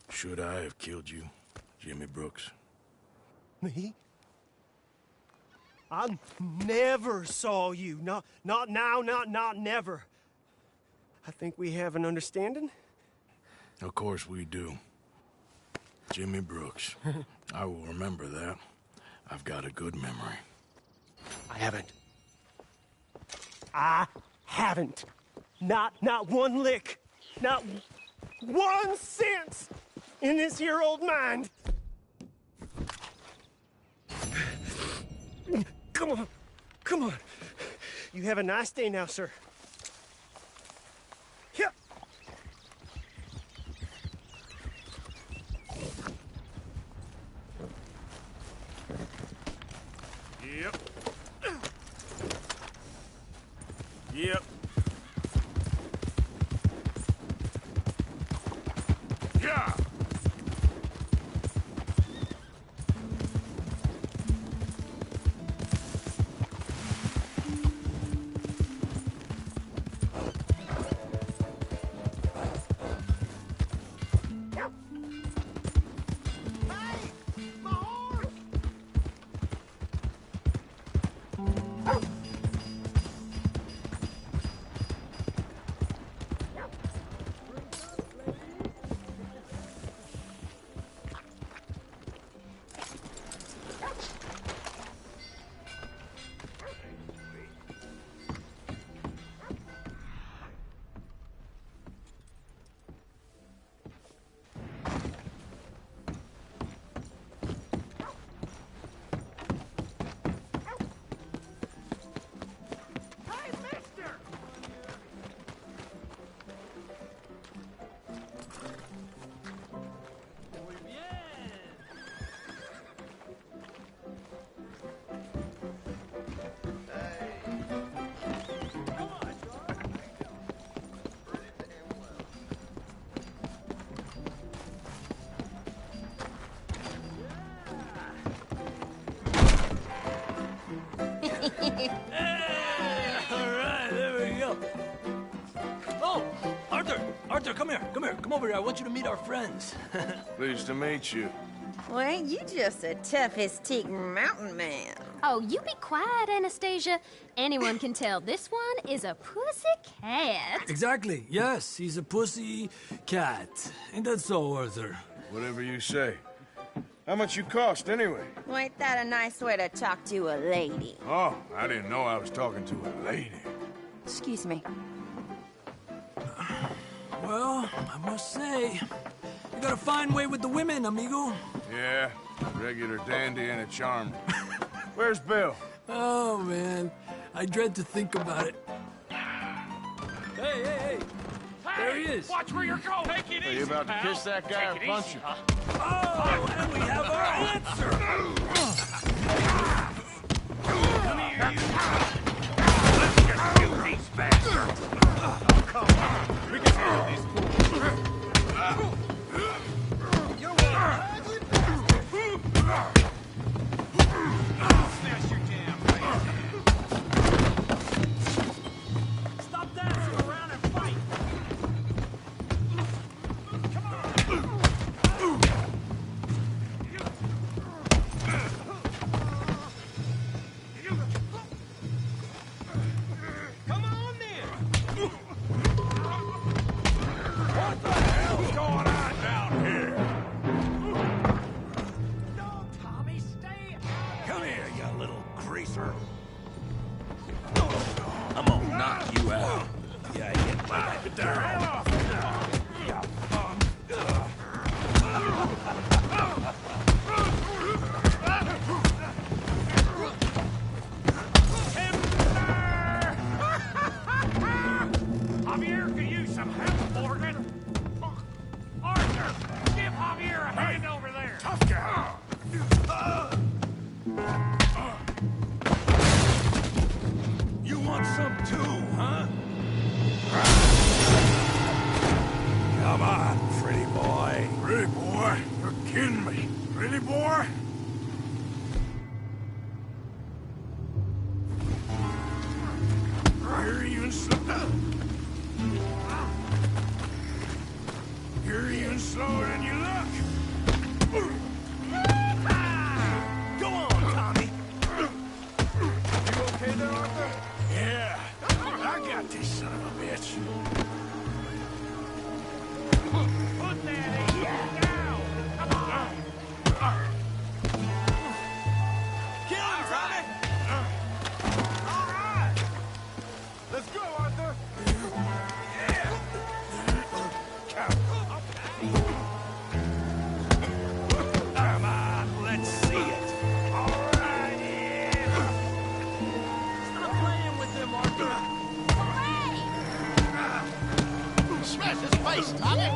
Should I have killed you, Jimmy Brooks? Me? I never saw you. Not now, not never. I think we have an understanding. Of course we do. Jimmy Brooks. I will remember that. I've got a good memory. I haven't. Not one lick. Not 1 cent in this here old mind. Come on. You have a nice day now, sir. Yep. Yep. Yeah! All right, there we go. Oh, Arthur, come here. Come over here. I want you to meet our friends. Pleased to meet you. Well, you just a tough-as-teak mountain man. Oh, you be quiet, Anastasia. Anyone can tell this one is a pussy cat. Exactly. Yes, he's a pussy cat. Ain't that so, Arthur? Whatever you say. How much you cost, anyway? Well, ain't that a nice way to talk to a lady? Oh, I didn't know I was talking to a lady. Excuse me. Well, I must say, you got a fine way with the women, amigo. Yeah, regular dandy and a charmer. Where's Bill? Oh, man. I dread to think about it. Hey! There he is. Watch where you're going. Take it Are easy, you about to pal. kiss that guy or Take it punch easy, him? huh? Oh, and we have our answer. Come here, you. Let's just shoot these bastards. Oh, come on. We can handle these fools. You're smash your damn face. Stop dancing around and fight. Come on, then. What the hell's going on down here? No, Tommy, stay. Come here, you little greaser. I'm gonna knock you out. Yeah, get down. Javier could use some help, Morgan. Arthur, give Javier a hand over there. Tough guy. You want some too, huh? Come on, pretty boy. Pretty boy? You're kidding me. Pretty boy? You're even You're even slower than you look. Go on, Tommy. You okay there, Arthur? Yeah. I got this son of a bitch. Put that ace down. Come on. Kill him, Tommy. All right. Let's go, Arthur. Come on, let's see it. All right. Stop playing with them, Arthur. Smash his face, Tommy!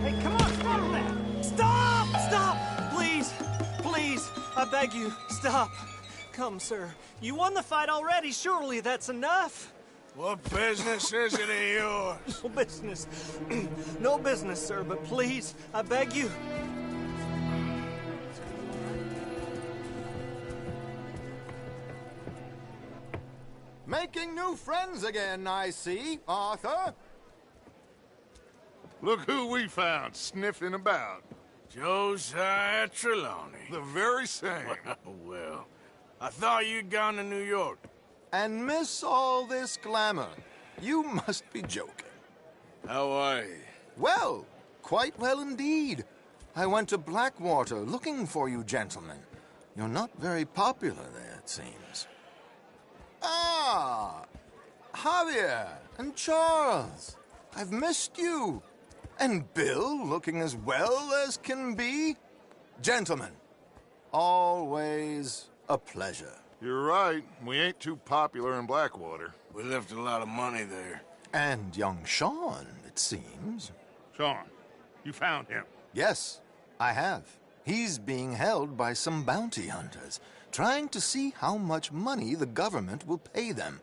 Hey, come on, stop that! Stop! Stop! Please! Please! I beg you, stop. Come, sir. You won the fight already. Surely that's enough. What business is it of yours? No business. No business, sir, but please, I beg you. Making new friends again, I see, Arthur. Look who we found sniffing about. Josiah Trelawney. The very same. Well, I thought you'd gone to New York. And miss all this glamour. You must be joking. How are you? Well, quite well indeed. I went to Blackwater looking for you gentlemen. You're not very popular there, it seems. Ah, Javier and Charles. I've missed you. And Bill looking as well as can be. Gentlemen, always a pleasure. You're right. We ain't too popular in Blackwater. We left a lot of money there. And young Sean, it seems. Sean, you found him? Yes, I have. He's being held by some bounty hunters, trying to see how much money the government will pay them.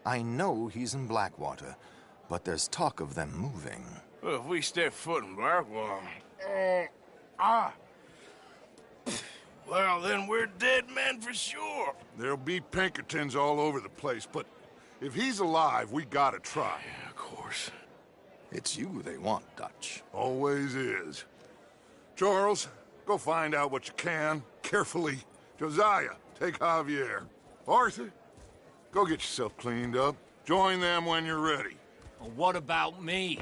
I know he's in Blackwater, but there's talk of them moving. Well, if we step foot in Blackwater... Well, then we're dead men for sure. There'll be Pinkertons all over the place, but if he's alive, we gotta try. Yeah, of course. It's you they want, Dutch. Always is. Charles, go find out what you can, carefully. Josiah, take Javier. Arthur, go get yourself cleaned up. Join them when you're ready. Well, what about me?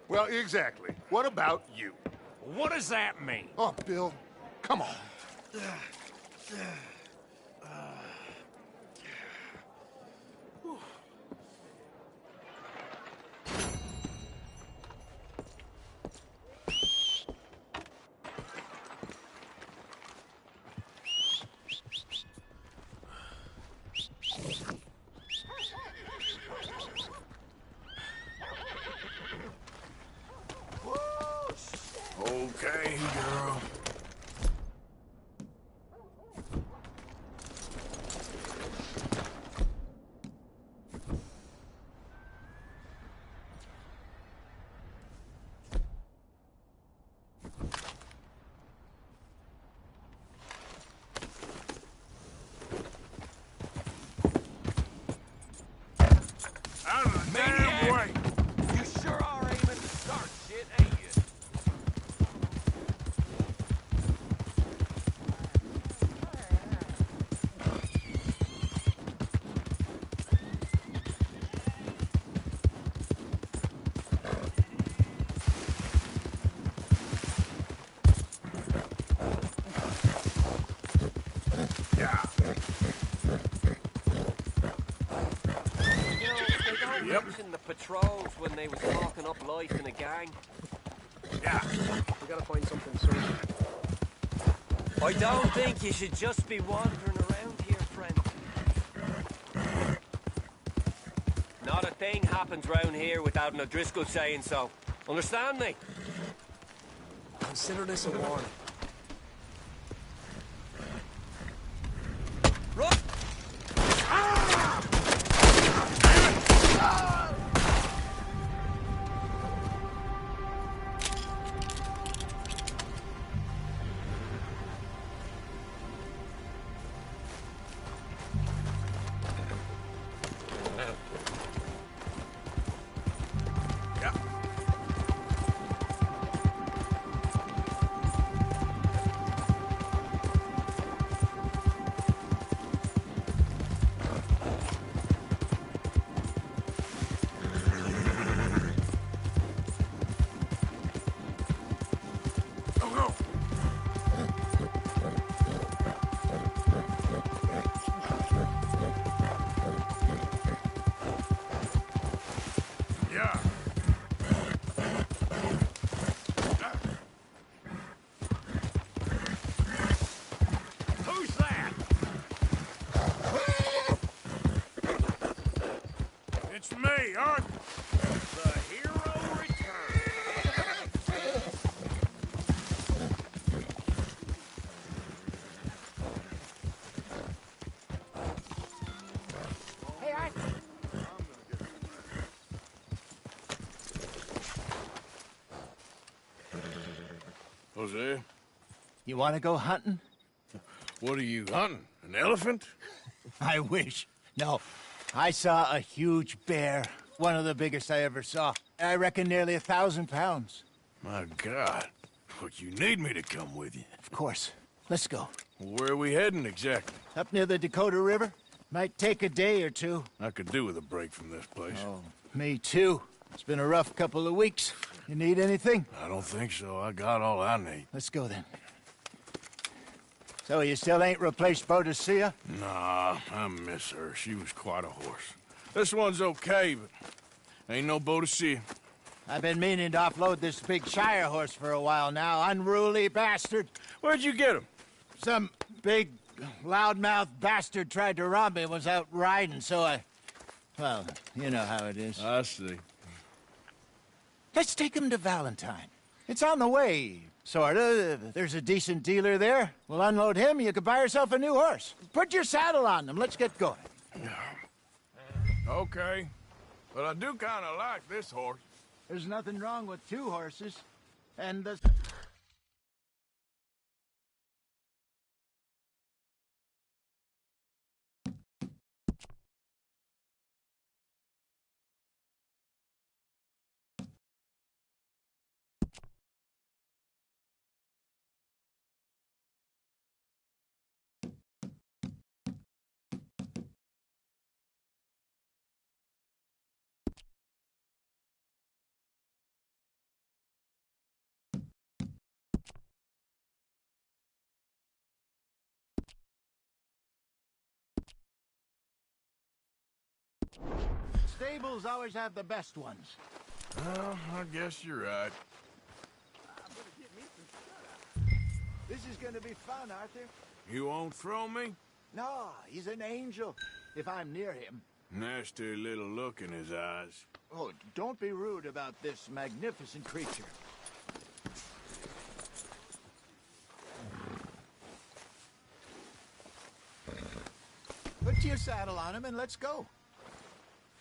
Well, exactly. What about you? What does that mean? Oh, Bill, come on. Okay, girl. Out of the damn way! You sure are aiming to start shit, ain't you? Mention the patrols when they was locking up life in a gang. Yeah, we gotta find something soon. I don't think you should just be wandering around here, friend. Not a thing happens round here without an O'Driscoll saying so. Understand me? Consider this a warning. Run! It's me, Arthur. The hero returns. Hey, Arthur. Jose, You want to go hunting? what are you hunting? An elephant? I wish. No. I saw a huge bear. One of the biggest I ever saw. I reckon nearly 1,000 pounds. My God. But you need me to come with you. Of course. Let's go. Where are we heading exactly? Up near the Dakota River. Might take a day or two. I could do with a break from this place. Oh, me too. It's been a rough couple of weeks. You need anything? I don't think so. I got all I need. Let's go then. So you still ain't replaced Boadicea? Nah, I miss her. She was quite a horse. This one's okay, but ain't no Boadicea. I've been meaning to offload this big Shire horse for a while now. Unruly bastard. Where'd you get him? Some big, loudmouth bastard tried to rob me and was out riding, so I... Well, you know how it is. I see. Let's take him to Valentine. It's on the way, sorta. There's a decent dealer there. We'll unload him, you could buy yourself a new horse. Put your saddle on them, let's get going. Okay. But I do kind of like this horse. There's nothing wrong with two horses. And the... stables always have the best ones. Well, I guess you're right. This is gonna be fun, Arthur. You won't throw me? No, he's an angel, if I'm near him. Nasty little look in his eyes. Oh, don't be rude about this magnificent creature. Put your saddle on him and let's go.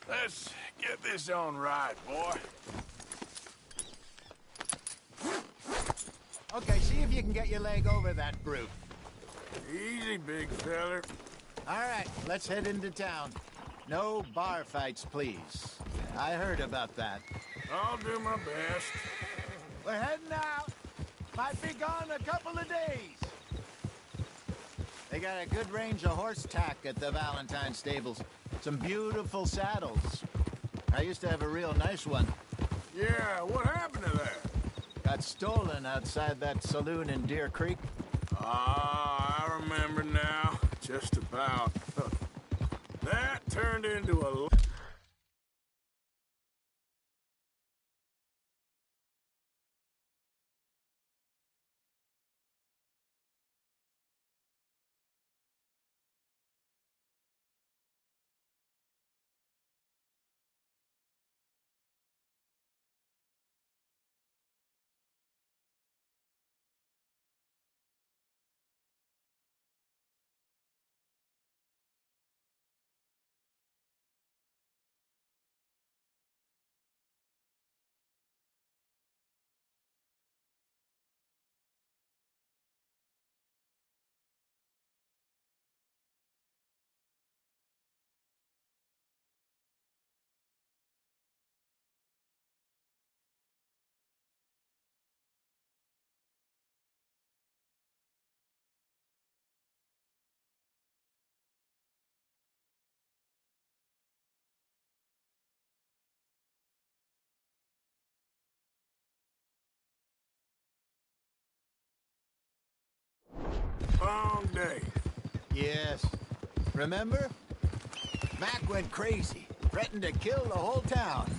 Let's get this on right, boy. Okay, see if you can get your leg over that brute. Easy, big feller. All right, let's head into town. No bar fights, please. I heard about that. I'll do my best. We're heading out. Might be gone a couple of days. They got a good range of horse tack at the Valentine stables. Some beautiful saddles. I used to have a real nice one. Yeah, what happened to that? Got stolen outside that saloon in Deer Creek. Ah, I remember now. Just about. That turned into a... Long day. Yes. Remember? Mac went crazy, threatened to kill the whole town.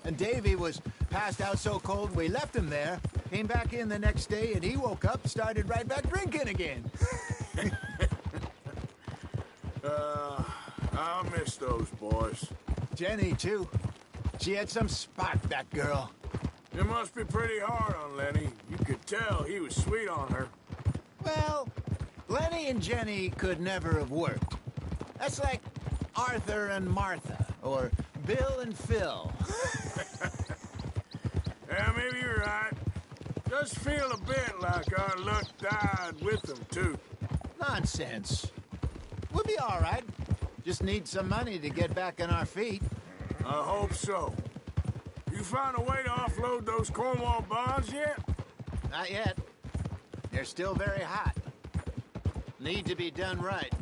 And Davy was passed out so cold we left him there, came back in the next day, and he woke up, started right back drinking again. I'll miss those boys. Jenny, too. She had some spark, that girl. It must be pretty hard on Lenny. You could tell he was sweet on her. Well, Lenny and Jenny could never have worked. That's like Arthur and Martha, or Bill and Phil. Yeah, maybe you're right. Does feel a bit like our luck died with them, too. Nonsense. We'll be all right. Just need some money to get back on our feet. I hope so. You found a way to offload those Cornwall bonds yet? Not yet. They're still very hot. Need to be done right.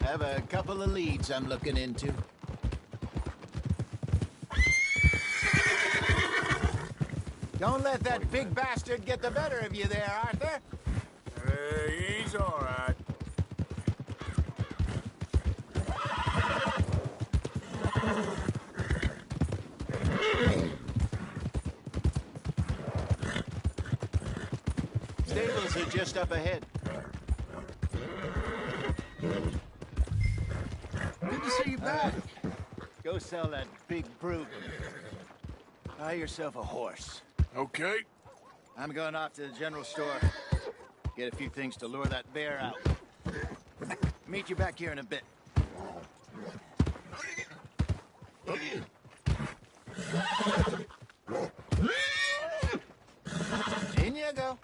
Have a couple of leads I'm looking into. Don't let that big bastard get the better of you there, Arthur. He's all right. Stables are just up ahead. Good to see you back. Go sell that big brute. Buy yourself a horse. Okay. I'm going off to the general store. Get a few things to lure that bear out. Meet you back here in a bit. In you go.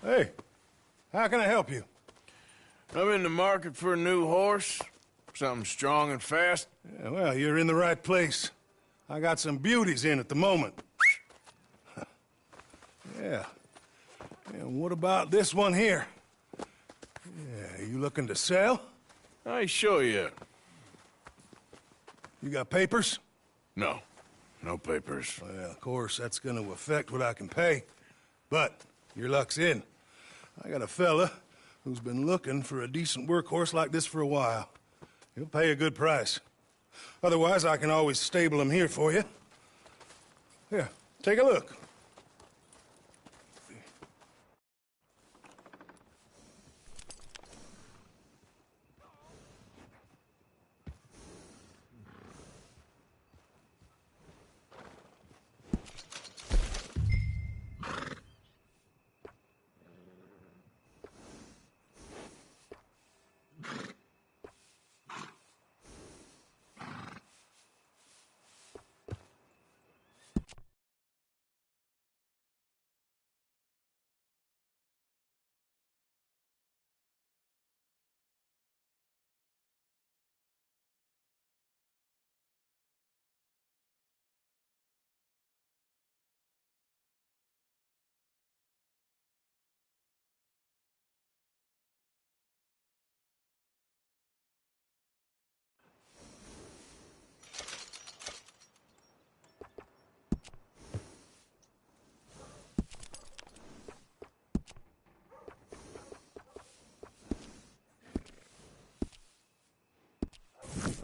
Hey, how can I help you? I'm in the market for a new horse. Something strong and fast. Yeah, well, you're in the right place. I got some beauties in at the moment. Yeah. And what about this one here? Yeah, you looking to sell? I ain't sure yet. You got papers? No. No papers. Well, of course, that's gonna affect what I can pay. But your luck's in. I got a fella who's been looking for a decent workhorse like this for a while. He'll pay a good price. Otherwise, I can always stable him here for you. Here, take a look.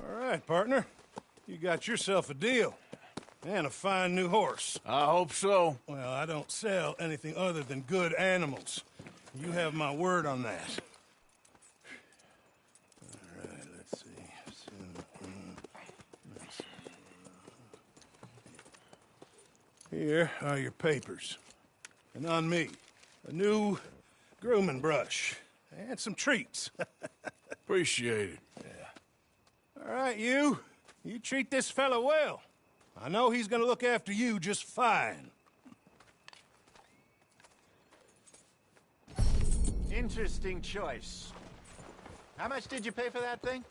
All right, partner. You got yourself a deal. And a fine new horse. I hope so. Well, I don't sell anything other than good animals. You have my word on that. All right, let's see. Here are your papers. And on me, a new grooming brush. And some treats. Appreciate it. Yeah. All right, you. You treat this fella well. I know he's gonna look after you just fine. Interesting choice. How much did you pay for that thing?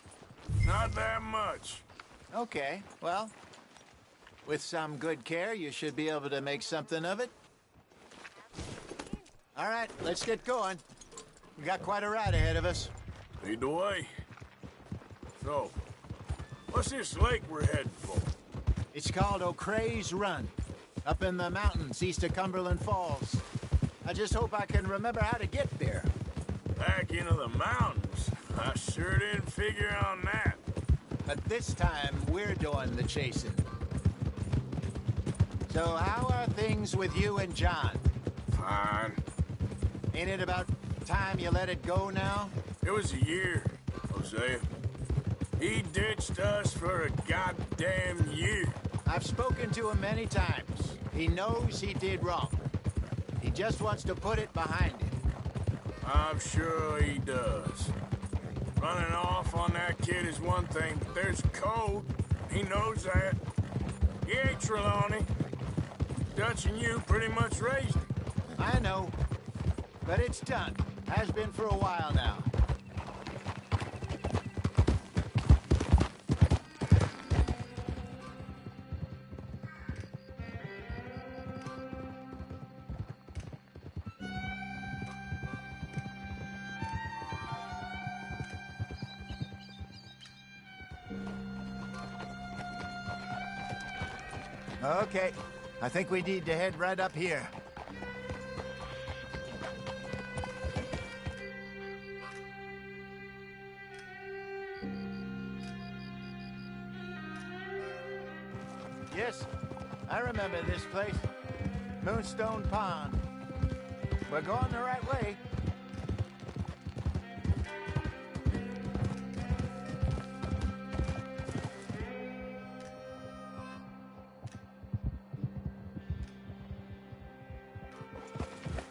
Not that much. Okay, well, with some good care, you should be able to make something of it. All right, let's get going. We got quite a ride ahead of us. Lead the way. So, what's this lake we're heading for? It's called O'Creagh's Run, up in the mountains east of Cumberland Falls. I just hope I can remember how to get there. Back into the mountains? I sure didn't figure on that. But this time, we're doing the chasing. So how are things with you and John? Fine. Ain't it about time you let it go now? It was a year, Hosea. He ditched us for a goddamn year. I've spoken to him many times. He knows he did wrong. He just wants to put it behind him. I'm sure he does. Running off on that kid is one thing, but there's code. He knows that. He ain't Trelawney. Dutch and you pretty much raised him. I know. But it's done. Has been for a while now. Okay, I think we need to head right up here. Yes, I remember this place. Moonstone Pond. We're going the right way.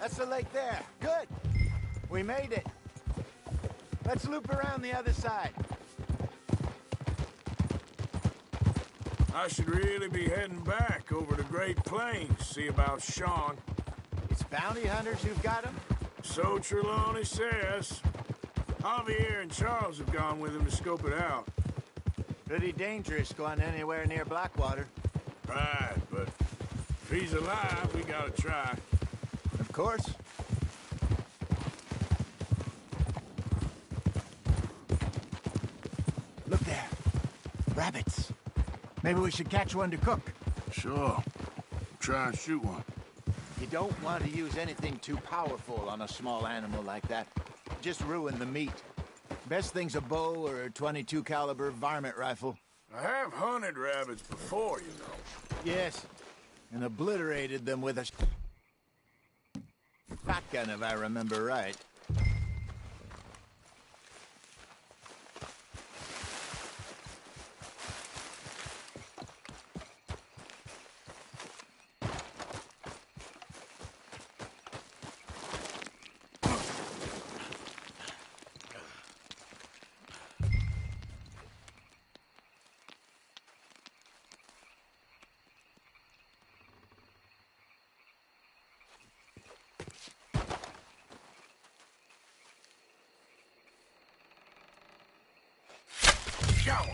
That's the lake there. Good. We made it. Let's loop around the other side. I should really be heading back over to Great Plains, see about Sean. It's bounty hunters who've got him? So Trelawney says. Javier and Charles have gone with him to scope it out. Pretty dangerous going anywhere near Blackwater. Right, but if he's alive, we gotta try. Of course. Look there. Rabbits. Maybe we should catch one to cook. Sure. Try and shoot one. You don't want to use anything too powerful on a small animal like that. Just ruin the meat. Best thing's a bow or a .22 caliber varmint rifle. I have hunted rabbits before, you know. Yes, and obliterated them with a shotgun, if I remember right. Shower.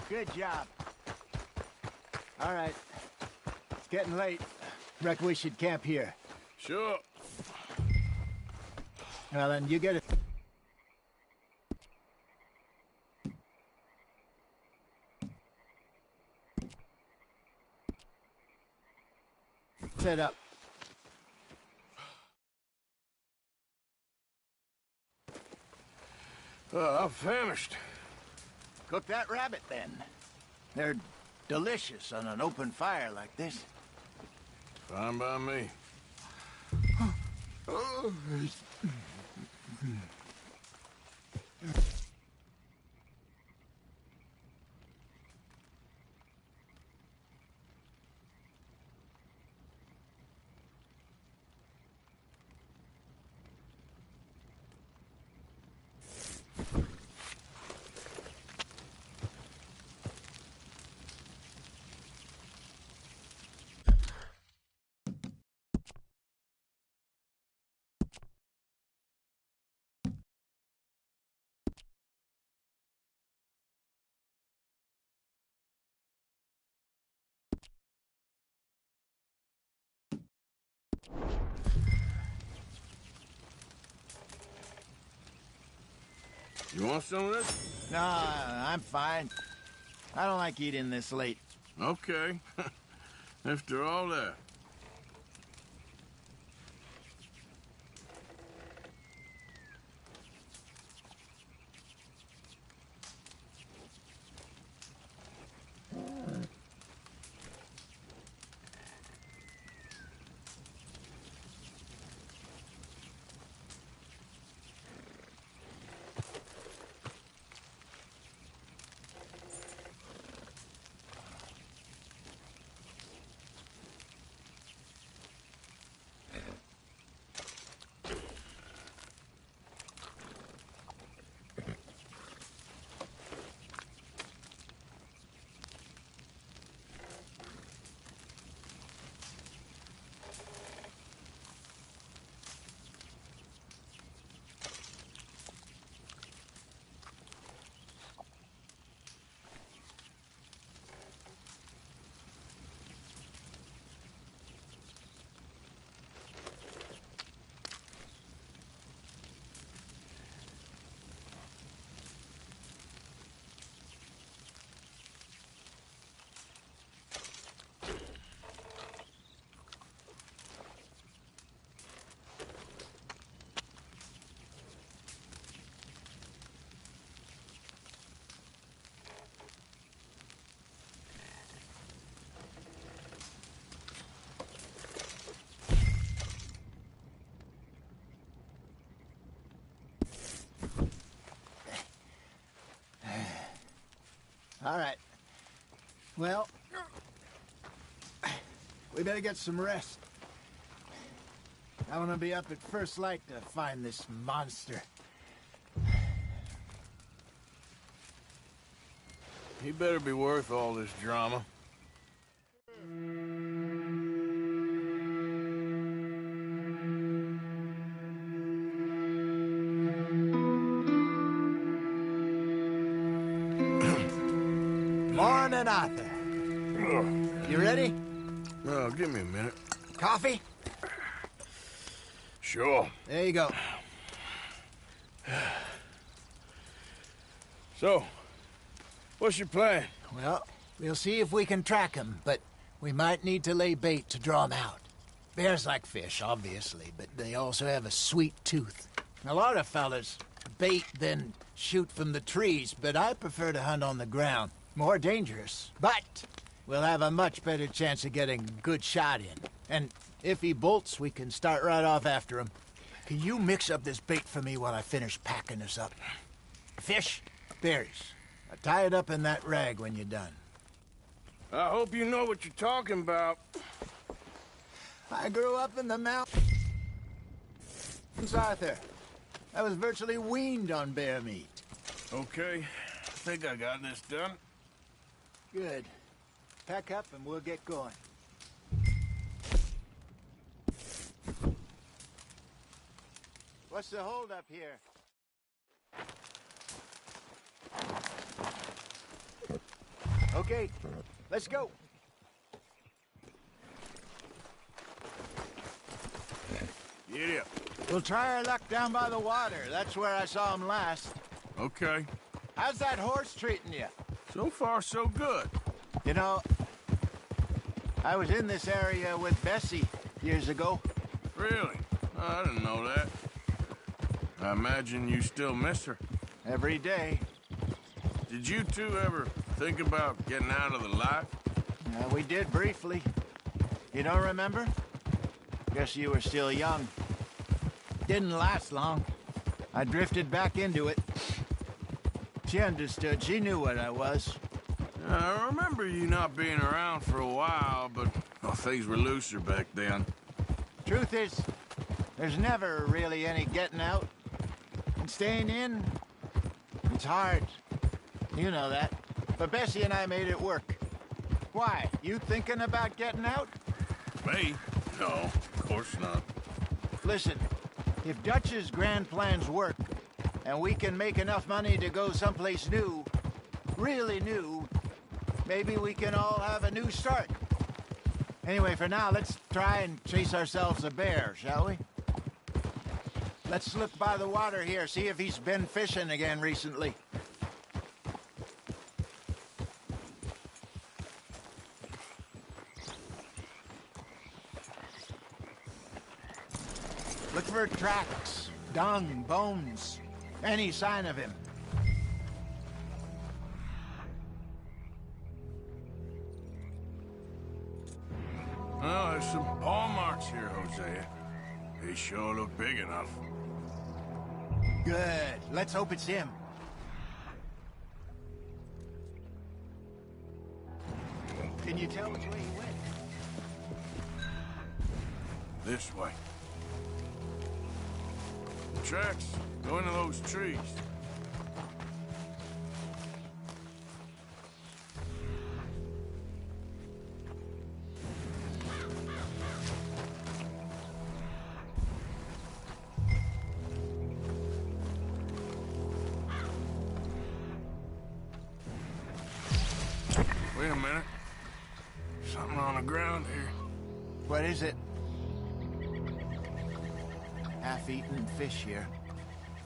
Good job. All right. It's getting late. Reckon we should camp here. Sure. Well, then, you get it. Set up. I'm famished. Cook that rabbit, then. They're delicious on an open fire like this. Fine by me. You want some of this? No, I'm fine. I don't like eating this late. Okay. After all that. All right. Well, we better get some rest. I want to be up at first light to find this monster. He better be worth all this drama. Morning, Arthur. You ready? No, give me a minute. Coffee? Sure. There you go. So, what's your plan? Well, we'll see if we can track him, but we might need to lay bait to draw him out. Bears like fish, obviously, but they also have a sweet tooth. A lot of fellas bait, then shoot from the trees, but I prefer to hunt on the ground. More dangerous, but we'll have a much better chance of getting a good shot in. And if he bolts, we can start right off after him. Can you mix up this bait for me while I finish packing this up? Fish, berries. Tie it up in that rag when you're done. I hope you know what you're talking about. I grew up in the mountains, Arthur. I was virtually weaned on bear meat. Okay, I think I got this done. Good. Pack up and we'll get going. What's the holdup here? Okay, let's go. Giddy up. We'll try our luck down by the water. That's where I saw him last. Okay. How's that horse treating you? So far, so good. You know, I was in this area with Bessie years ago. Really? Oh, I didn't know that. I imagine you still miss her. Every day. Did you two ever think about getting out of the life? We did briefly. You don't remember? Guess you were still young. Didn't last long. I drifted back into it. She understood. She knew what I was. I remember you not being around for a while, but things were looser back then. Truth is, there's never really any getting out. And staying in, it's hard. You know that. But Bessie and I made it work. Why? You thinking about getting out? Me? No, of course not. Listen, if Dutch's grand plans work, and we can make enough money to go someplace new, really new, maybe we can all have a new start. Anyway, for now, let's try and chase ourselves a bear, shall we? Let's look by the water here, see if he's been fishing again recently. Look for tracks, dung, bones, any sign of him. Oh, there's some paw marks here, Hosea. They sure look big enough. Good. Let's hope it's him. Can you tell which way he went? This way. The tracks go into those trees. Wait a minute. Something on the ground here. What is it? Half-eaten fish here.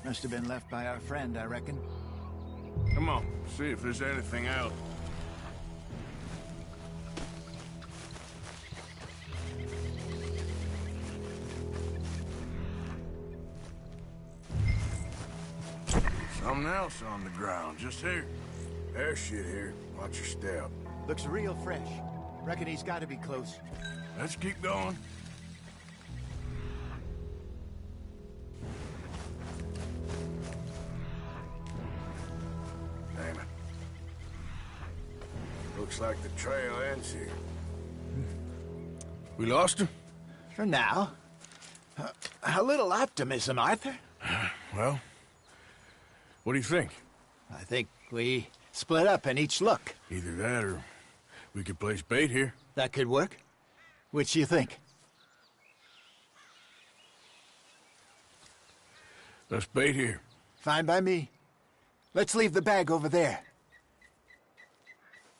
Must have been left by our friend, I reckon. Come on, see if there's anything else. Something else on the ground, just here. There's shit here. Watch your step. Looks real fresh. Reckon he's got to be close. Let's keep going. Damn it. Looks like the trail ends here. We lost him? For now. A little optimism, Arthur. Well, what do you think? I think we split up and each look. Either that or we could place bait here. That could work. Which do you think? Let's bait here. Fine by me. Let's leave the bag over there.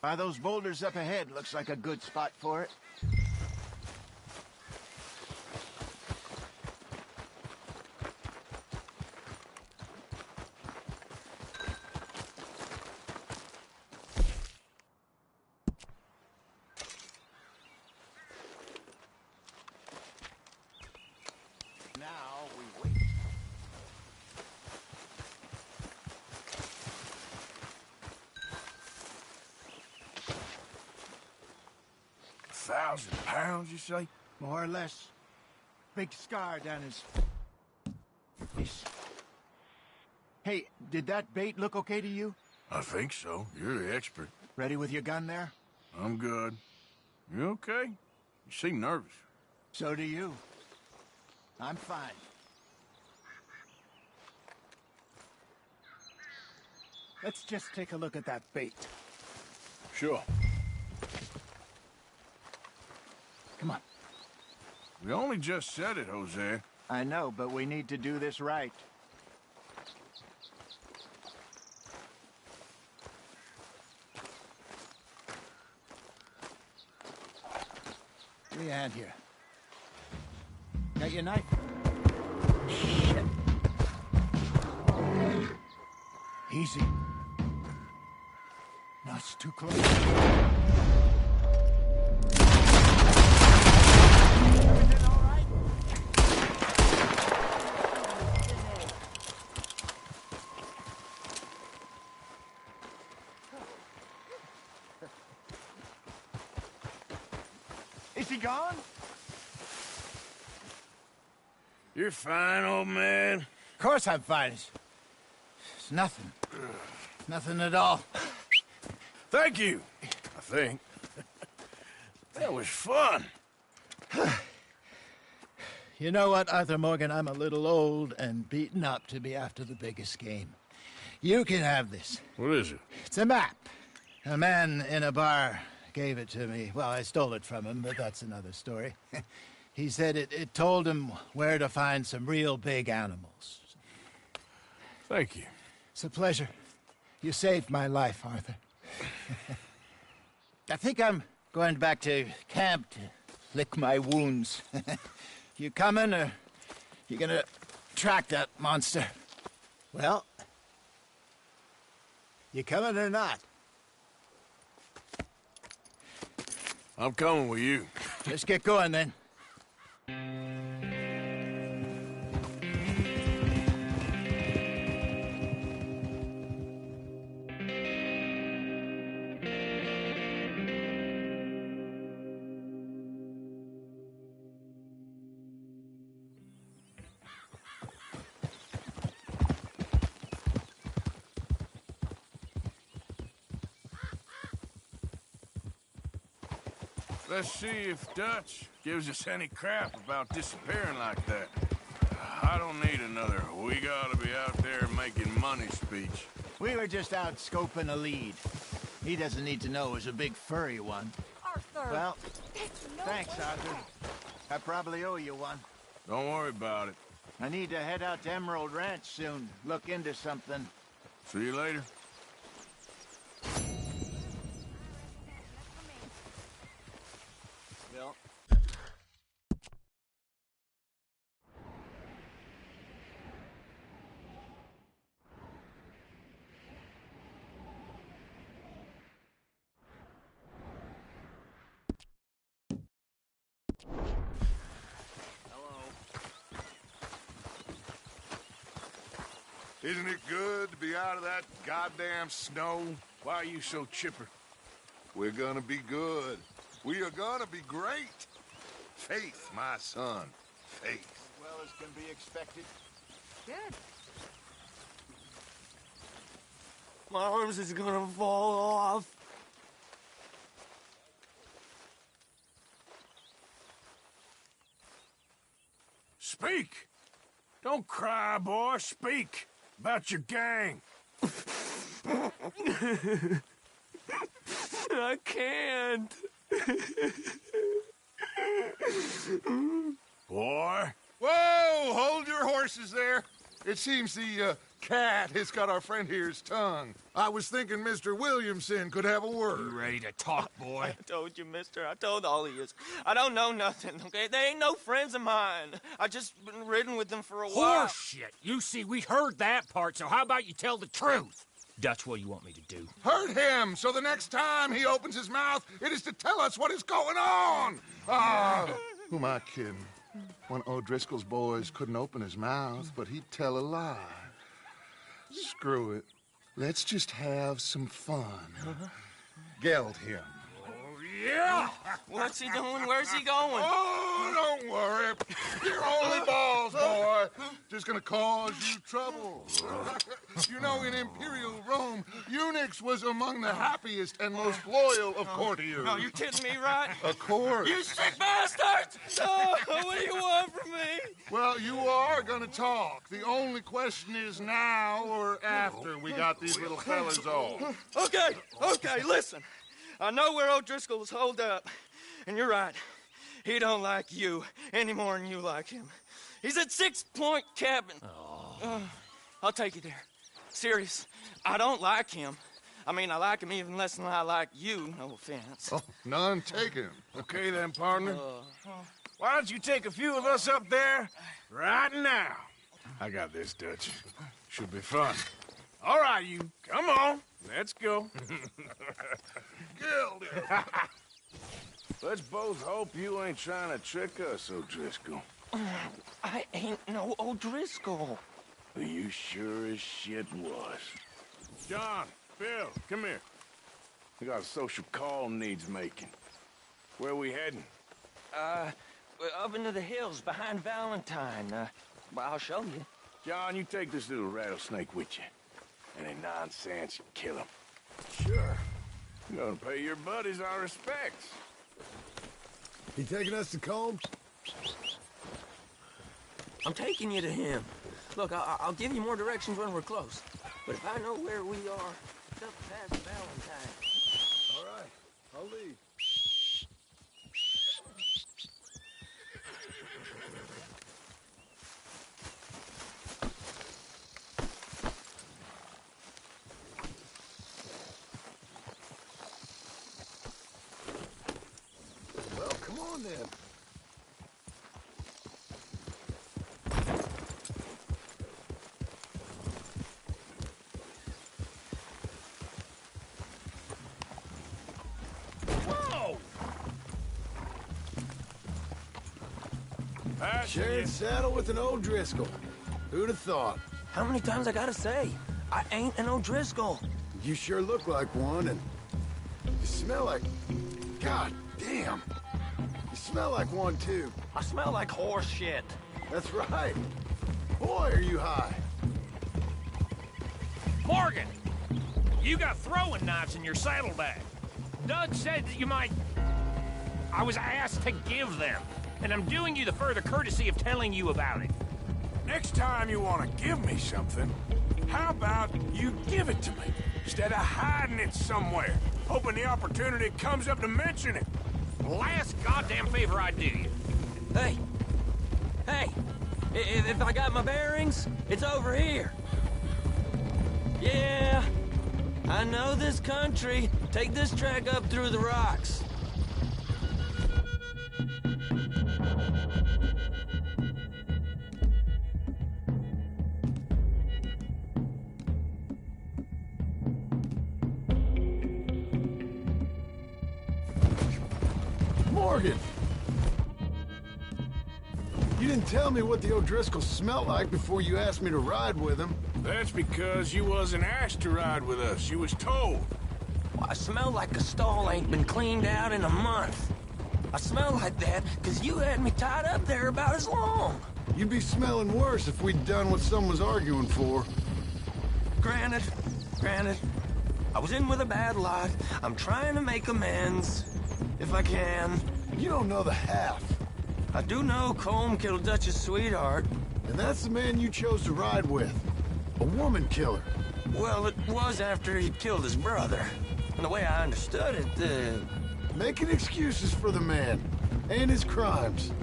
By those boulders up ahead, looks like a good spot for it. Now we wait. £1,000, you say? More or less. Big scar down his face. Hey, did that bait look okay to you? I think so. You're the expert. Ready with your gun there? I'm good. You okay? You seem nervous. So do you. I'm fine. Let's just take a look at that bait. Sure. Come on. We only just said it, Jose. I know, but we need to do this right. Give me a hand here. Got your knife? Shit. Easy. No, it's too close. Everything all right? Is he gone? You're fine, old man. Of course I'm fine. It's nothing. Nothing at all. Thank you, I think. That was fun. You know what, Arthur Morgan? I'm a little old and beaten up to be after the biggest game. You can have this. What is it? It's a map. A man in a bar gave it to me. Well, I stole it from him, but that's another story. He said it told him where to find some real big animals. Thank you. It's a pleasure. You saved my life, Arthur. I think I'm going back to camp to lick my wounds. You coming, or you gonna track that monster? Well, you coming or not? I'm coming with you. Let's get going, then. Let's see if Dutch gives us any crap about disappearing like that. I don't need another "we gotta be out there making money" speech. We were just out scoping a lead. He doesn't need to know it was a big furry one. Arthur! Well, That's no thanks, way. Arthur. I probably owe you one. Don't worry about it. I need to head out to Emerald Ranch soon. Look into something. See you later. Bill. Isn't it good to be out of that goddamn snow? Why are you so chipper? We're gonna be good. We are gonna be great. Faith, my son. Faith. As well as can be expected. Dad. My arms is gonna fall off. Speak! Don't cry, boy. Speak about your gang. I can't. Boy. Whoa! Hold your horses there. It seems the cat has got our friend here's tongue. I was thinking Mr. Williamson could have a word. You ready to talk, boy? I told you, mister. I told all of you. I don't know nothing, okay? They ain't no friends of mine. I just been ridden with them for a while. Horseshit! You see, we heard that part, so how about you tell the truth? Dutch, what do you want me to do? Hurt him, so the next time he opens his mouth, it is to tell us what is going on. Who am I kidding? One of O'Driscoll's boys couldn't open his mouth, but he'd tell a lie. Screw it. Let's just have some fun. Geld him. Yeah! What's he doing? Where's he going? Oh, don't worry. You're only balls, boy. Just gonna cause you trouble. You know, in Imperial Rome, eunuchs was among the happiest and most loyal of courtiers. No, you kidding me, right? Of course. You sick bastards! Oh, what do you want from me? Well, you are gonna talk. The only question is now or after we got these little fellas off. Okay, listen. I know where O'Driscoll's holed up, and you're right. He don't like you any more than you like him. He's at 6 Point Cabin. I'll take you there. Serious, I don't like him. I mean, I like him even less than I like you, no offense. Oh, none taken. Okay then, partner. Why don't you take a few of us up there right now? I got this, Dutch. Should be fun. All right, you. Come on. Let's go. Let's both hope you ain't trying to trick us, O'Driscoll. I ain't no O'Driscoll. You sure as shit was. John, Phil, come here. We got a social call needs making. Where we heading? Up into the hills behind Valentine. Well, I'll show you. John, you take this little rattlesnake with you. Any nonsense, you kill him. Sure. You're gonna pay your buddies our respects. He taking us to Combs? I'm taking you to him. Look, I'll give you more directions when we're close. But if I know where we are, it's up past Valentine. All right, I'll leave. Well, come on then. Shared saddle with an O'Driscoll. Who'd have thought? How many times I gotta say? I ain't an O'Driscoll. You sure look like one, and you smell like... God damn. You smell like one, too. I smell like horse shit. That's right. Boy, are you high. Morgan! You got throwing knives in your saddlebag. Doug said that you might... I was asked to give them, and I'm doing you the further courtesy of telling you about it. Next time you want to give me something, how about you give it to me, instead of hiding it somewhere, hoping the opportunity comes up to mention it? Last goddamn favor I do you. Hey! If I got my bearings, it's over here. Yeah, I know this country. Take this track up through the rocks. Morgan! You didn't tell me what the O'Driscoll smelled like before you asked me to ride with him. That's because you wasn't asked to ride with us. You was told. Well, I smell like a stall ain't been cleaned out in a month. I smell like that because you had me tied up there about as long. You'd be smelling worse if we'd done what someone was arguing for. Granted. I was in with a bad lot. I'm trying to make amends, if I can. You don't know the half. I do know Colm killed Dutch's sweetheart. And that's the man you chose to ride with. A woman killer. Well, it was after he killed his brother. And the way I understood it, Making excuses for the man. And his crimes.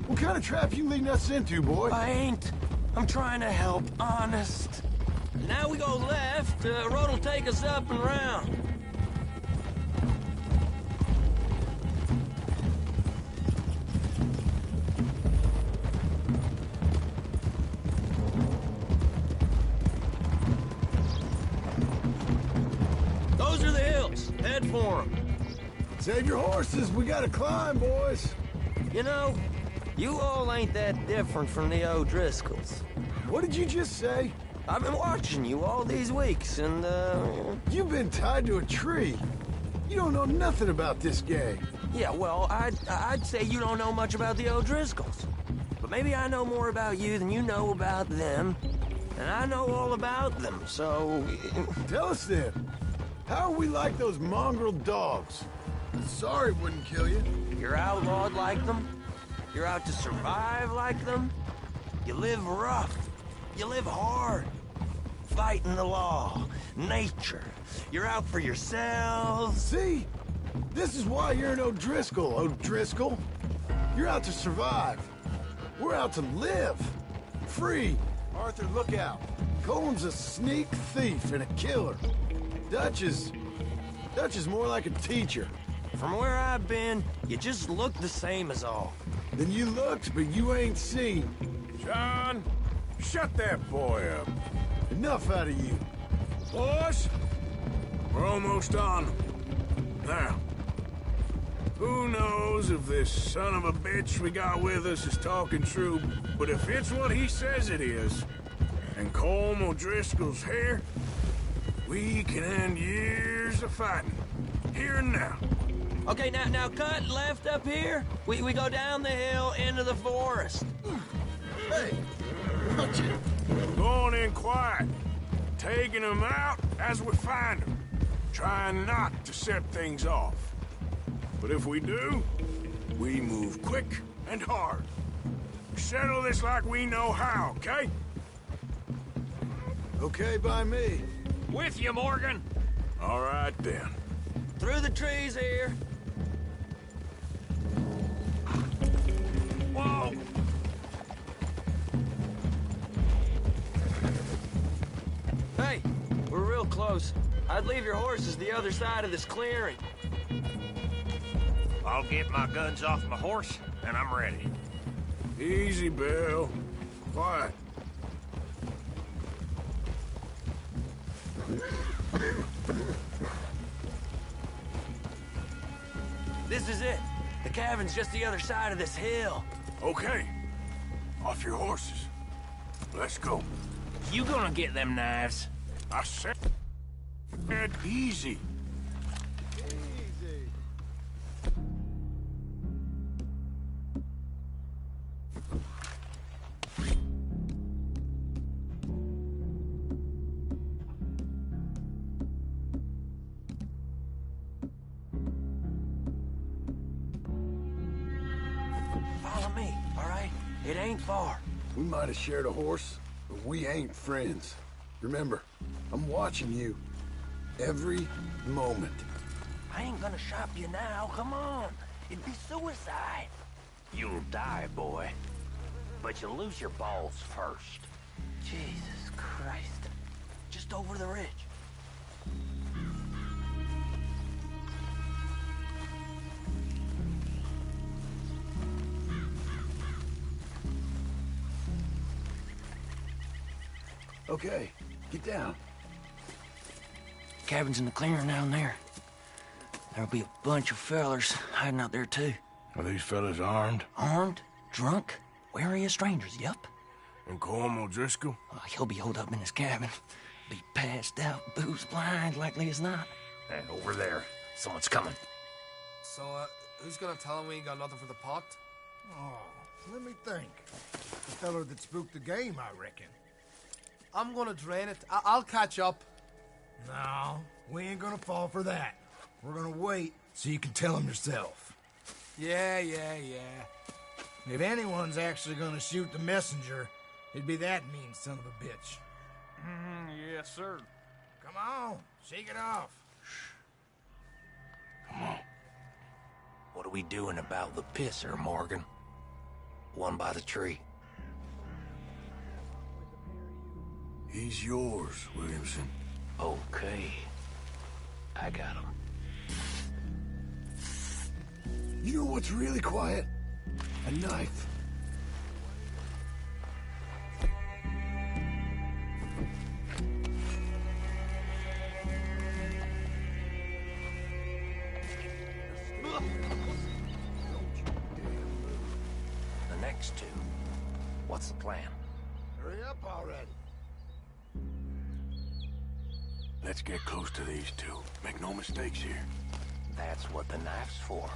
What kind of trap you leading us into, boy? I ain't. I'm trying to help, honest. Now we go left, road will take us up and round. Those are the hills. Head for them. Save your horses. We gotta climb, boys. You know, you all ain't that different from the O'Driscolls. What did you just say? I've been watching you all these weeks, and, You've been tied to a tree. You don't know nothing about this gang. Yeah, well, I'd say you don't know much about the O'Driscolls. But maybe I know more about you than you know about them. And I know all about them, so... Tell us then. How are we like those mongrel dogs? Sorry wouldn't kill you. You're outlawed like them. You're out to survive like them. You live rough. You live hard. Fighting the law. Nature. You're out for yourselves. See? This is why you're an O'Driscoll, O'Driscoll. You're out to survive. We're out to live. Free. Arthur, look out. Colm's a sneak thief and a killer. Dutch is more like a teacher. From where I've been, you just look the same as all. Then you looked, but you ain't seen. John, shut that boy up. Enough out of you. Boys, we're almost on them. Now, who knows if this son of a bitch we got with us is talking true, but if it's what he says it is, and Colm O'Driscoll's here, we can end years of fighting, here and now. Okay, now cut left up here. We go down the hill into the forest. Hey, watch it. Going in quiet, taking them out as we find them, trying not to set things off. But if we do, we move quick and hard. Settle this like we know how, okay? Okay by me. With you, Morgan. All right, then. Through the trees here. Whoa! Hey, we're real close. I'd leave your horses the other side of this clearing. I'll get my guns off my horse, and I'm ready. Easy, Bill. Quiet. This is it. The cabin's just the other side of this hill. Okay. Off your horses. Let's go. You gonna get them knives? I said easy. Follow me, all right? It ain't far. We might have shared a horse, but we ain't friends. Remember, I'm watching you. Every moment. I ain't gonna shop you now. Come on. It'd be suicide. You'll die, boy. But you'll lose your balls first. Jesus Christ. Just over the ridge. Okay, get down. Cabin's in the clearing down there. There'll be a bunch of fellers hiding out there, too. Are these fellas armed? Armed, drunk, wary of strangers, yup. And Colm O'Driscoll? He'll be holed up in his cabin. Be passed out, booze blind, likely as not. And over there, someone's coming. So, who's gonna tell him we ain't got nothing for the pot? Oh, let me think. The feller that spooked the game, I reckon. I'm gonna drain it. I'll catch up. No, we ain't gonna fall for that. We're gonna wait so you can tell him yourself. Yeah. If anyone's actually gonna shoot the messenger, it'd be that mean son of a bitch. Yes, sir. Come on, shake it off. Come on. What are we doing about the pisser, Morgan? One by the tree. He's yours, Williamson. Okay. I got him. You know what's really quiet? A knife. The next two. What's the plan? Hurry up already. Let's get close to these two. Make no mistakes here. That's what the knife's for.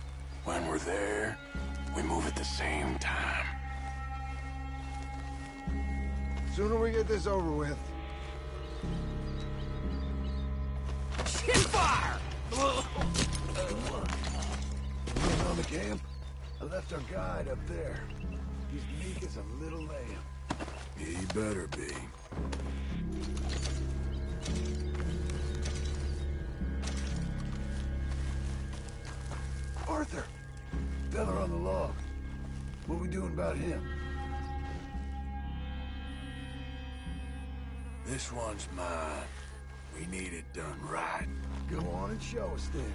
When we're there, we move at the same time. Sooner we get this over with. Shit fire! Going on the camp? I left our guide up there. He's meek as a little lamb. He better be. Arthur! Fella on the log. What we doing about him? This one's mine. We need it done right. Go on and show us then.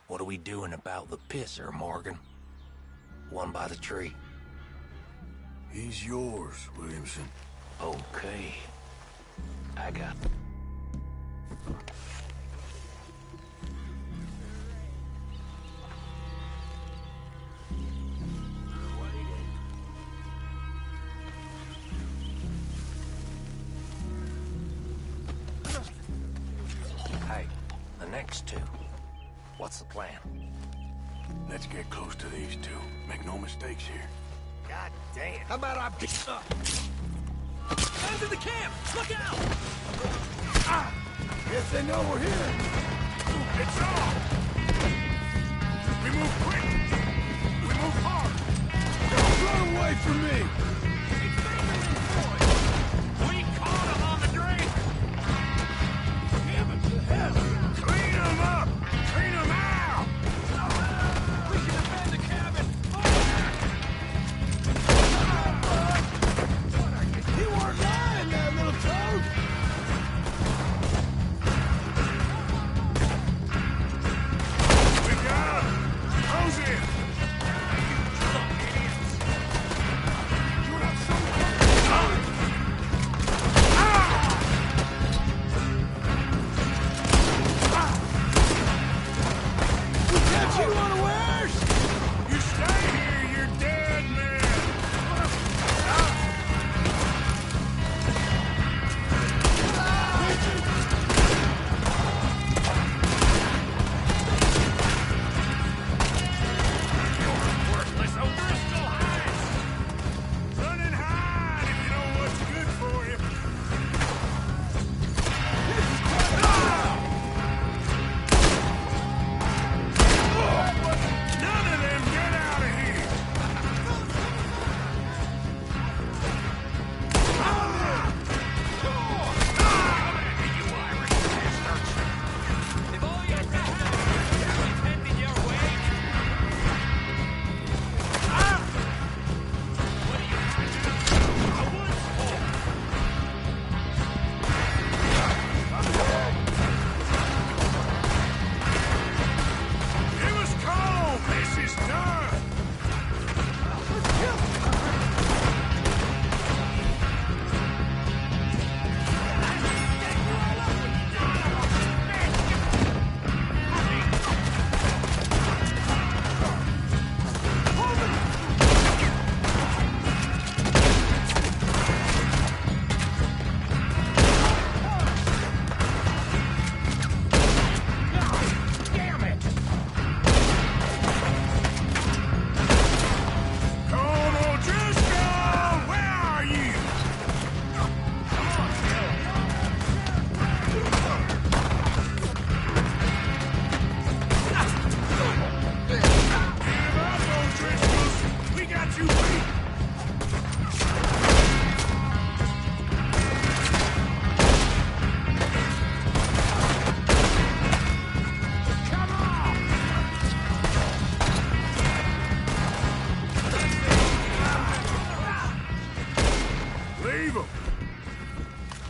What are we doing about the pisser, Morgan? One by the tree. He's yours, Williamson. Okay. I got him. Hey, the next two. What's the plan? Let's get close to these two. Make no mistakes here. God damn. How about I beat up? Guys in the camp! Look out! Guess they know we're here. It's on! We move quick! We move hard! Run away from me! We caught him on the drain! Damn it to hell! Clean them up! Clean them out! We can defend the cabin! You weren't lying, that little toad! We got him! Close in!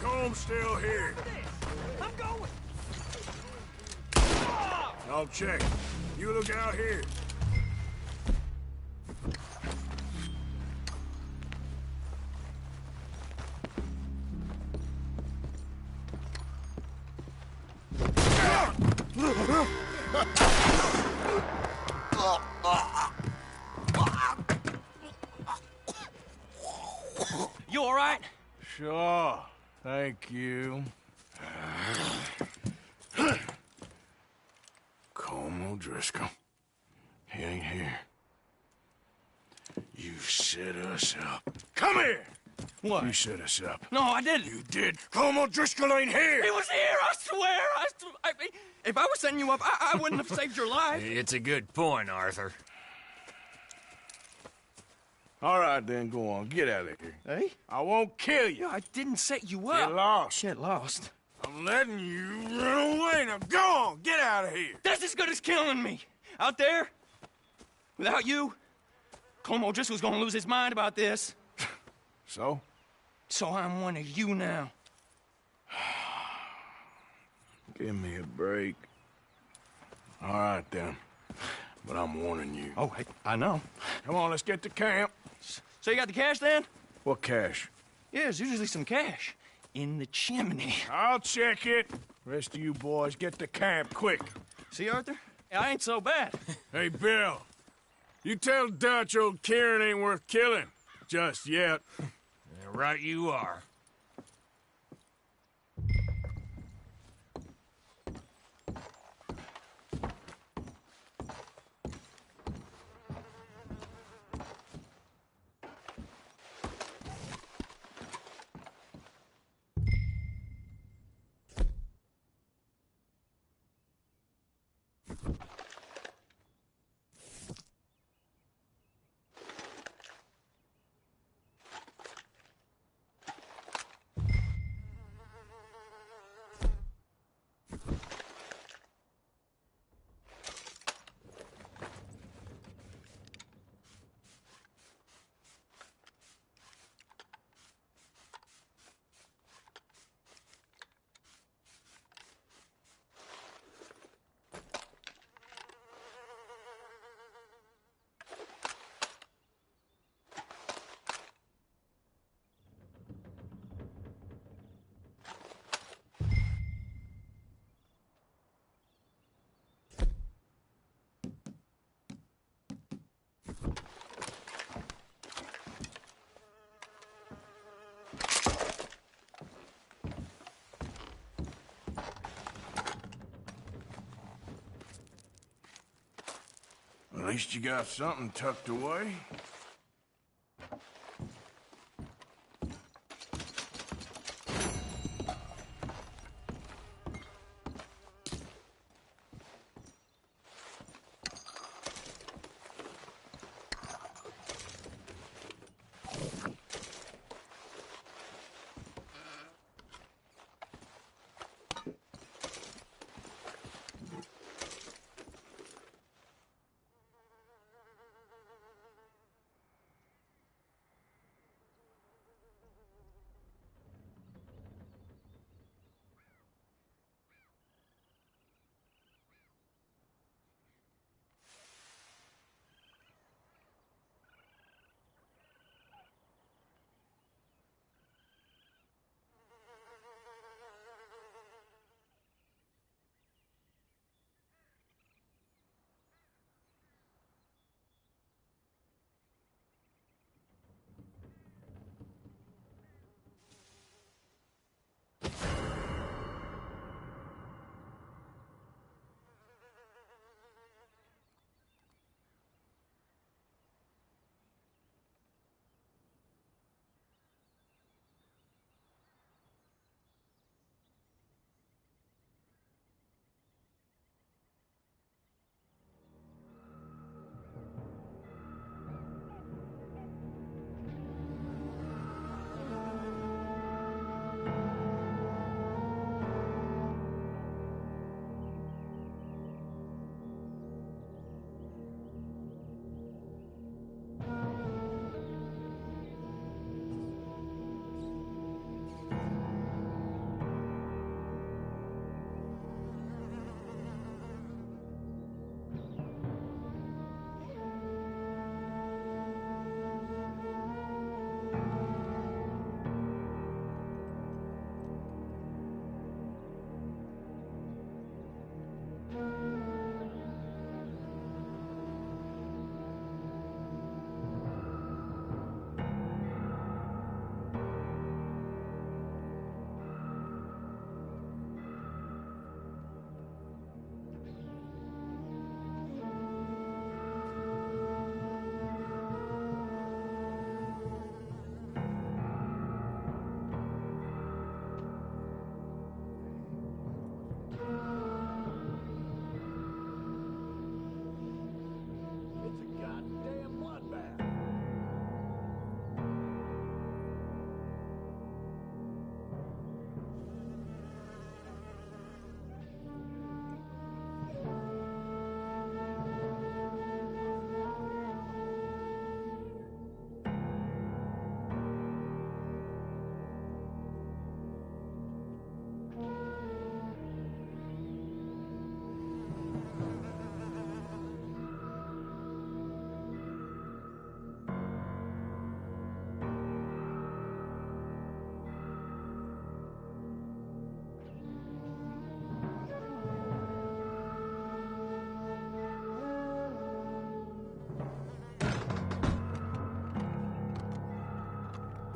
Combs still here. I'm going. I'll check. You look out here. You all right? Sure. Thank you. Colm O'Driscoll. He ain't here. You set us up. Come here! What? You set us up. No, I didn't. You did. Colm O'Driscoll ain't here! He was here, I swear. I mean, if I was setting you up, I wouldn't have saved your life. It's a good point, Arthur. All right, then, go on. Get out of here. Hey? I won't kill you. I didn't set you up. Get lost. Get lost. I'm letting you run away. Now go on. Get out of here. That's as good as killing me. Out there, without you, Colm O'Driscoll's gonna lose his mind about this. So? So I'm one of you now. Give me a break. All right, then. But I'm warning you. Oh, I know. Come on, let's get to camp. So you got the cash, then? What cash? Yeah, there's usually some cash in the chimney. I'll check it. Rest of you boys, get to camp, quick. See, Arthur? I ain't so bad. Hey, Bill. You tell Dutch old Kieran ain't worth killing. Just yet. Right you are. At least you got something tucked away.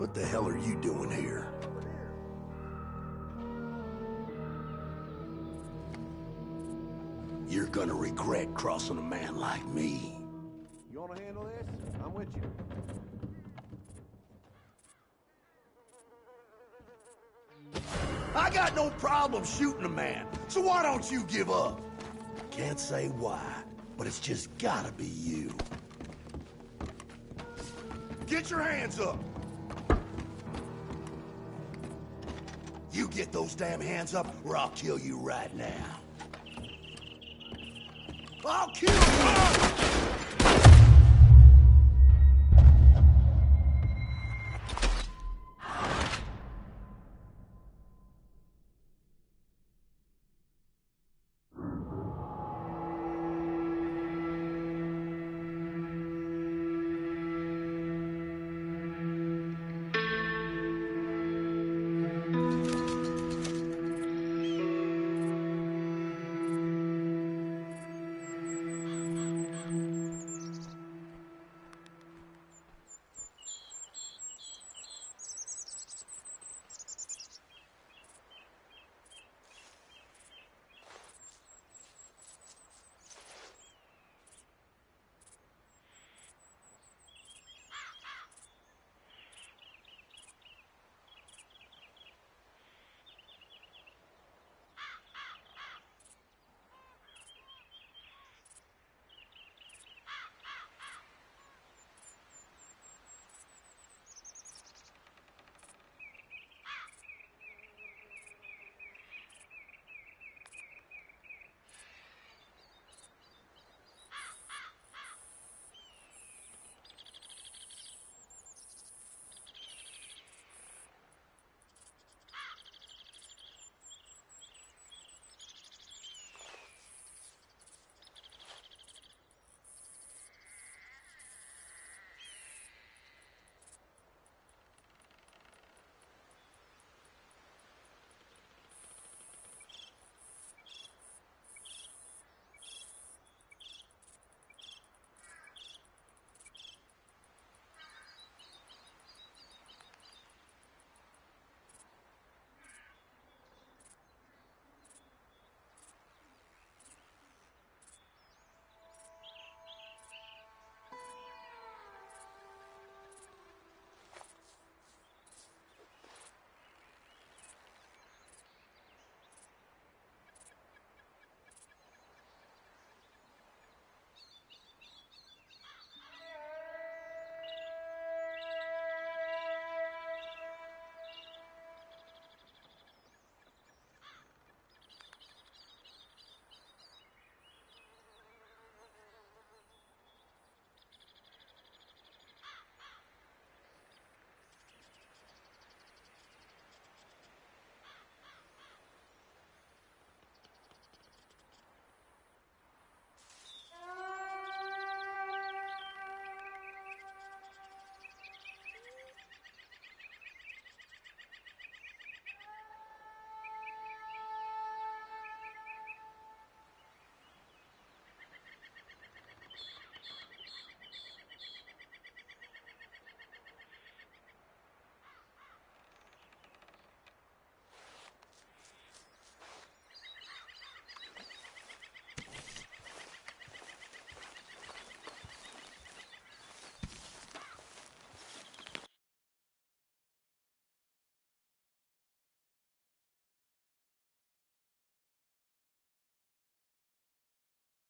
What the hell are you doing here? You're gonna regret crossing a man like me. You wanna handle this? I'm with you. I got no problem shooting a man, so why don't you give up? Can't say why, but it's just gotta be you. Get your hands up! You get those damn hands up, or I'll kill you right now. I'll kill you!